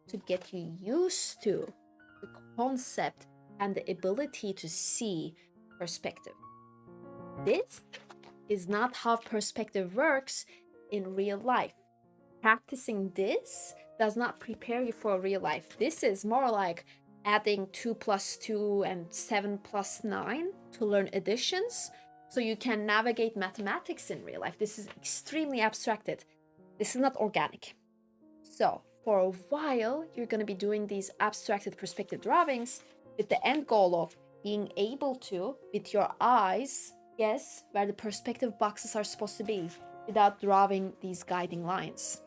to get you used to the concept and the ability to see perspective. This is not how perspective works in real life. Practicing this does not prepare you for real life. This is more like adding 2 plus 2 and 7 plus 9 to learn additions so you can navigate mathematics in real life. This is extremely abstracted. This is not organic. So for a while, you're going to be doing these abstracted perspective drawings with the end goal of being able to, with your eyes, guess where the perspective boxes are supposed to be without drawing these guiding lines.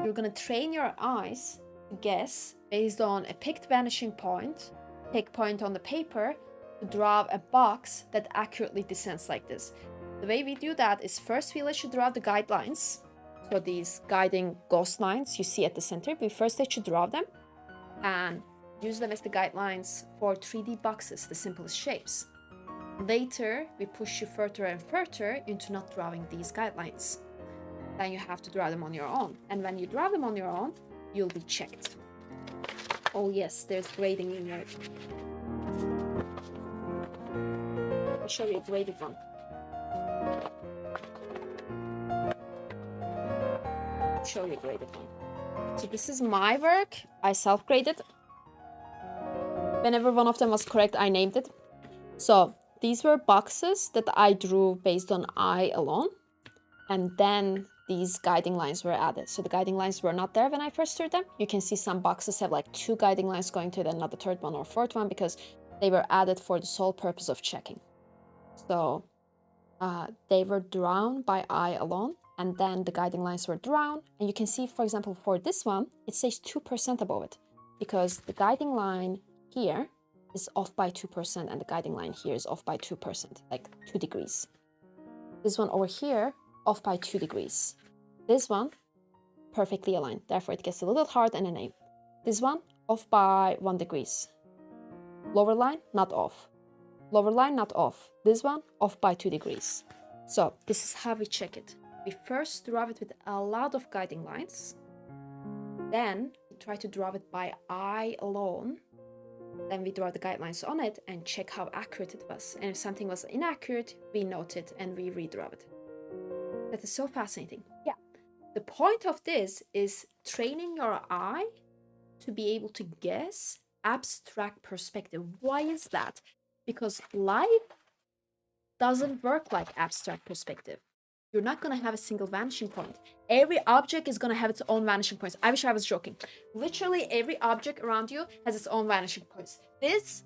You're going to train your eyes to guess based on a picked vanishing point, pick point on the paper, to draw a box that accurately descends like this. The way we do that is first we let you draw the guidelines. So these guiding ghost lines you see at the center, we first let you draw them and use them as the guidelines for 3D boxes, the simplest shapes. Later, we push you further and further into not drawing these guidelines. Then you have to draw them on your own. And when you draw them on your own, you'll be checked. Oh yes, there's grading in there. I'll show you a graded one. Show you a graded one. So this is my work. I self-graded. Whenever one of them was correct, I named it. So these were boxes that I drew based on eye alone. And then these guiding lines were added. So the guiding lines were not there when I first drew them. You can see some boxes have like 2 guiding lines going to it and not the 3rd one or 4th one because they were added for the sole purpose of checking. So they were drawn by eye alone. And then the guiding lines were drawn. And you can see, for example, for this one, it says 2% above it because the guiding line here is off by 2% and the guiding line here is off by 2%, like 2 degrees. This one over here, off by 2 degrees. This one, perfectly aligned. Therefore, it gets a little hard and a name. This one, off by 1 degrees. Lower line, not off. Lower line, not off. This one, off by 2 degrees. So this is how we check it. We first draw it with a lot of guiding lines. Then we try to draw it by eye alone. Then we draw the guidelines on it and check how accurate it was. And if something was inaccurate, we note it and we redraw it. That is so fascinating. Yeah. The point of this is training your eye to be able to guess abstract perspective. Why is that? Because life doesn't work like abstract perspective. You're not going to have a single vanishing point. Every object is going to have its own vanishing points. I wish I was joking. Literally every object around you has its own vanishing points. This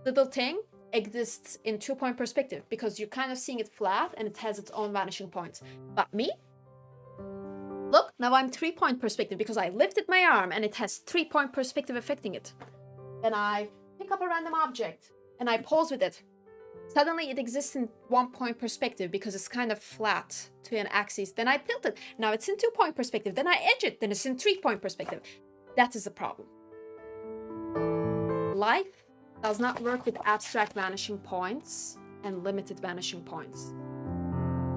little thing exists in 2-point perspective because you're kind of seeing it flat and it has its own vanishing points. But me, look, now I'm 3-point perspective because I lifted my arm and it has 3-point perspective affecting it. Then I pick up a random object and I pose with it. Suddenly it exists in 1-point perspective because it's kind of flat to an axis. Then I tilt it. Now it's in 2-point perspective. Then I edge it. Then it's in 3-point perspective. That is the problem. Life does not work with abstract vanishing points and limited vanishing points.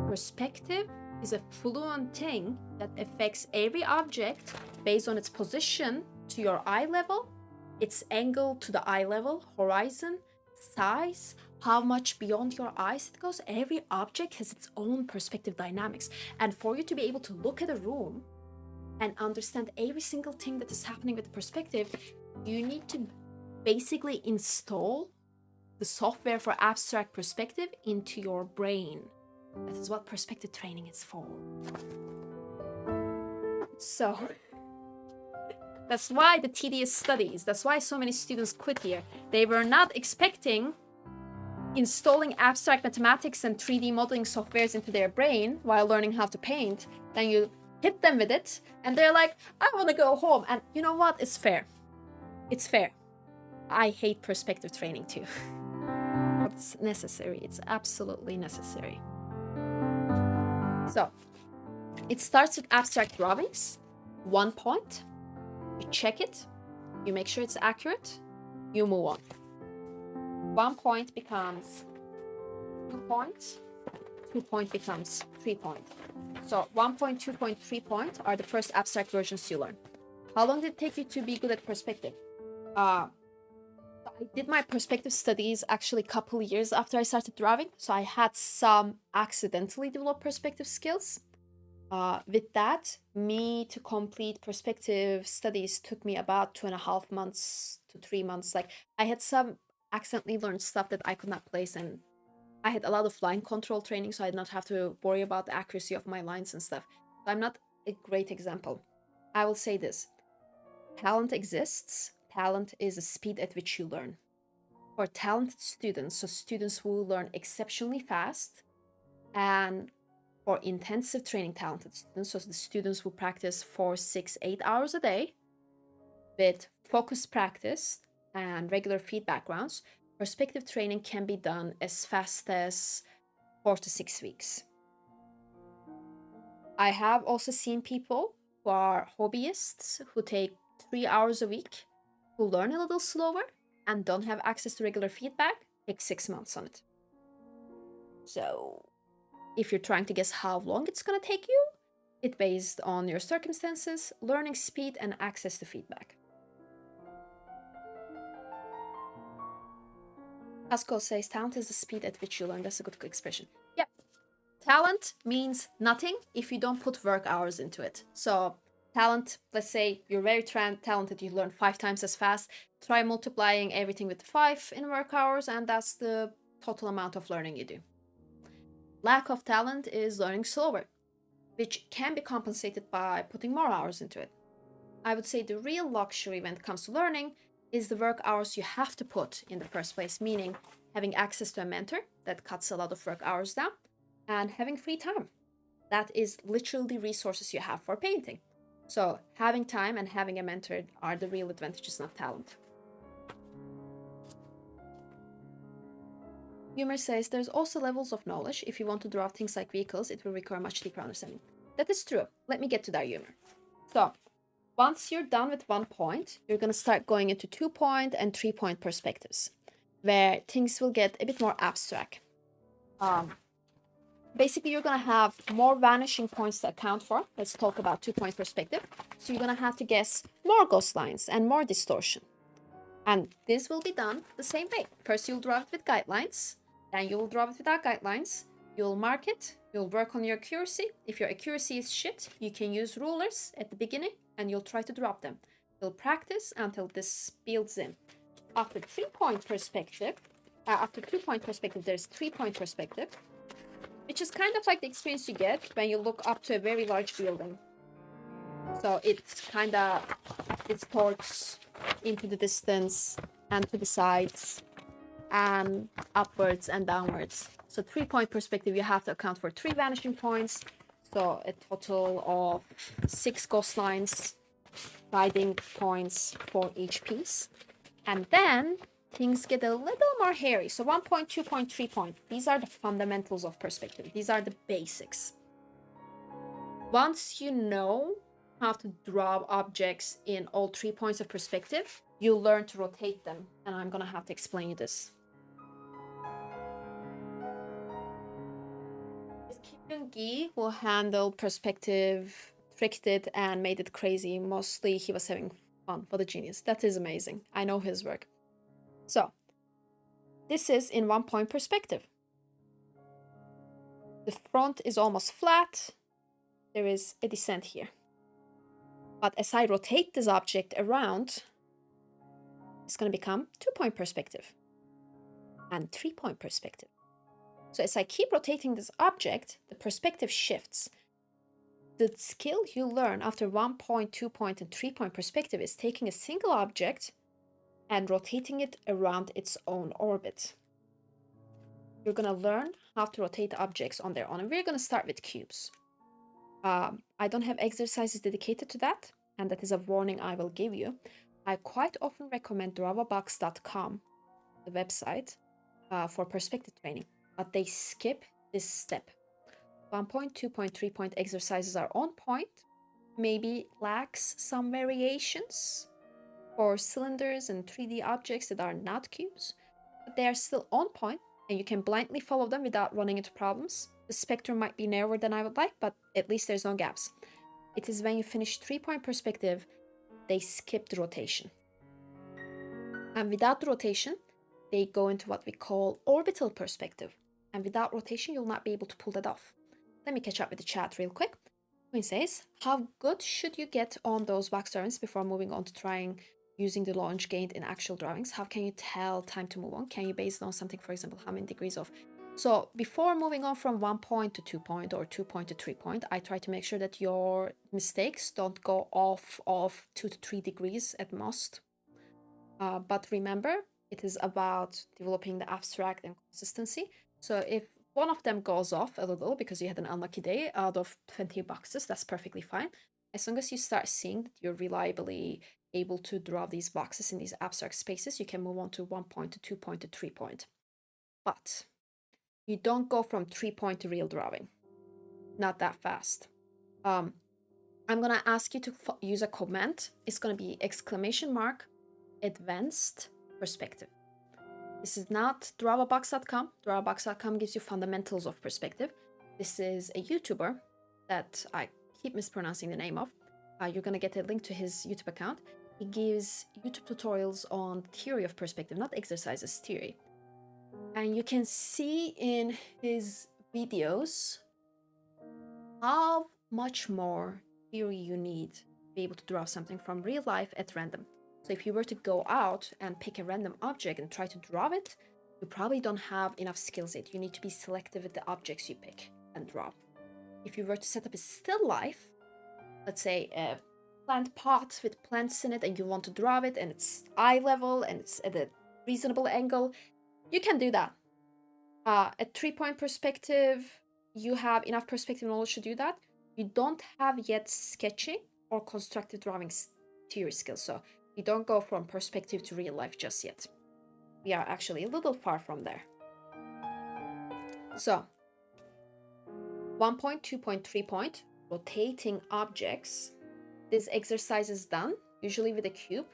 Perspective is a fluent thing that affects every object based on its position to your eye level, its angle to the eye level, horizon, size, how much beyond your eyes it goes. Every object has its own perspective dynamics. And for you to be able to look at a room and understand every single thing that is happening with the perspective, you need to basically install the software for abstract perspective into your brain. That is what perspective training is for. So that's why the tedious studies, that's why so many students quit here. They were not expecting installing abstract mathematics and 3D modeling softwares into their brain while learning how to paint. Then you hit them with it and they're like, I want to go home. And you know what? It's fair. It's fair. I hate perspective training too. It's necessary. It's absolutely necessary. So it starts with abstract drawings. 1 point. You check it. You make sure it's accurate. You move on. 1 point becomes 2 points. 2 point becomes 3 point. So 1 point, 2 point, 3 point are the first abstract versions you learn. How long did it take you to be good at perspective? I did my perspective studies actually a couple of years after I started driving, so I had some accidentally developed perspective skills. With that, me to complete perspective studies took me about 2.5 months to 3 months. Like I had some accidentally learned stuff that I could not place, and I had a lot of line control training, so I did not have to worry about the accuracy of my lines and stuff. So I'm not a great example. I will say this: talent exists. Talent is the speed at which you learn. For talented students, so students who learn exceptionally fast, and for intensive training talented students, so the students who practice 4, 6, 8 hours a day with focused practice and regular feedback rounds, perspective training can be done as fast as 4 to 6 weeks. I have also seen people who are hobbyists who take 3 hours a week, who learn a little slower and don't have access to regular feedback, take 6 months on it. So if you're trying to guess how long it's going to take you, it's based on your circumstances, learning speed, and access to feedback. Pascal says talent is the speed at which you learn. That's a good expression. Yep. Talent means nothing if you don't put work hours into it. So talent, let's say you're very talented, you learn 5 times as fast. Try multiplying everything with 5 in work hours, and that's the total amount of learning you do. Lack of talent is learning slower, which can be compensated by putting more hours into it. I would say the real luxury when it comes to learning is the work hours you have to put in the first place, meaning having access to a mentor that cuts a lot of work hours down, and having free time. That is literally the resources you have for painting. So having time and having a mentor are the real advantages, not talent. Humor says there's also levels of knowledge. If you want to draw things like vehicles, it will require much deeper understanding. That is true. Let me get to that, Humor. So once you're done with 1 point, you're going to start going into 2-point and 3-point perspectives, where things will get a bit more abstract. Basically, you're going to have more vanishing points to account for. Let's talk about 2-point perspective. So you're going to have to guess more ghost lines and more distortion. And this will be done the same way. First, you'll draw it with guidelines. Then you will draw it without guidelines. You'll mark it. You'll work on your accuracy. If your accuracy is shit, you can use rulers at the beginning and you'll try to drop them. You'll practice until this builds in. After 3-point perspective, after 2-point perspective, there's 3-point perspective, which is kind of like the experience you get when you look up to a very large building. So it's torques into the distance and to the sides and upwards and downwards. So 3-point perspective, you have to account for 3 vanishing points. So a total of 6 ghost lines, guiding points for each piece. And then things get a little more hairy. So 1 point, 2 point, 3 point. These are the fundamentals of perspective. These are the basics. Once you know how to draw objects in all 3 points of perspective, you learn to rotate them. And I'm gonna have to explain you this. Kim Gi, who handled perspective, tricked it, and made it crazy. Mostly he was having fun for the genius. That is amazing. I know his work. So, this is in 1-point perspective. The front is almost flat. There is a descent here. But as I rotate this object around, it's going to become 2-point perspective and 3-point perspective. So as I keep rotating this object, the perspective shifts. The skill you learn after 1 point, 2 point, and 3-point perspective is taking a single object and rotating it around its own orbit. You're going to learn how to rotate objects on their own, and we're going to start with cubes. I don't have exercises dedicated to that, and that is a warning I will give you. I quite often recommend dravabox.com, the website, for perspective training, but they skip this step. 1 point, 2 point, 3 point exercises are on point, maybe lacks some variations for cylinders and 3D objects that are not cubes, but they are still on point and you can blindly follow them without running into problems. The spectrum might be narrower than I would like, but at least there's no gaps. It is when you finish 3-point perspective, they skip the rotation. And without the rotation, they go into what we call orbital perspective. And without rotation, you'll not be able to pull that off. Let me catch up with the chat real quick. Queen says, how good should you get on those box drawings before moving on to trying using the knowledge gained in actual drawings? How can you tell time to move on? Can you base it on something, for example, how many degrees of... So before moving on from 1 point to 2 point or 2 point to 3 point, I try to make sure that your mistakes don't go off of 2 to 3 degrees at most. But remember, it is about developing the abstract and consistency. So if one of them goes off a little because you had an unlucky day out of 20 boxes, that's perfectly fine. As long as you start seeing that you're reliably able to draw these boxes in these abstract spaces, you can move on to 1 point to 2 point to 3 point. But you don't go from 3 point to real drawing. Not that fast. I'm gonna ask you to use a comment. It's gonna be ! advanced perspective. This is not drawbox.com. Drawbox.com gives you fundamentals of perspective. This is a YouTuber that I keep mispronouncing the name of. You're gonna get a link to his YouTube account. He gives YouTube tutorials on theory of perspective, not exercises, theory. And you can see in his videos how much more theory you need to be able to draw something from real life at random. So if you were to go out and pick a random object and try to draw it, you probably don't have enough skills yet. You need to be selective with the objects you pick and draw. If you were to set up a still life, let's say a plant pot with plants in it, and you want to draw it and it's eye level and it's at a reasonable angle, you can do that. At 3 point perspective, you have enough perspective knowledge to do that. You don't have yet sketching or constructive drawing theory skills. So we don't go from perspective to real life just yet. We are actually a little far from there. So 1 point, 2 point, 3 point, rotating objects. This exercise is done usually with a cube.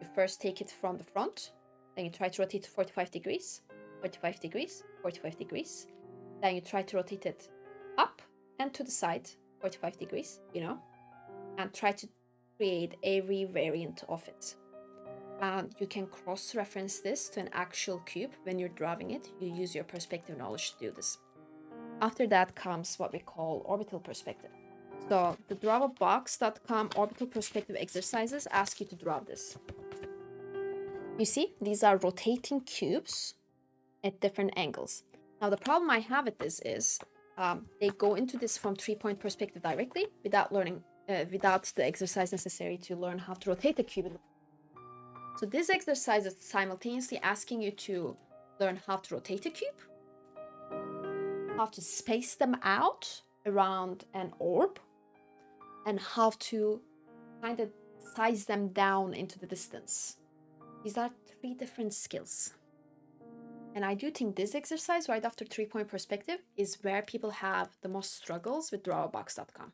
You first take it from the front, then you try to rotate 45 degrees, 45 degrees, 45 degrees. Then you try to rotate it up and to the side, 45 degrees, and try to create every variant of it. And you can cross-reference this to an actual cube. When you're drawing it, you use your perspective knowledge to do this. After that comes what we call orbital perspective. So the drawbox.com orbital perspective exercises ask you to draw this. You see, these are rotating cubes at different angles. Now the problem I have with this is they go into this from 3 point perspective directly without learning without the exercise necessary to learn how to rotate the cube. So this exercise is simultaneously asking you to learn how to rotate a cube, how to space them out around an orb, and how to kind of size them down into the distance. These are 3 different skills. And I do think this exercise right after 3 point perspective is where people have the most struggles with drawbox.com.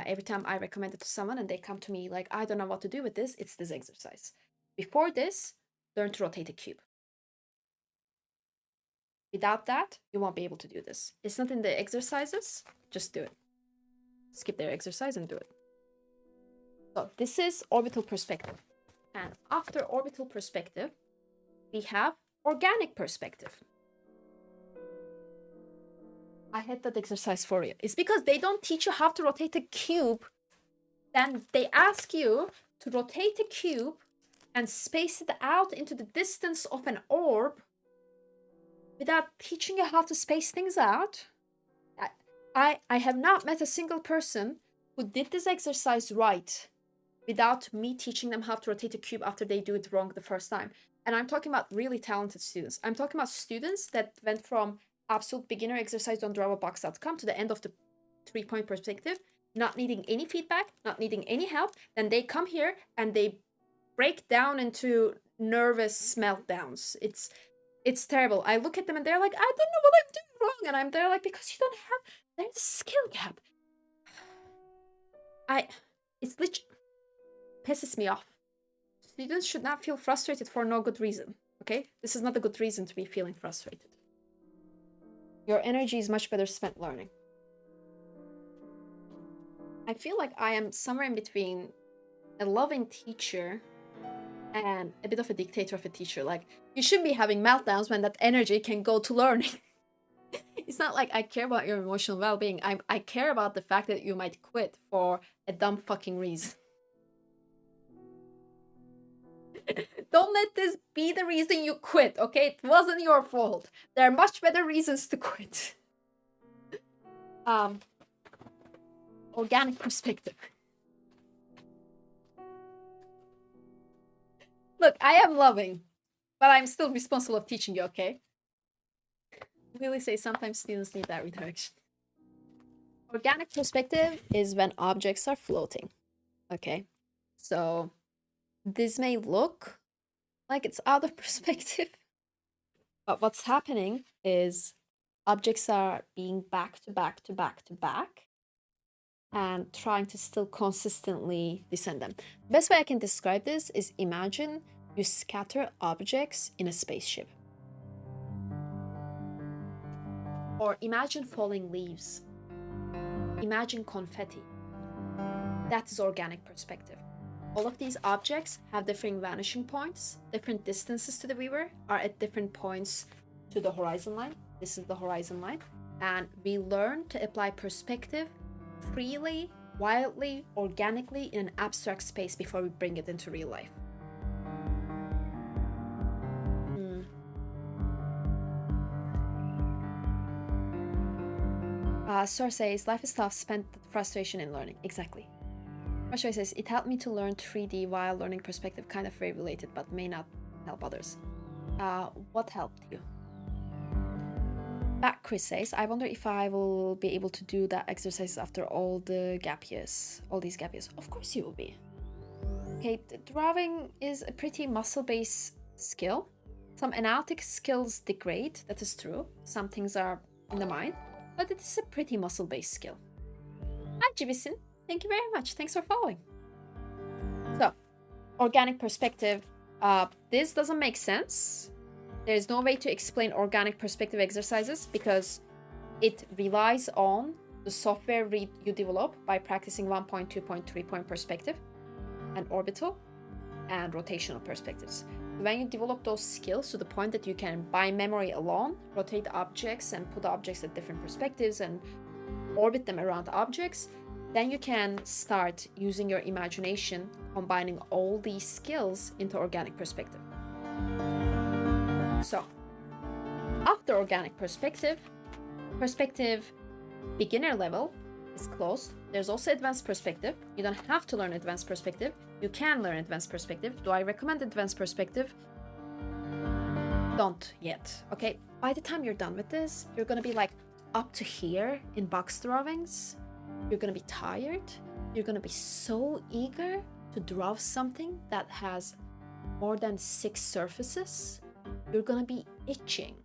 Every time I recommend it to someone and they come to me like, I don't know what to do with this, it's this exercise. Before this, learn to rotate a cube. Without that, you won't be able to do this. It's not in the exercises, just do it. Skip their exercise and do it. So this is orbital perspective. And after orbital perspective, we have organic perspective. I had that exercise for you. It's because they don't teach you how to rotate a cube. Then they ask you to rotate a cube and space it out into the distance of an orb without teaching you how to space things out. I have not met a single person who did this exercise right without me teaching them how to rotate a cube after they do it wrong the first time. And I'm talking about really talented students. I'm talking about students that went from absolute beginner exercise on drawbox.com to the end of the 3 point perspective, not needing any feedback, not needing any help. Then they come here and they break down into nervous meltdowns. It's terrible. I look at them and they're like, I don't know what I'm doing wrong. And I'm there like, because you don't have, there's a skill gap. It's literally pisses me off. Students should not feel frustrated for no good reason, okay? This is not a good reason to be feeling frustrated. Your energy is much better spent learning. I feel like I am somewhere in between a loving teacher and a bit of a dictator of a teacher. Like, you shouldn't be having meltdowns when that energy can go to learning. It's not like I care about your emotional well-being. I care about the fact that you might quit for a dumb fucking reason. Don't let this be the reason you quit, okay? It wasn't your fault. There are much better reasons to quit. Organic perspective. Look, I am loving, but I'm still responsible of teaching you, okay? Really say sometimes students need that redirection. Organic perspective is when objects are floating, okay? So this may look like it's out of perspective, but what's happening is objects are being back to back to back to back and trying to still consistently descend them. The best way I can describe this is imagine you scatter objects in a spaceship. Or imagine falling leaves. Imagine confetti. That is organic perspective. All of these objects have different vanishing points, different distances to the viewer, are at different points to the horizon line. This is the horizon line. And we learn to apply perspective freely, wildly, organically in an abstract space before we bring it into real life. Sir says, life is tough, spent frustration in learning. Exactly. Rashoi says, it helped me to learn 3D while learning perspective, kind of very related, but may not help others. What helped you? Back Chris says, I wonder if I will be able to do that exercise after all these gap years. Of course you will be. Okay, drawing is a pretty muscle-based skill. Some analytic skills degrade, that is true. Some things are in the mind, but it is a pretty muscle-based skill. Hi, Jibisin. Thank you very much. Thanks for following. So, organic perspective. This doesn't make sense. There's no way to explain organic perspective exercises because it relies on the software you develop by practicing 1 point, 2 point, 3 point perspective and orbital and rotational perspectives. When you develop those skills to the point that you can, by memory alone, rotate objects and put objects at different perspectives and orbit them around objects, then you can start using your imagination, combining all these skills into organic perspective. So, after organic perspective beginner level is closed. There's also advanced perspective. You don't have to learn advanced perspective. You can learn advanced perspective. Do I recommend advanced perspective? Don't yet, okay? By the time you're done with this, you're gonna be like up to here in box drawings. You're gonna be tired. You're gonna be so eager to draw something that has more than 6 surfaces. You're gonna be itching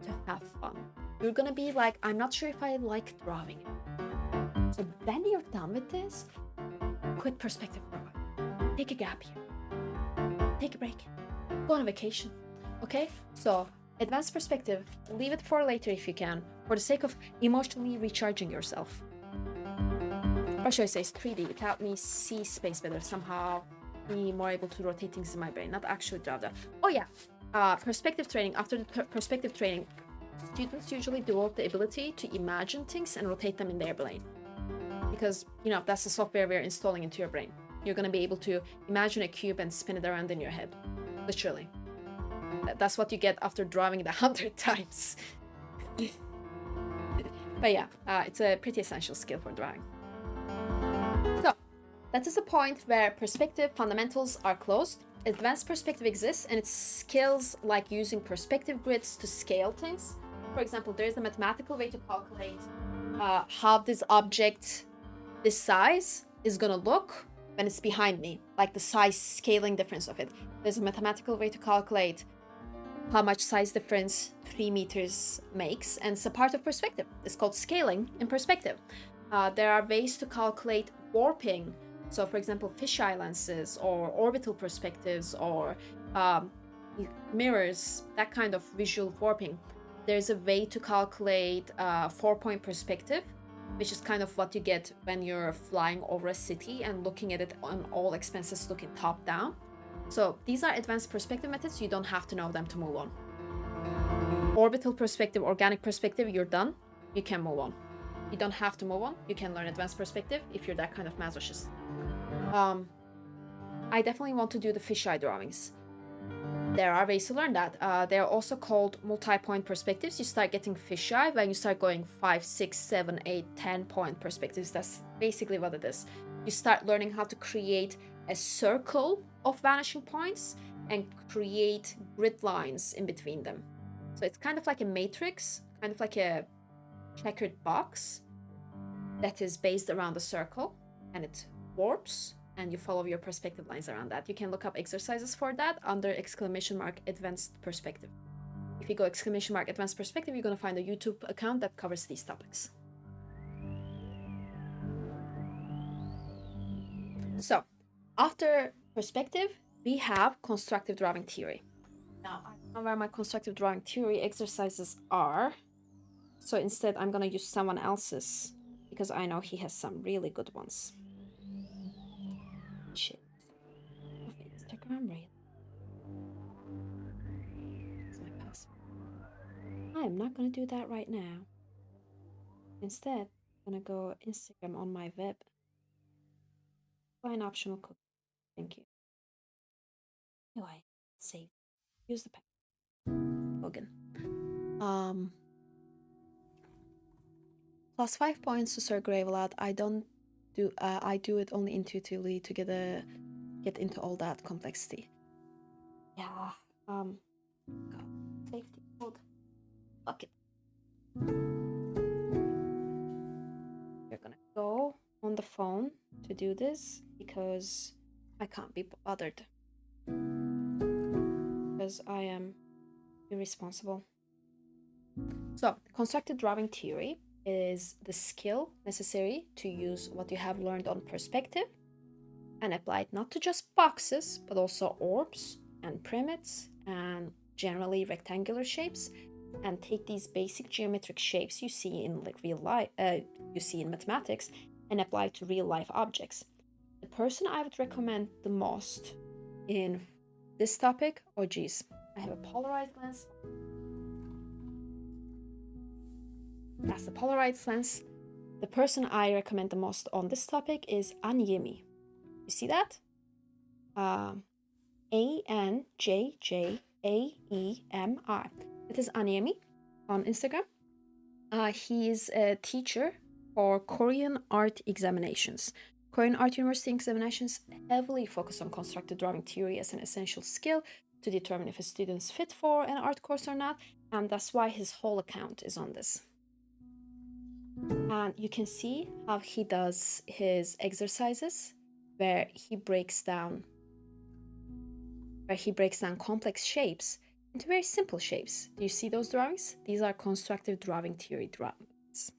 to have fun. You're gonna be like, I'm not sure if I like drawing it. So when you're done with this, quit perspective for a while. Take a gap year. Take a break. Go on a vacation. Okay? So advanced perspective, leave it for later if you can, for the sake of emotionally recharging yourself. Rashoi says 3D, it helped me see space better, somehow be more able to rotate things in my brain, not actually draw that. Oh yeah, perspective training. After the perspective training, students usually develop the ability to imagine things and rotate them in their brain. Because, you know, that's the software we're installing into your brain. You're gonna be able to imagine a cube and spin it around in your head, literally. That's what you get after drawing it 100 times. But yeah, it's a pretty essential skill for drawing. So, that is the point where perspective fundamentals are closed. Advanced perspective exists, and it's skills like using perspective grids to scale things. For example, there's a mathematical way to calculate how this object, this size, is gonna look when it's behind me, like the size scaling difference of it. There's a mathematical way to calculate how much size difference 3 meters makes, and it's a part of perspective. It's called scaling in perspective. There are ways to calculate warping. So, for example, fisheye lenses or orbital perspectives or mirrors, that kind of visual warping. There's a way to calculate 4-point perspective, which is kind of what you get when you're flying over a city and looking at it on all expenses looking top down. So these are advanced perspective methods. You don't have to know them to move on. Orbital perspective, organic perspective, you're done. You can move on. You don't have to move on. You can learn advanced perspective if you're that kind of masochist. I definitely want to do the fisheye drawings. There are ways to learn that. They are also called multi-point perspectives. You start getting fisheye when you start going 5, 6, 7, 8, 10-point perspectives. That's basically what it is. You start learning how to create a circle of vanishing points and create grid lines in between them. So it's kind of like a matrix, kind of like a checkered box that is based around a circle, and it warps, and you follow your perspective lines around that. You can look up exercises for that under !advanced perspective. If you go !advanced perspective, you're going to find a YouTube account that covers these topics. So, after perspective, we have constructive drawing theory. Now, I don't know where my constructive drawing theory exercises are. So instead, I'm going to use someone else's because I know he has some really good ones. Shit. Of Instagram, really? That's my password. I'm not going to do that right now. Instead, I'm going to go Instagram on my web. Find optional cookie. Thank you. Anyway, save. Use the pen. Again. Plus 5 points to Sir Gravelad. I do it only intuitively to get into all that complexity. Yeah. God. Safety code. Fuck it. You're gonna go on the phone to do this because I can't be bothered. Because I am irresponsible. So, constructed drawing theory is the skill necessary to use what you have learned on perspective and apply it not to just boxes, but also orbs and pyramids and generally rectangular shapes, and take these basic geometric shapes you see in like real life, you see in mathematics, and apply it to real life objects. The person I would recommend the most in this topic, oh geez, I have a polarized lens. That's the polarized lens. The person I recommend the most on this topic is Anyemi. You see that? ANJJAEMI. It is Anyemi on Instagram. He is a teacher for Korean art examinations. Korean art university examinations heavily focus on constructed drawing theory as an essential skill to determine if a student's fit for an art course or not, and that's why his whole account is on this. And you can see how he does his exercises where he breaks down complex shapes into very simple shapes. Do you see those drawings? These are constructive drawing theory drawings.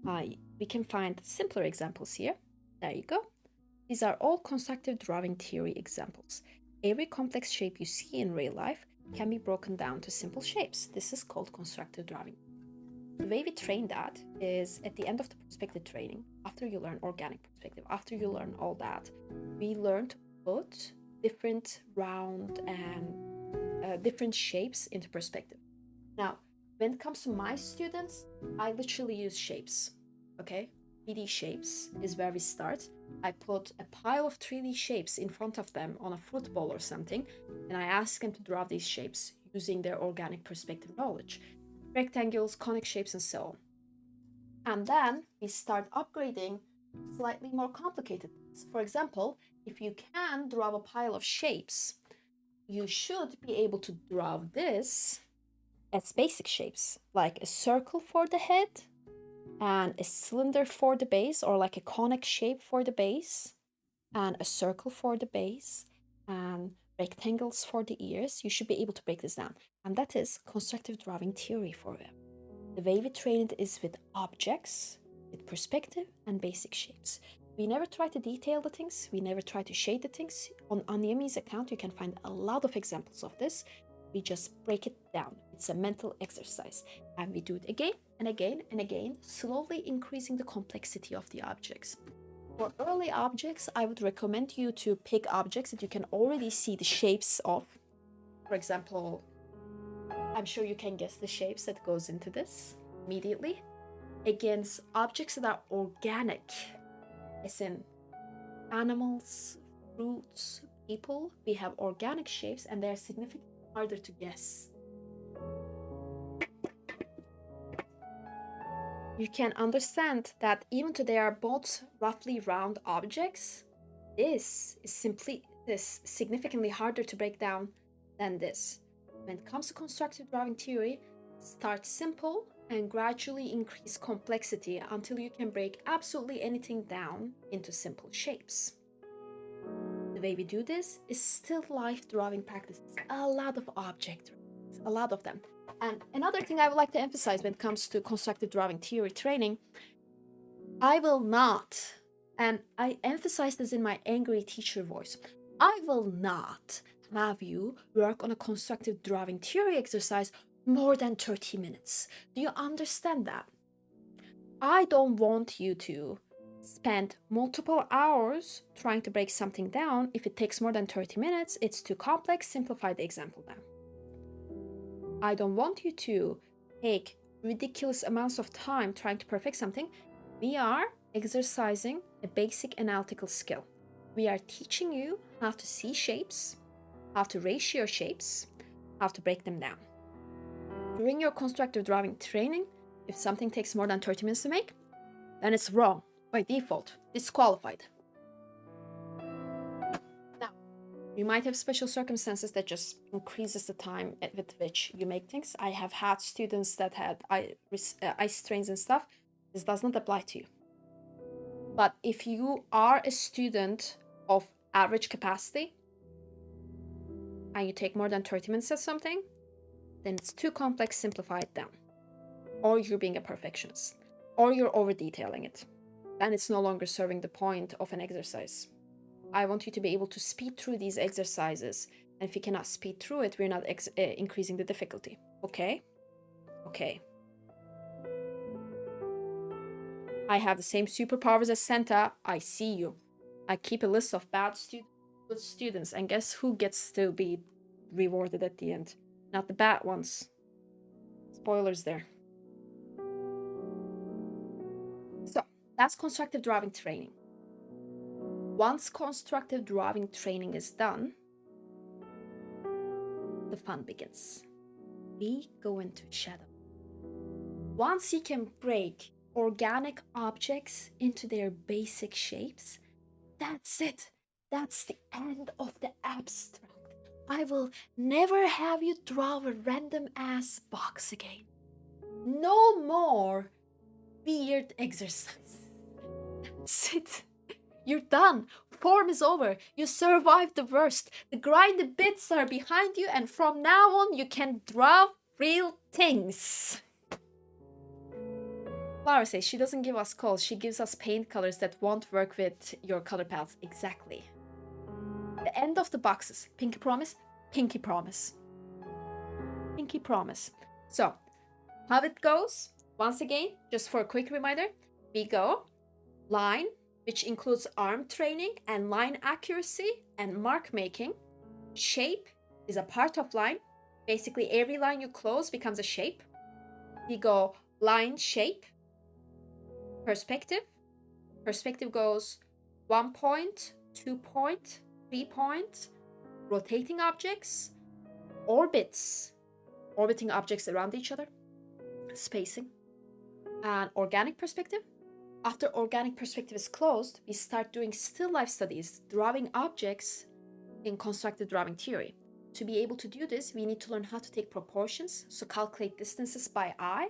We can find simpler examples here. There you go. These are all constructive drawing theory examples. Every complex shape you see in real life can be broken down to simple shapes. This is called constructive drawing. The way we train that is at the end of the perspective training, after you learn organic perspective, after you learn all that, we learn to put different round and different shapes into perspective. Now, when it comes to my students, I literally use shapes, okay? 3D shapes is where we start. I put a pile of 3D shapes in front of them on a football or something, and I ask them to draw these shapes using their organic perspective knowledge. Rectangles, conic shapes, and so on. And then we start upgrading slightly more complicated things. For example, if you can draw a pile of shapes, you should be able to draw this as basic shapes, like a circle for the head, and a cylinder for the base, or like a conic shape for the base, and a circle for the base, and rectangles for the ears. You should be able to break this down. And that is constructive drawing theory for them. The way we train it is with objects, with perspective, and basic shapes. We never try to detail the things. We never try to shade the things. On Anyemi's account, you can find a lot of examples of this. We just break it down. It's a mental exercise. And we do it again and again and again, slowly increasing the complexity of the objects. For early objects, I would recommend you to pick objects that you can already see the shapes of. For example, I'm sure you can guess the shapes that goes into this immediately. Against objects that are organic, as in animals, fruits, people, we have organic shapes and they're significantly harder to guess. You can understand that even though they are both roughly round objects, this is significantly harder to break down than this. When it comes to constructive drawing theory, start simple and gradually increase complexity until you can break absolutely anything down into simple shapes. The way we do this is still life drawing practices. A lot of object drawings, a lot of them. And another thing I would like to emphasize when it comes to constructive drawing theory training, I will not, and I emphasize this in my angry teacher voice, I will not have you work on a constructive drawing theory exercise more than 30 minutes. Do you understand that? I don't want you to spend multiple hours trying to break something down. If it takes more than 30 minutes, it's too complex. Simplify the example down. I don't want you to take ridiculous amounts of time trying to perfect something. We are exercising a basic analytical skill. We are teaching you how to see shapes, how to ratio shapes, how to break them down. During your constructive drawing training, if something takes more than 30 minutes to make, then it's wrong by default, disqualified. Now, you might have special circumstances that just increases the time with which you make things. I have had students that had eye strains and stuff. This does not apply to you. But if you are a student of average capacity and you take more than 30 minutes at something, then it's too complex, simplify it down. Or you're being a perfectionist. Or you're over detailing it. Then it's no longer serving the point of an exercise. I want you to be able to speed through these exercises. And if you cannot speed through it, we're not increasing the difficulty. Okay? Okay. I have the same superpowers as Santa. I see you. I keep a list of good students. And guess who gets to be rewarded at the end? Not the bad ones. Spoilers there. So, that's constructive drawing training. Once constructive drawing training is done, the fun begins. We go into shadow. Once you can break organic objects into their basic shapes, that's it. That's the end of the abstract. I will never have you draw a random ass box again. No more weird exercise. That's it. You're done. Form is over. You survived the worst. The grindy bits are behind you, and from now on you can draw real things. Laura says she doesn't give us calls, she gives us paint colors that won't work with your color palettes. Exactly. The end of the boxes. Pinky promise? Pinky promise. Pinky promise. So, how it goes? Once again, just for a quick reminder, we go line, which includes arm training and line accuracy and mark making. Shape is a part of line. Basically, every line you close becomes a shape. We go line, shape, perspective. Perspective goes 1 point, 2 point, 3 point, rotating objects, orbits, orbiting objects around each other, spacing, and organic perspective. After organic perspective is closed, we start doing still life studies, drawing objects in constructed drawing theory. To be able to do this, we need to learn how to take proportions, so calculate distances by eye.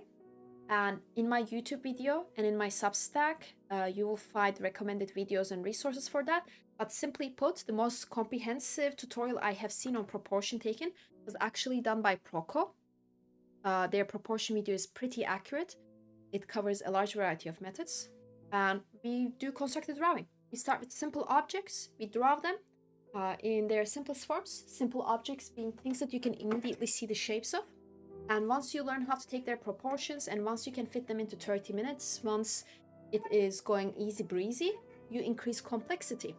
And in my YouTube video and in my Substack, you will find recommended videos and resources for that. But simply put, the most comprehensive tutorial I have seen on proportion taken was actually done by Proco. Their proportion video is pretty accurate. It covers a large variety of methods. And we do constructed drawing. We start with simple objects. We draw them in their simplest forms. Simple objects being things that you can immediately see the shapes of. And once you learn how to take their proportions and once you can fit them into 30 minutes, once it is going easy breezy, you increase complexity.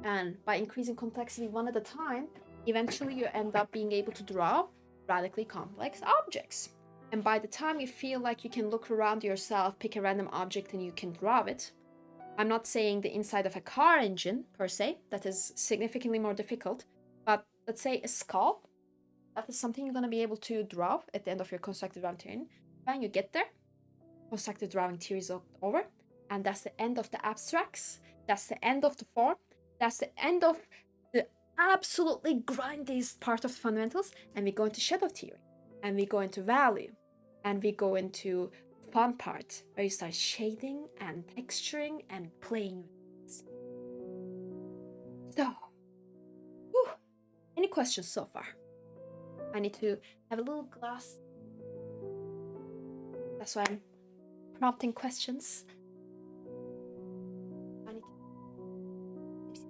And by increasing complexity one at a time, eventually you end up being able to draw radically complex objects. And by the time you feel like you can look around yourself, pick a random object, and you can draw it, I'm not saying the inside of a car engine per se, that is significantly more difficult, but let's say a skull, that is something you're going to be able to draw at the end of your constructive drawing theory. When you get there, constructive drawing theory is over, and that's the end of the abstracts, that's the end of the form, that's the end of the absolutely grindiest part of the fundamentals, and we go into shadow theory, and we go into value, and we go into fun part where you start shading and texturing and playing with this. So, whew, any questions so far? I need to have a little glass. That's why I'm prompting questions. I need to...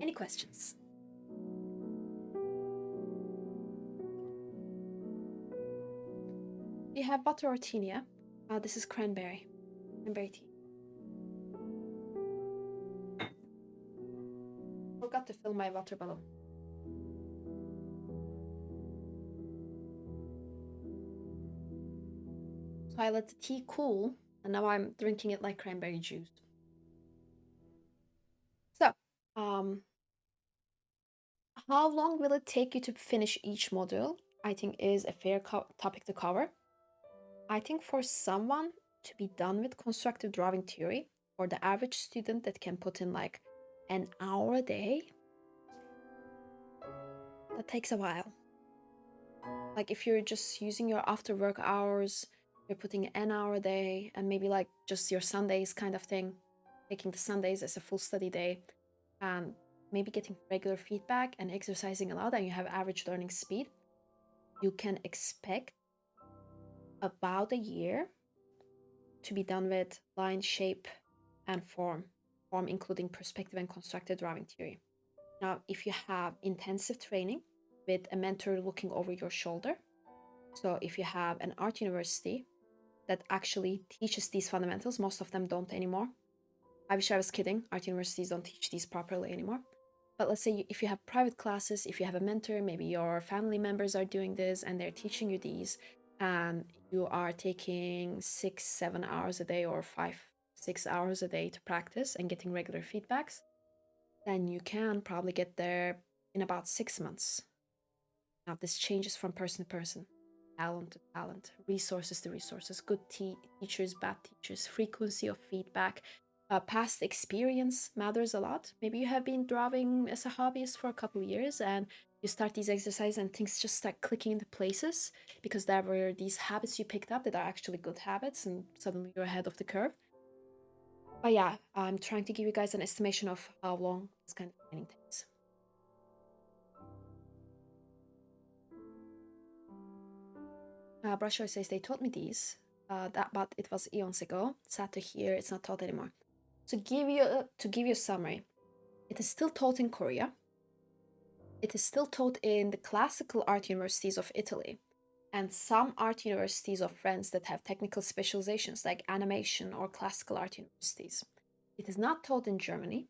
Any questions? Do you have butter or tinea? This is cranberry tea. Forgot to fill my water bottle. So I let the tea cool, and now I'm drinking it like cranberry juice. So, how long will it take you to finish each module? I think is a fair topic to cover. I think for someone to be done with constructive drawing theory, for the average student that can put in like an hour a day, that takes a while. Like if you're just using your after work hours, you're putting an hour a day, and maybe like just your Sundays kind of thing, taking the Sundays as a full study day, and maybe getting regular feedback and exercising a lot, and you have average learning speed, you can expect about a year to be done with line, shape, and form including perspective and constructive drawing theory. Now, if you have intensive training with a mentor looking over your shoulder, so if you have an art university that actually teaches these fundamentals, most of them don't anymore. I wish I was kidding, art universities don't teach these properly anymore. But let's say if you have private classes, if you have a mentor, maybe your family members are doing this and they're teaching you these, and you are taking 6-7 hours a day or 5-6 hours a day to practice and getting regular feedbacks, then you can probably get there in about 6 months. Now, this changes from person to person, talent to talent, resources to resources, good teachers, bad teachers, frequency of feedback. Past experience matters a lot. Maybe you have been drawing as a hobbyist for a couple of years and you start these exercises and things just start clicking into places because there were these habits you picked up that are actually good habits and suddenly you're ahead of the curve. But yeah, I'm trying to give you guys an estimation of how long this kind of training takes. Brusher says they taught me these, but it was eons ago. Sad to hear it's not taught anymore. To give you a summary, it is still taught in Korea. It is still taught in the classical art universities of Italy and some art universities of France that have technical specializations like animation or classical art universities. It is not taught in Germany.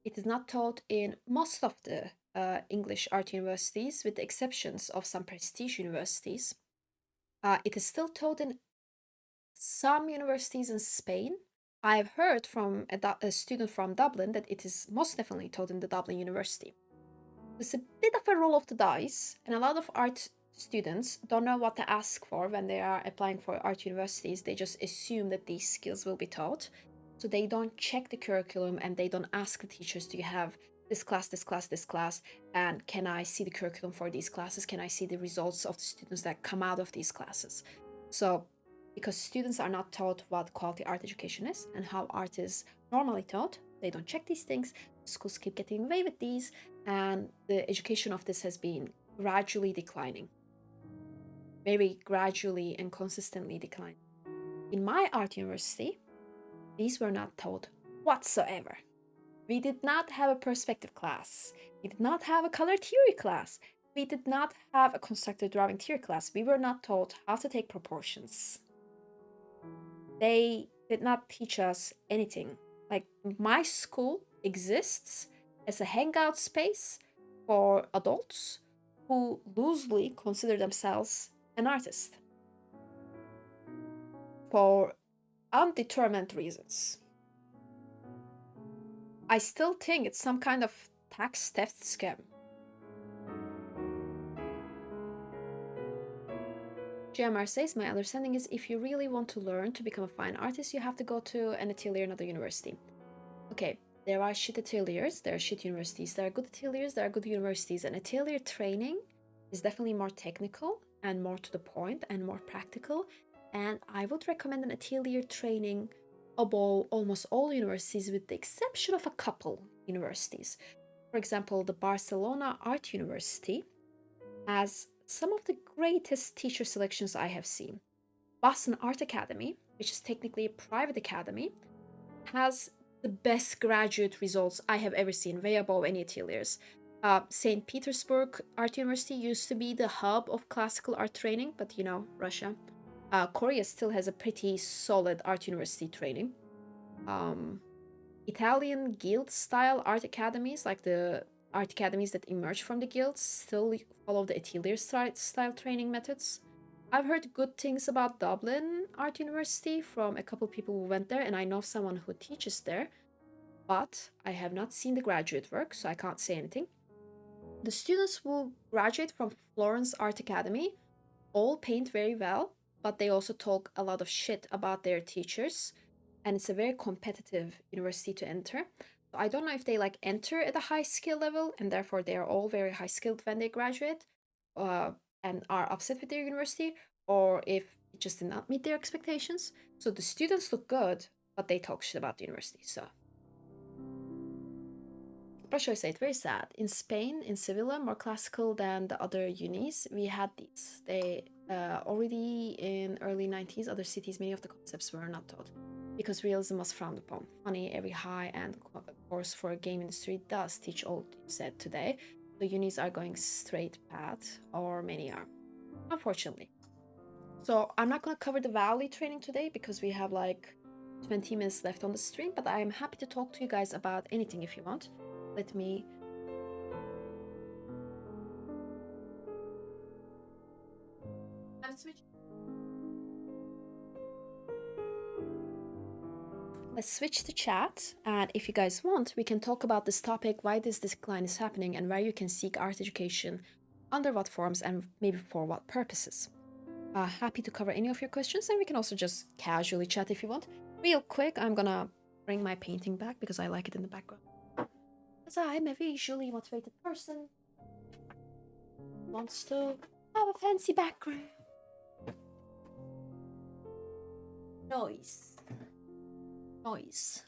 It is not taught in most of the English art universities, with the exceptions of some prestige universities. It is still taught in some universities in Spain. I've heard from a student from Dublin that it is most definitely taught in the Dublin University. It's a bit of a roll of the dice, and a lot of art students don't know what to ask for when they are applying for art universities. They just assume that these skills will be taught. So they don't check the curriculum and they don't ask the teachers, do you have this class, this class, this class, and can I see the curriculum for these classes? Can I see the results of the students that come out of these classes? So because students are not taught what quality art education is and how art is normally taught, they don't check these things. Schools keep getting away with these, and the education of this has been gradually declining. Very gradually and consistently declining. In my art university, these were not taught whatsoever. We did not have a perspective class. We did not have a color theory class. We did not have a constructive drawing theory class. We were not taught how to take proportions. they did not teach us anything. Like, my school exists as a hangout space for adults who loosely consider themselves an artist for undetermined reasons. I still think it's some kind of tax theft scam. GMR says, my understanding is if you really want to learn to become a fine artist, you have to go to an atelier in another university. Okay, there are shit ateliers, there are shit universities, there are good ateliers, there are good universities, and atelier training is definitely more technical and more to the point and more practical, and I would recommend an atelier training above almost all universities with the exception of a couple universities. For example, the Barcelona Art University has some of the greatest teacher selections I have seen. Boston Art Academy, which is technically a private academy, has the best graduate results I have ever seen, way above any ateliers. St. Petersburg Art University used to be the hub of classical art training, but you know, Russia. Korea still has a pretty solid art university training. Italian guild style art academies, like the art academies that emerge from the guilds, still follow the atelier style training methods. I've heard good things about Dublin Art University from a couple people who went there, and I know someone who teaches there, but I have not seen the graduate work, so I can't say anything. The students who graduate from Florence Art Academy all paint very well, but they also talk a lot of shit about their teachers, and it's a very competitive university to enter. So I don't know if they like enter at a high skill level and therefore they are all very high skilled when they graduate, uh, and are upset with their university, or if it just did not meet their expectations. So the students look good, but they talk shit about the university. So what should I say? It's very sad. In Spain, in Sevilla, more classical than the other unis, we had these. They already in early 90s, other cities, many of the concepts were not taught because realism was frowned upon. Funny, every high-end course for a game industry does teach old said today. The unis are going straight path, or many are, unfortunately. So I'm not going to cover the Valley training today because we have like 20 minutes left on the stream, but I am happy to talk to you guys about anything if you want. Let me let's switch to chat, and if you guys want, we can talk about this topic, why this decline is happening, and where you can seek art education, under what forms, and maybe for what purposes. Happy to cover any of your questions, and we can also just casually chat if you want. Real quick, I'm gonna bring my painting back because I like it in the background. Because I'm a visually motivated person. Wants to have a fancy background. Noise. Noise.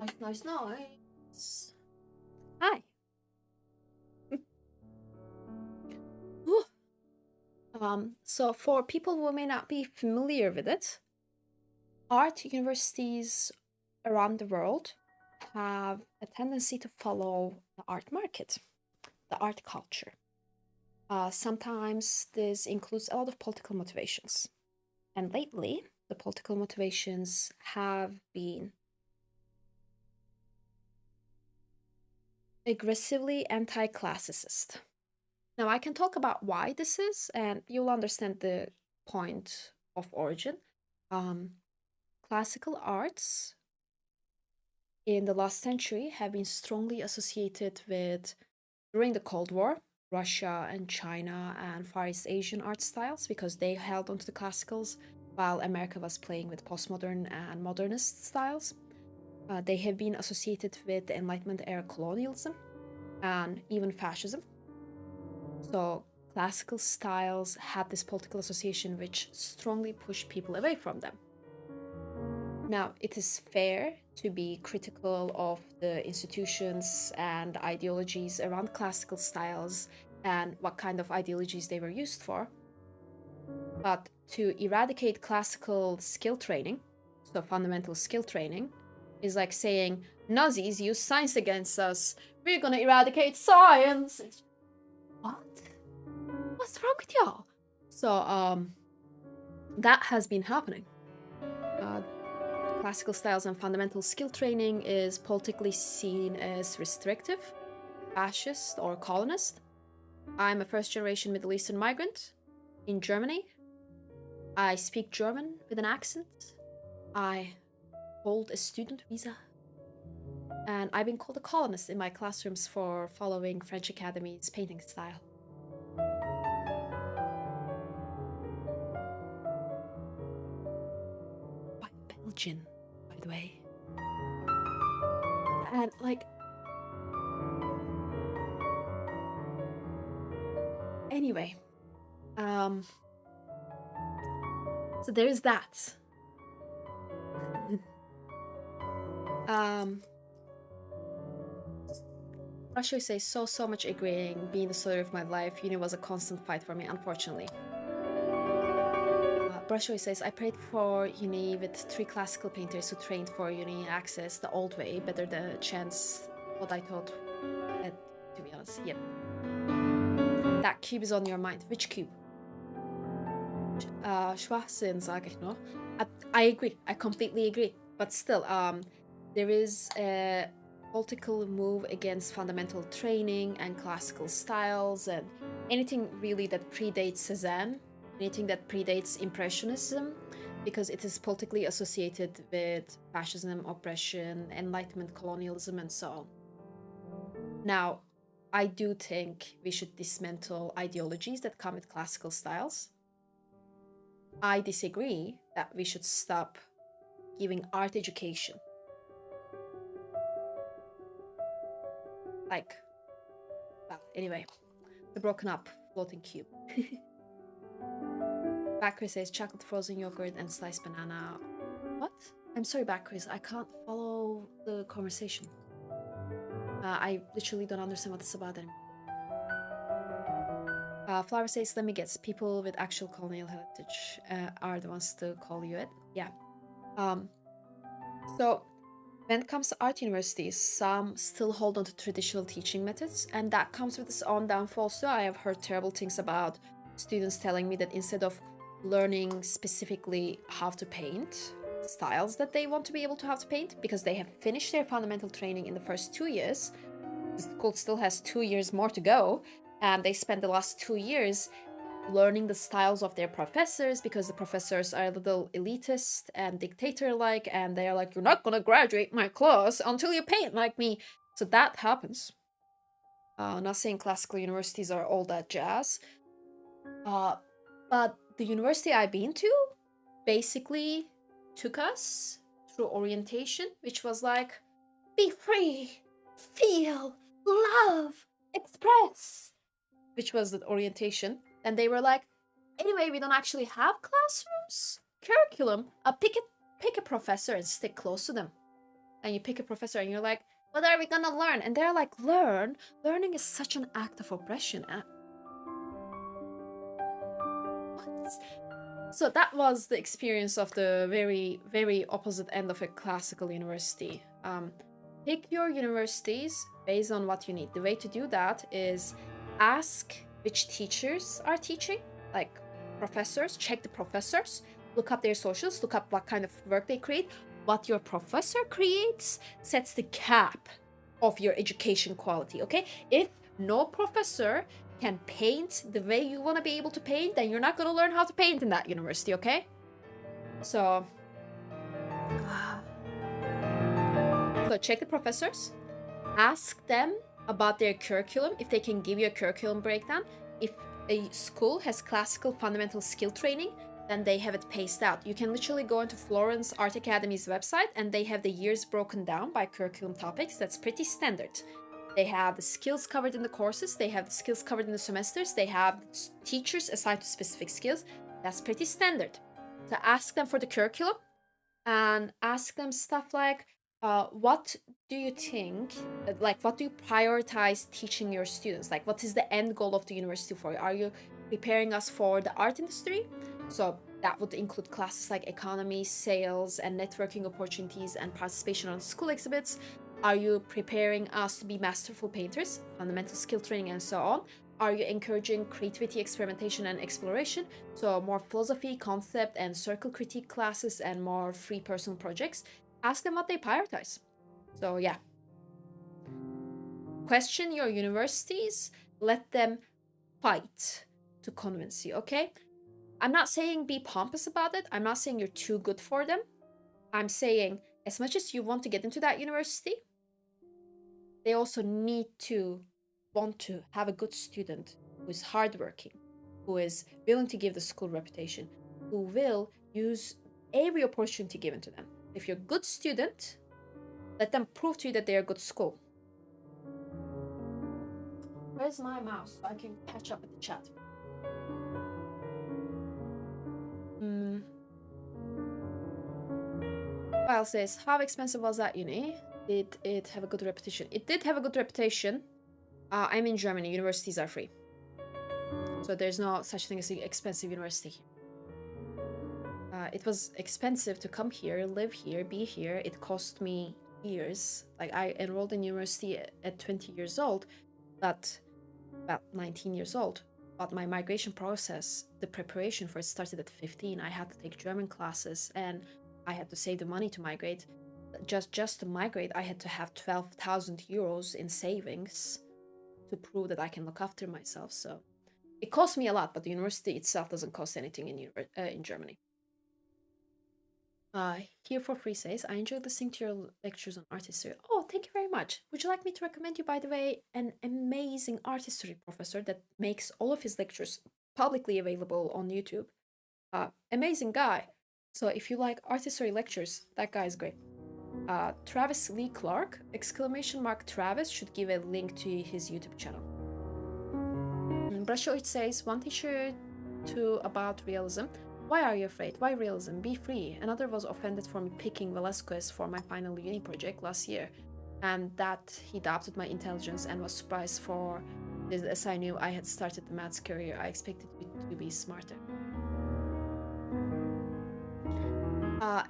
Noise, noise, noise. Hi. So for people who may not be familiar with it, art universities around the world have a tendency to follow the art market, the art culture. Sometimes this includes a lot of political motivations. And lately, the political motivations have been aggressively anti-classicist. Now, I can talk about why this is, and you'll understand the point of origin. Classical arts in the last century have been strongly associated with, during the Cold War, Russia and China and Far East Asian art styles because they held onto the classicals while America was playing with postmodern and modernist styles. They have been associated with the Enlightenment era colonialism and even fascism. So classical styles had this political association which strongly pushed people away from them. Now, it is fair to be critical of the institutions and ideologies around classical styles and what kind of ideologies they were used for. But to eradicate classical skill training, so fundamental skill training, is like saying, Nazis use science against us. We're gonna eradicate science. What? What's wrong with y'all? So, that has been happening. Classical styles and fundamental skill training is politically seen as restrictive, fascist, or colonist. I'm a first-generation Middle Eastern migrant in Germany. I speak German with an accent. I hold a student visa. And I've been called a colonist in my classrooms for following French Academy's painting style. By Belgian, by the way. And like, anyway, so there's that. Russia says so much agreeing. Being the story of my life, uni was a constant fight for me, unfortunately. Brushoy says, I prayed for uni with 3 classical painters who trained for uni access the old way, better the chance what I thought, to be honest, yep. That cube is on your mind. Which cube? Schwachsinn, sage ich nur. I agree, I completely agree. But still, there is a political move against fundamental training and classical styles and anything really that predates Cézanne, anything that predates Impressionism, because it is politically associated with fascism, oppression, Enlightenment, colonialism, and so on. Now, I do think we should dismantle ideologies that come with classical styles. I disagree that we should stop giving art education. Like, well, anyway, the broken up floating cube. Backers says chocolate frozen yogurt and sliced banana. What? I'm sorry, Backers, I can't follow the conversation. I literally don't understand what it's about anymore. Flower says, let me guess, people with actual colonial heritage are the ones to call you it. Yeah. So when it comes to art universities, some still hold on to traditional teaching methods, and that comes with its own downfall. So I have heard terrible things about students telling me that instead of learning specifically how to paint styles that they want to be able to have to paint, because they have finished their fundamental training in the first 2 years, the school still has 2 years more to go, and they spend the last 2 years learning the styles of their professors, because the professors are a little elitist and dictator-like, and they are like, you're not gonna graduate my class until you paint like me. So that happens. Not saying classical universities are all that jazz, but the university I've been to basically took us through orientation, which was like, be free, feel, love, express, which was the orientation. And they were like, anyway, we don't actually have classrooms, curriculum. Pick a professor and stick close to them. And you pick a professor and you're like, what are we gonna learn? And they're like, learning is such an act of oppression. What? So that was the experience of the very, very opposite end of a classical university. Pick your universities based on what you need. The way to do that is ask which teachers are teaching, like professors, check the professors, look up their socials, look up what kind of work they create. What your professor creates sets the cap of your education quality, okay? If no professor can paint the way you want to be able to paint, then you're not going to learn how to paint in that university, okay? So check the professors, ask them about their curriculum, if they can give you a curriculum breakdown. If a school has classical fundamental skill training, then they have it paced out. You can literally go into Florence Art Academy's website and they have the years broken down by curriculum topics. That's pretty standard. They have the skills covered in the courses, they have the skills covered in the semesters, they have teachers assigned to specific skills. That's pretty standard. So ask them for the curriculum and ask them stuff like, what do you think, like what do you prioritize teaching your students? Like what is the end goal of the university for you? Are you preparing us for the art industry? So that would include classes like economy, sales, and networking opportunities and participation on school exhibits. Are you preparing us to be masterful painters, fundamental skill training, and so on? Are you encouraging creativity, experimentation, and exploration? So more philosophy, concept, and circle critique classes, and more free personal projects. Ask them what they prioritize. So yeah. Question your universities. Let them fight to convince you, okay? I'm not saying be pompous about it. I'm not saying you're too good for them. I'm saying as much as you want to get into that university, they also need to want to have a good student who is hardworking, who is willing to give the school reputation, who will use every opportunity given to them. If you're a good student, let them prove to you that they're a good school. Where's my mouse so I can catch up with the chat? Kyle says, how expensive was that uni? Did it have a good reputation? It did have a good reputation. I'm in Germany. Universities are free. So there's no such thing as an expensive university here. It was expensive to come here, live here, be here. It cost me years. Like, I enrolled in university at 20 years old, but about 19 years old. But my migration process, the preparation for it started at 15. I had to take German classes and I had to save the money to migrate. Just to migrate, I had to have 12,000 euros in savings to prove that I can look after myself. So it cost me a lot, but the university itself doesn't cost anything in Germany. Here for free says, I enjoyed listening to your lectures on art history. Oh, thank you very much. Would you like me to recommend you, by the way, an amazing art history professor that makes all of his lectures publicly available on YouTube? Amazing guy. So if you like art history lectures, that guy is great. Travis Lee Clark, !Travis should give a link to his YouTube channel. Brushoid says, one teacher to about realism. Why are you afraid? Why realism? Be free. Another was offended for me picking Velasquez for my final uni project last year, and that he doubted my intelligence and was surprised for this, as I knew I had started the maths career. I expected to be smarter.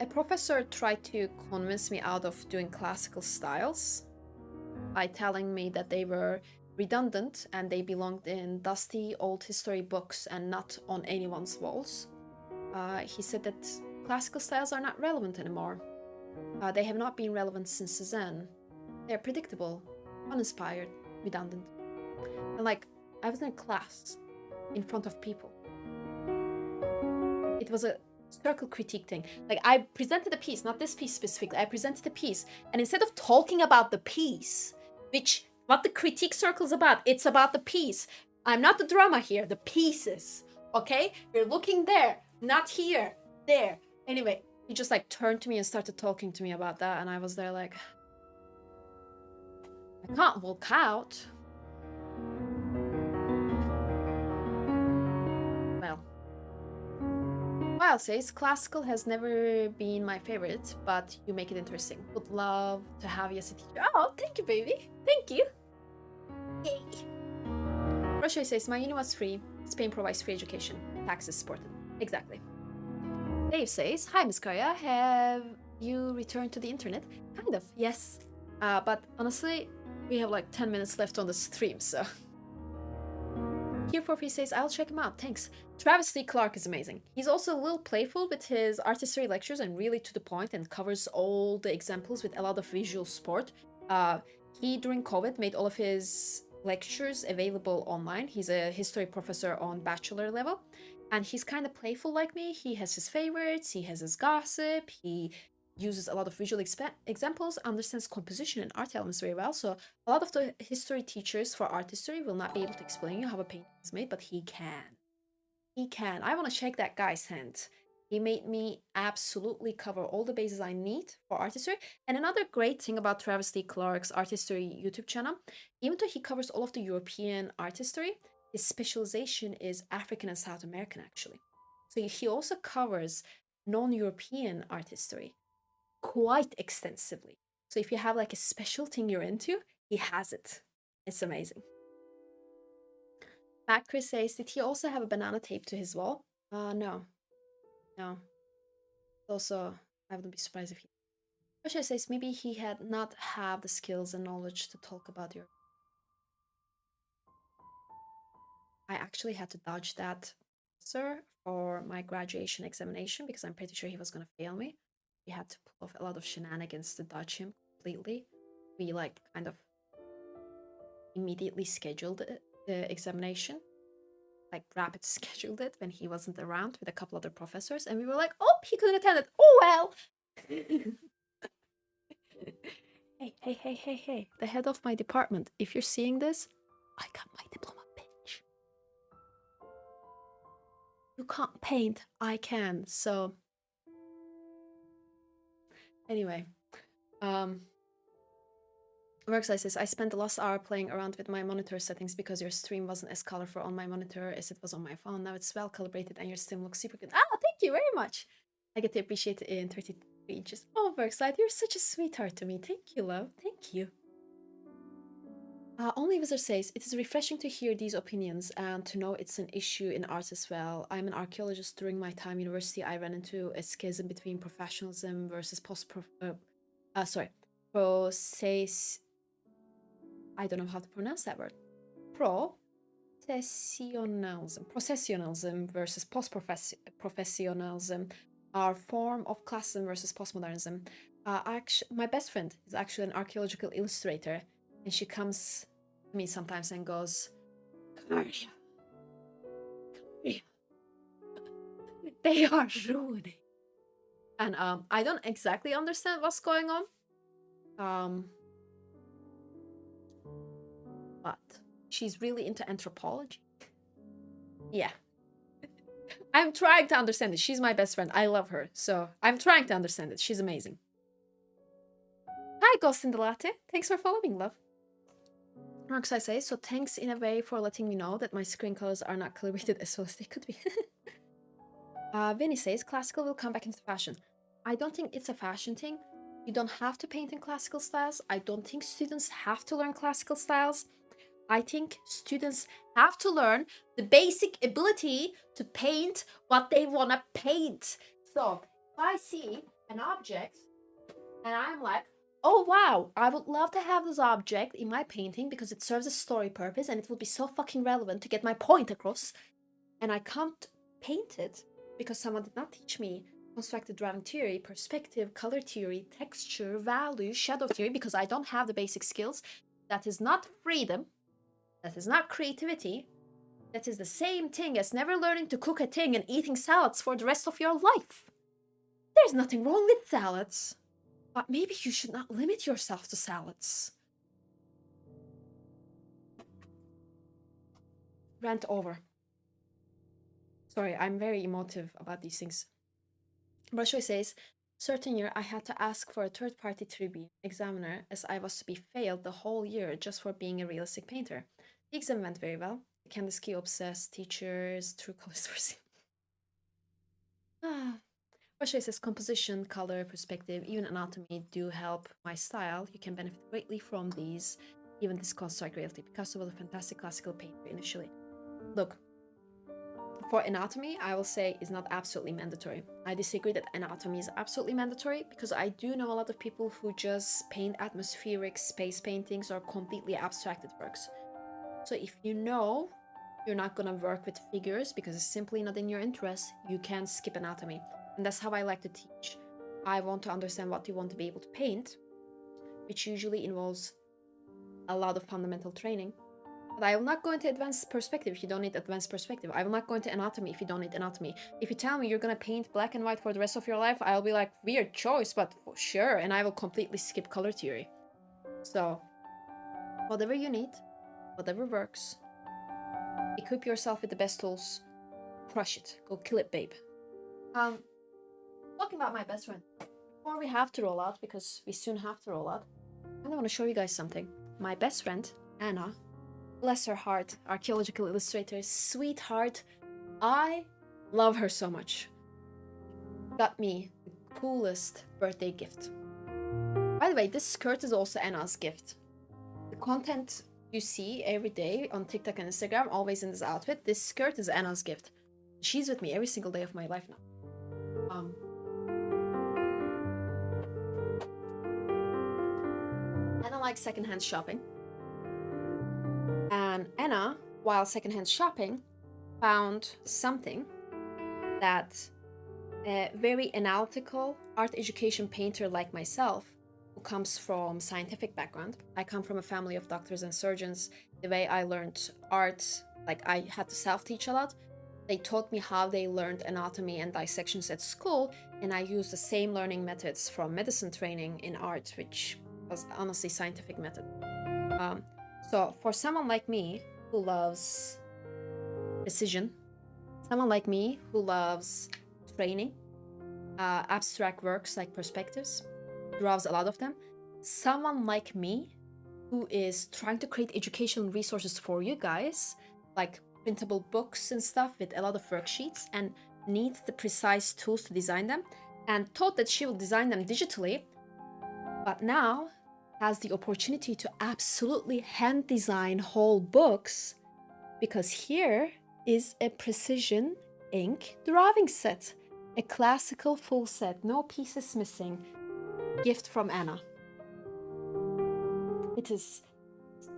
A professor tried to convince me out of doing classical styles by telling me that they were redundant and they belonged in dusty old history books and not on anyone's walls. He said that classical styles are not relevant anymore. They have not been relevant since Cezanne. They're predictable, uninspired, redundant. And like, I was in a class in front of people. It was a circle critique thing. Like, I presented a piece, not this piece specifically. I presented a piece, and instead of talking about the piece, which what the critique circle is about, it's about the piece. I'm not the drama here, the pieces. Okay? We're looking there, not here, there. Anyway, he just like turned to me and started talking to me about that, and I was there like, I can't walk out. Well. Well, says, classical has never been my favorite, but you make it interesting. Would love to have you as a teacher. Oh, thank you, baby. Thank you. Yay. Russia says, my uni was free. Spain provides free education. Taxes supported. Exactly. Dave says, hi, Miss Karya. Have you returned to the internet? Kind of, yes. But honestly, we have like 10 minutes left on the stream, so... Here for free says, I'll check him out, thanks. Travis Lee Clark is amazing. He's also a little playful with his art history lectures and really to the point and covers all the examples with a lot of visual support. He, during COVID, made all of his lectures available online. He's a history professor on bachelor level, and he's kind of playful like me. He has his favorites, he has his gossip, he uses a lot of visual examples, understands composition and art elements very well. So a lot of the history teachers for art history will not be able to explain you how a painting is made, but he can. He can. I want to shake that guy's hand. He made me absolutely cover all the bases I need for art history. And another great thing about Travis Lee Clark's art history YouTube channel, even though he covers all of the European art history, his specialization is African and South American, actually. So he also covers non-European art history quite extensively. So if you have like a special thing you're into, he has it. It's amazing. Matt Chris says, did he also have a banana tape to his wall? No. Also, I wouldn't be surprised if he... Russia says maybe he had not have the skills and knowledge to talk about your. I actually had to dodge that answer for my graduation examination because I'm pretty sure he was gonna fail me. We had to pull off a lot of shenanigans to dodge him completely. We like kind of immediately scheduled the examination, like rapid scheduled it when he wasn't around with a couple other professors, and we were like, oh, he couldn't attend it. Oh well. Hey, the head of my department, if you're seeing this, I got my diploma, bitch. You can't paint, I can. So anyway, Worksite says, I spent the last hour playing around with my monitor settings because your stream wasn't as colorful on my monitor as it was on my phone. Now it's well calibrated and your stream looks super good. Ah, thank you very much. I get to appreciate it in 33 inches. Oh, Worksite, you're such a sweetheart to me. Thank you, love. Thank you. Only Wizard says, it is refreshing to hear these opinions and to know it's an issue in art as well. I'm an archaeologist. During my time in university, I ran into a schism between professionalism versus I don't know how to pronounce that word. Processionalism versus post-professionalism, our form of classism versus postmodernism. My best friend is actually an archaeological illustrator, and she comes to me sometimes and goes, Karya, they are ruining. And I don't exactly understand what's going on. But she's really into anthropology. Yeah. I'm trying to understand it. She's my best friend. I love her. So I'm trying to understand it. She's amazing. Hi, Ghost in the Latte. Thanks for following, love. Roxai says, so thanks in a way for letting me know that my screen colors are not calibrated as well as they could be. Vinny says, classical will come back into fashion. I don't think it's a fashion thing. You don't have to paint in classical styles. I don't think students have to learn classical styles. I think students have to learn the basic ability to paint what they want to paint. So if I see an object and I'm like, oh wow, I would love to have this object in my painting because it serves a story purpose and it will be so fucking relevant to get my point across, and I can't paint it because someone did not teach me constructed drawing theory, perspective, color theory, texture, value, shadow theory, because I don't have the basic skills. That is not freedom. That is not creativity. That is the same thing as never learning to cook a thing and eating salads for the rest of your life. There's nothing wrong with salads. But maybe you should not limit yourself to salads. Rant over. Sorry, I'm very emotive about these things. Brashoy says, certain year I had to ask for a third-party tribute examiner as I was to be failed the whole year just for being a realistic painter. The exam went very well. The Kandinsky obsessed teachers, true colors were seen. Brashoy says, composition, color, perspective, even anatomy do help my style. You can benefit greatly from these. Even this construct reality. Picasso was a fantastic classical painter initially. Look, for anatomy, I will say is not absolutely mandatory. I disagree that anatomy is absolutely mandatory because I do know a lot of people who just paint atmospheric space paintings or completely abstracted works. So if you know you're not gonna work with figures because it's simply not in your interest, you can skip anatomy. And that's how I like to teach. I want to understand what you want to be able to paint, which usually involves a lot of fundamental training. But I will not go into advanced perspective if you don't need advanced perspective. I will not go into anatomy if you don't need anatomy. If you tell me you're gonna paint black and white for the rest of your life, I'll be like, weird choice, but sure, and I will completely skip color theory. So, whatever you need, whatever works, equip yourself with the best tools, crush it, go kill it, babe. Talking about my best friend, before we have to roll out, because we soon have to roll out, I want to show you guys something. My best friend, Anna, bless her heart, archaeological illustrator, sweetheart. I love her so much. Got me the coolest birthday gift. By the way, this skirt is also Anna's gift. The content you see every day on TikTok and Instagram, always in this outfit, this skirt is Anna's gift. She's with me every single day of my life now. Anna likes secondhand shopping. And Anna, while secondhand shopping, found something that a very analytical art education painter like myself, who comes from scientific background. I come from a family of doctors and surgeons. The way I learned art, like I had to self-teach a lot. They taught me how they learned anatomy and dissections at school, and I used the same learning methods from medicine training in art, which was honestly scientific method. So for someone like me who loves precision, someone like me who loves training, abstract works like perspectives, draws a lot of them, someone like me who is trying to create educational resources for you guys, like printable books and stuff with a lot of worksheets, and needs the precise tools to design them, and thought that she will design them digitally, but now has the opportunity to absolutely hand design whole books, because here is a precision ink drawing set, a classical full set, no pieces missing, gift from Anna. It is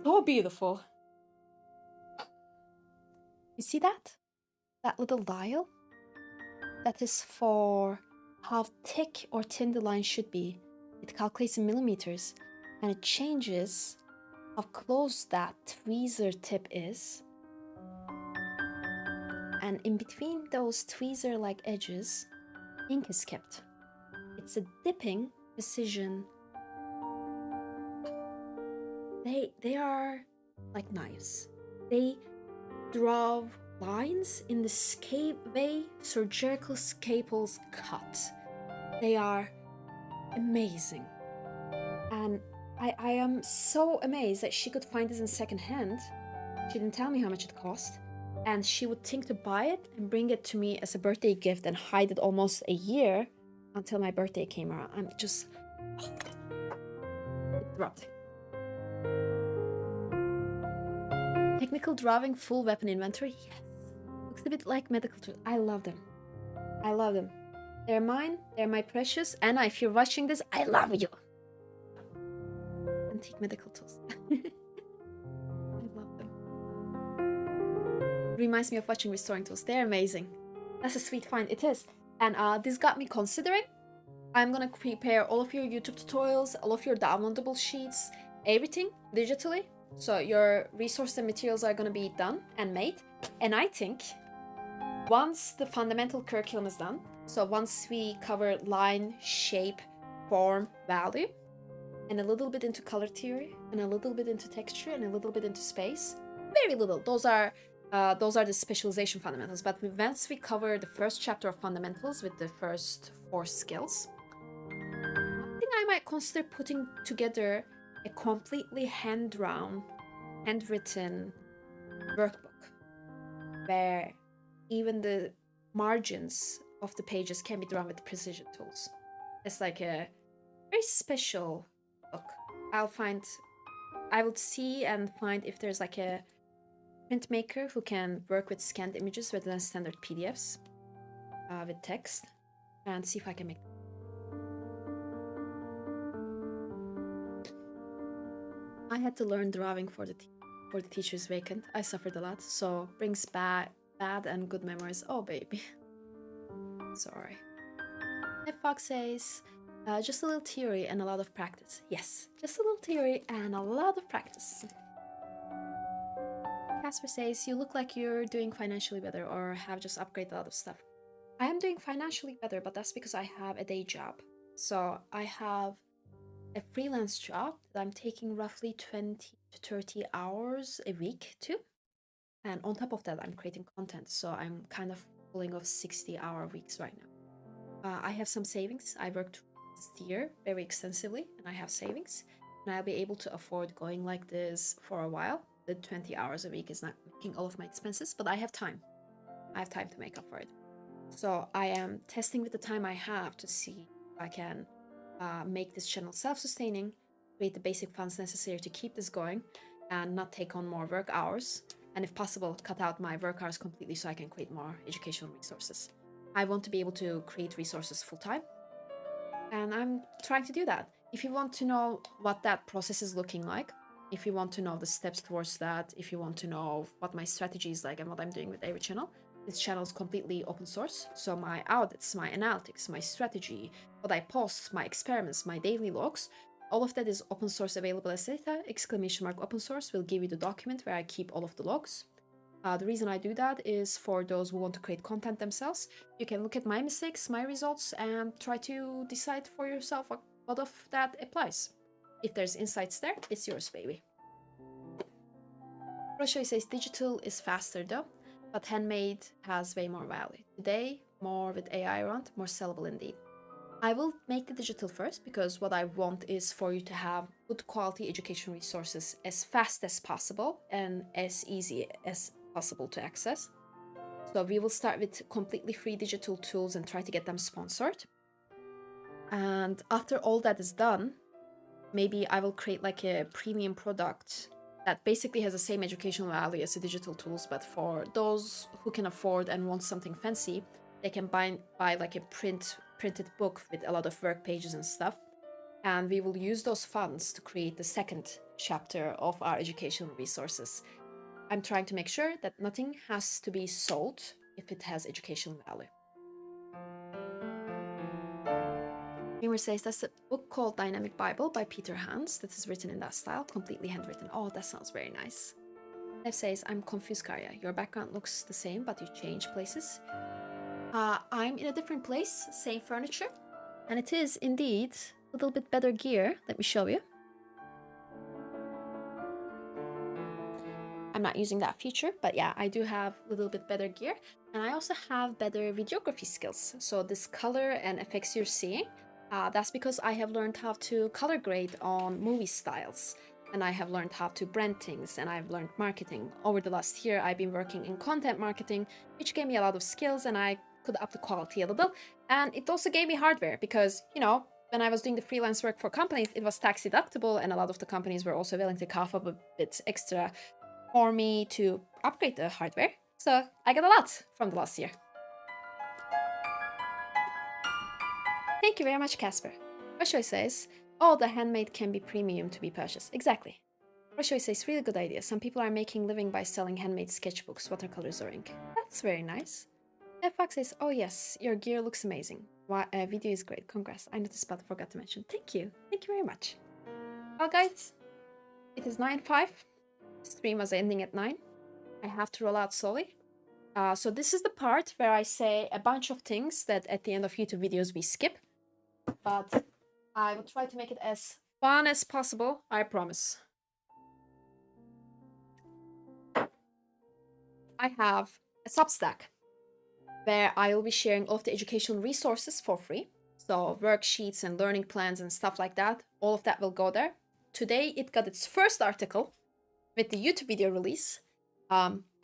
so beautiful. You see that? That little dial? That is for how thick or thin the line should be. It calculates in millimeters, and it changes how close that tweezer tip is. And in between those tweezer-like edges, ink is kept. It's a dipping precision. They are like knives. They draw lines in the way surgical scalpels cut. They are amazing. And I am so amazed that she could find this in secondhand. She didn't tell me how much it cost. And she would think to buy it and bring it to me as a birthday gift and hide it almost a year until my birthday came around. I'm just... It dropped. Technical drawing, full weapon inventory. Yes. Looks a bit like medical tools. I love them. I love them. They're mine. They're my precious. Anna, if you're watching this, I love you. Antique medical tools. I love them. Reminds me of watching restoring tools. They're amazing. That's a sweet find. It is. And this got me considering. I'm gonna prepare all of your YouTube tutorials, all of your downloadable sheets, everything digitally. So your resource and materials are gonna be done and made. And I think once the fundamental curriculum is done, so once we cover line, shape, form, value, and a little bit into color theory, and a little bit into texture, and a little bit into space, very little. Those are the specialization fundamentals. But once we cover the first chapter of fundamentals with the first 4 skills, I think I might consider putting together a completely handwritten workbook where even the margins of the pages can be drawn with precision tools. It's like a very special book. I will see and find if there's like a printmaker who can work with scanned images rather than standard PDFs with text, and see if I can make them. I had to learn drawing for the teacher's vacant. I suffered a lot, so brings bad and good memories. Oh baby, sorry. If Fox says, just a little theory and a lot of practice. Yes, just a little theory and a lot of practice. Casper says, you look like you're doing financially better or have just upgraded a lot of stuff. I am doing financially better, but that's because I have a day job. So I have a freelance job that I'm taking roughly 20 to 30 hours a week too. And on top of that, I'm creating content. So I'm kind of pulling off 60-hour weeks right now. I have some savings. I worked this year very extensively and I have savings. And I'll be able to afford going like this for a while. The 20 hours a week is not making all of my expenses, but I have time. I have time to make up for it. So I am testing with the time I have to see if I can make this channel self-sustaining, create the basic funds necessary to keep this going, and not take on more work hours. And if possible, cut out my work hours completely so I can create more educational resources. I want to be able to create resources full-time, and I'm trying to do that. if you want to know what that process is looking like, if you want to know the steps towards that, if you want to know what my strategy is like and what I'm doing with every channel, this channel is completely open source. So my audits, my analytics, my strategy, what I post, my experiments, my daily logs, all of that is open source available as data. Exclamation mark open source will give you the document where I keep all of the logs. The reason I do that is for those who want to create content themselves. You can look at my mistakes, my results, and try to decide for yourself what of that applies. If there's insights there, it's yours, baby. Russia says digital is faster though, but handmade has way more value. Today, more with AI around, more sellable indeed. I will make the digital first because what I want is for you to have good quality education resources as fast as possible and as easy as possible to access. So we will start with completely free digital tools and try to get them sponsored. And after all that is done, maybe I will create like a premium product that basically has the same educational value as the digital tools, but for those who can afford and want something fancy, they can buy like a printed book with a lot of work pages and stuff. And we will use those funds to create the second chapter of our educational resources. I'm trying to make sure that nothing has to be sold if it has educational value. Gamer says that's a book called Dynamic Bible by Peter Hans that is written in that style, completely handwritten. Oh, that sounds very nice. Nev says, I'm confused, Karya. Your background looks the same, but you change places. I'm in a different place, same furniture, and it is indeed a little bit better gear. Let me show you. I'm not using that feature, but yeah, I do have a little bit better gear, and I also have better videography skills. So this color and effects you're seeing, that's because I have learned how to color grade on movie styles, and I have learned how to brand things, and I've learned marketing. Over the last year, I've been working in content marketing, which gave me a lot of skills, and I could up the quality a little. And it also gave me hardware because, you know, when I was doing the freelance work for companies, it was tax deductible, and a lot of the companies were also willing to cough up a bit extra for me to upgrade the hardware. So I got a lot from the last year. Thank you very much, Casper. Roshoy says, oh, the handmade can be premium to be purchased. Exactly. Roshoy says, really good idea. Some people are making living by selling handmade sketchbooks, watercolors, or ink. That's very nice. Fox says, oh yes, your gear looks amazing. Video is great. Congrats. I noticed but forgot to mention. Thank you. Thank you very much. Well, guys, it is 9:05. Stream was ending at 9. I have to roll out slowly. So this is the part where I say a bunch of things that at the end of YouTube videos we skip. But I will try to make it as fun as possible, I promise. I have a Substack where I will be sharing all of the educational resources for free. So worksheets and learning plans and stuff like that, all of that will go there. Today it got its first article with the YouTube video release.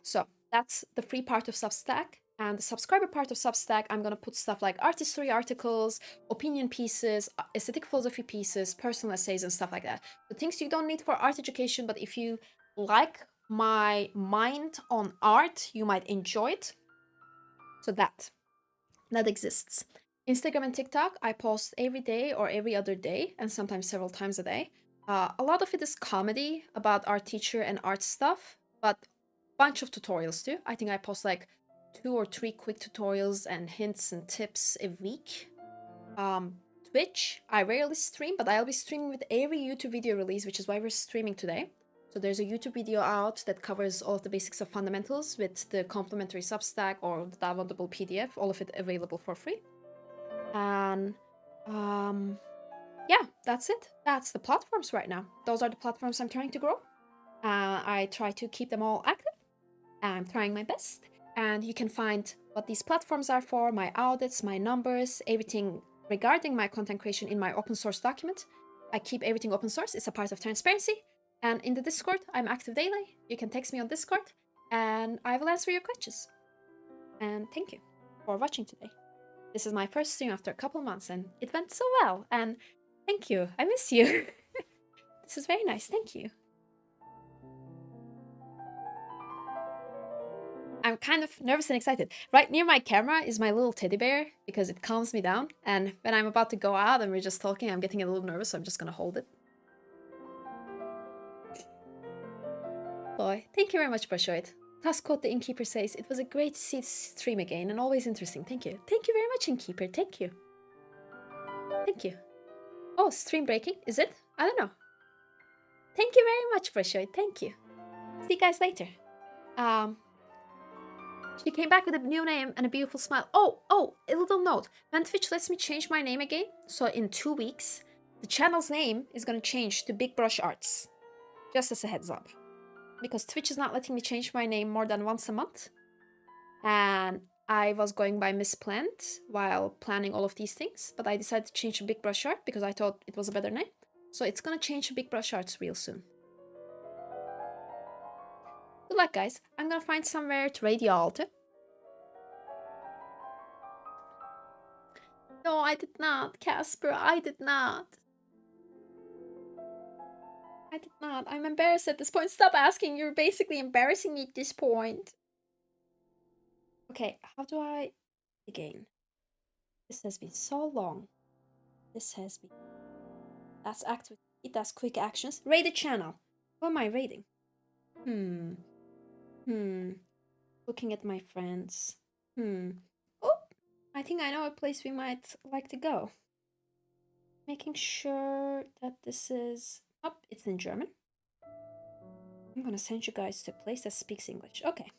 So that's the free part of Substack. And the subscriber part of Substack, I'm going to put stuff like art history articles, opinion pieces, aesthetic philosophy pieces, personal essays, and stuff like that. The things you don't need for art education, but if you like my mind on art, you might enjoy it. So that exists. Instagram and TikTok, I post every day or every other day, and sometimes several times a day. A lot of it is comedy about art teacher and art stuff, but a bunch of tutorials too. I think I post like 2 or 3 quick tutorials and hints and tips a week. Twitch, I rarely stream, but I'll be streaming with every YouTube video release, which is why we're streaming today. So there's a YouTube video out that covers all of the basics of fundamentals with the complimentary Substack or the downloadable PDF, all of it available for free. And yeah, that's it. That's the platforms right now. Those are the platforms I'm trying to grow. I try to keep them all active. I'm trying my best. And you can find what these platforms are for, my audits, my numbers, everything regarding my content creation in my open source document. I keep everything open source. It's a part of transparency. And in the Discord, I'm active daily. You can text me on Discord and I will answer your questions. And thank you for watching today. This is my first stream after a couple months and it went so well. And thank you. I miss you. This is very nice. Thank you. I'm kind of nervous and excited. Right near my camera is my little teddy bear because it calms me down. And when I'm about to go out and we're just talking, I'm getting a little nervous, so I'm just gonna hold it. Boy, thank you very much, Brushoid. Taskquote the Innkeeper says, it was a great to see stream again and always interesting. Thank you. Thank you very much, Innkeeper. Thank you. Thank you. Oh, stream breaking? Is it? I don't know. Thank you very much, Brushoid. Thank you. See you guys later. She came back with a new name and a beautiful smile. Oh, a little note. When Twitch lets me change my name again, so in 2 weeks, the channel's name is gonna change to Big Brush Arts. Just as a heads up. Because Twitch is not letting me change my name more than once a month. And I was going by Miss Plant while planning all of these things, but I decided to change to Big Brush Art because I thought it was a better name. So it's gonna change to Big Brush Arts real soon. Good luck, guys. I'm gonna find somewhere to raid y'all to. No, I did not, Casper. I did not. I did not. I'm embarrassed at this point. Stop asking. You're basically embarrassing me at this point. Okay, how do I... Again. This has been so long. This has been... That's active. It does quick actions. Raid the channel. Who am I raiding? Looking at my friends. Oh, I think I know a place we might like to go. Making sure that this is... Oh, it's in German. I'm gonna send you guys to a place that speaks English. Okay.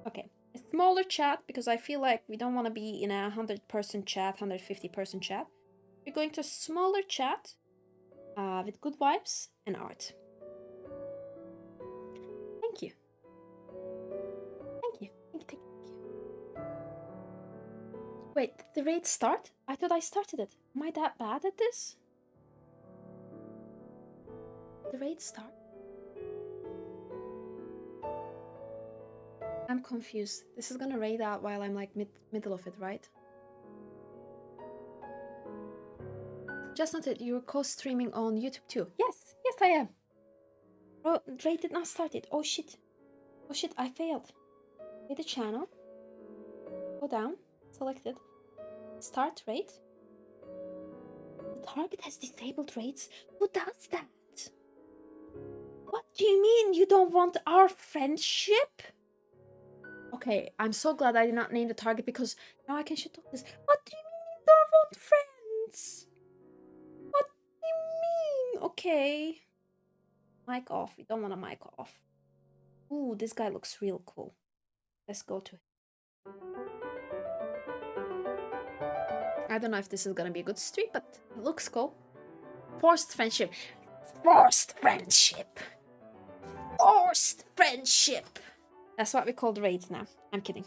Okay. A smaller chat, because I feel like we don't want to be in a 100-person chat, 150-person chat. We're going to a smaller chat with good vibes and art. Thank you. Thank you. Thank you. Wait, did the raid start? I thought I started it. Am I that bad at this? Did the raid start? I'm confused. This is gonna raid out while I'm like middle of it, right? Just noted you're co-streaming on YouTube too. Yes, yes I am. Oh, raid did not start it. Oh shit. Oh shit, I failed. Raid the channel. Go down. Select it. Start raid. The target has disabled raids. Who does that? What do you mean you don't want our friendship? Okay, I'm so glad I did not name the target because now I can shit talk this. What do you mean you don't want friends? What do you mean? Okay. Mic off. We don't want a mic off. Ooh, this guy looks real cool. Let's go to him. I don't know if this is gonna be a good stream, but it looks cool. Forced friendship. Forced friendship. Forced friendship. That's what we call the raids now. I'm kidding.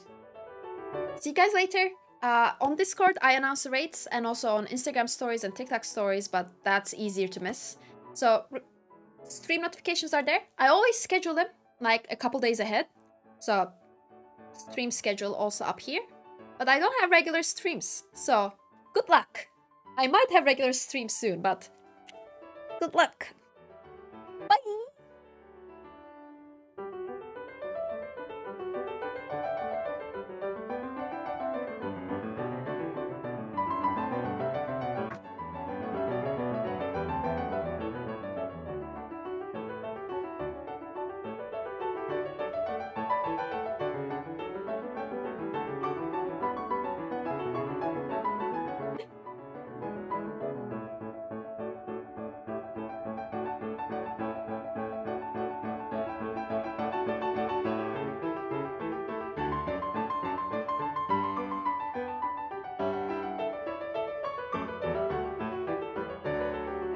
See you guys later. On Discord, I announce the raids and also on Instagram stories and TikTok stories, but that's easier to miss. So, stream notifications are there. I always schedule them like a couple days ahead. So, stream schedule also up here. But I don't have regular streams. So, good luck. I might have regular streams soon, but good luck. Bye.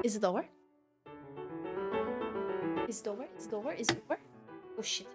Is it over? Is it over? Is it over? Is it over? Oh shit.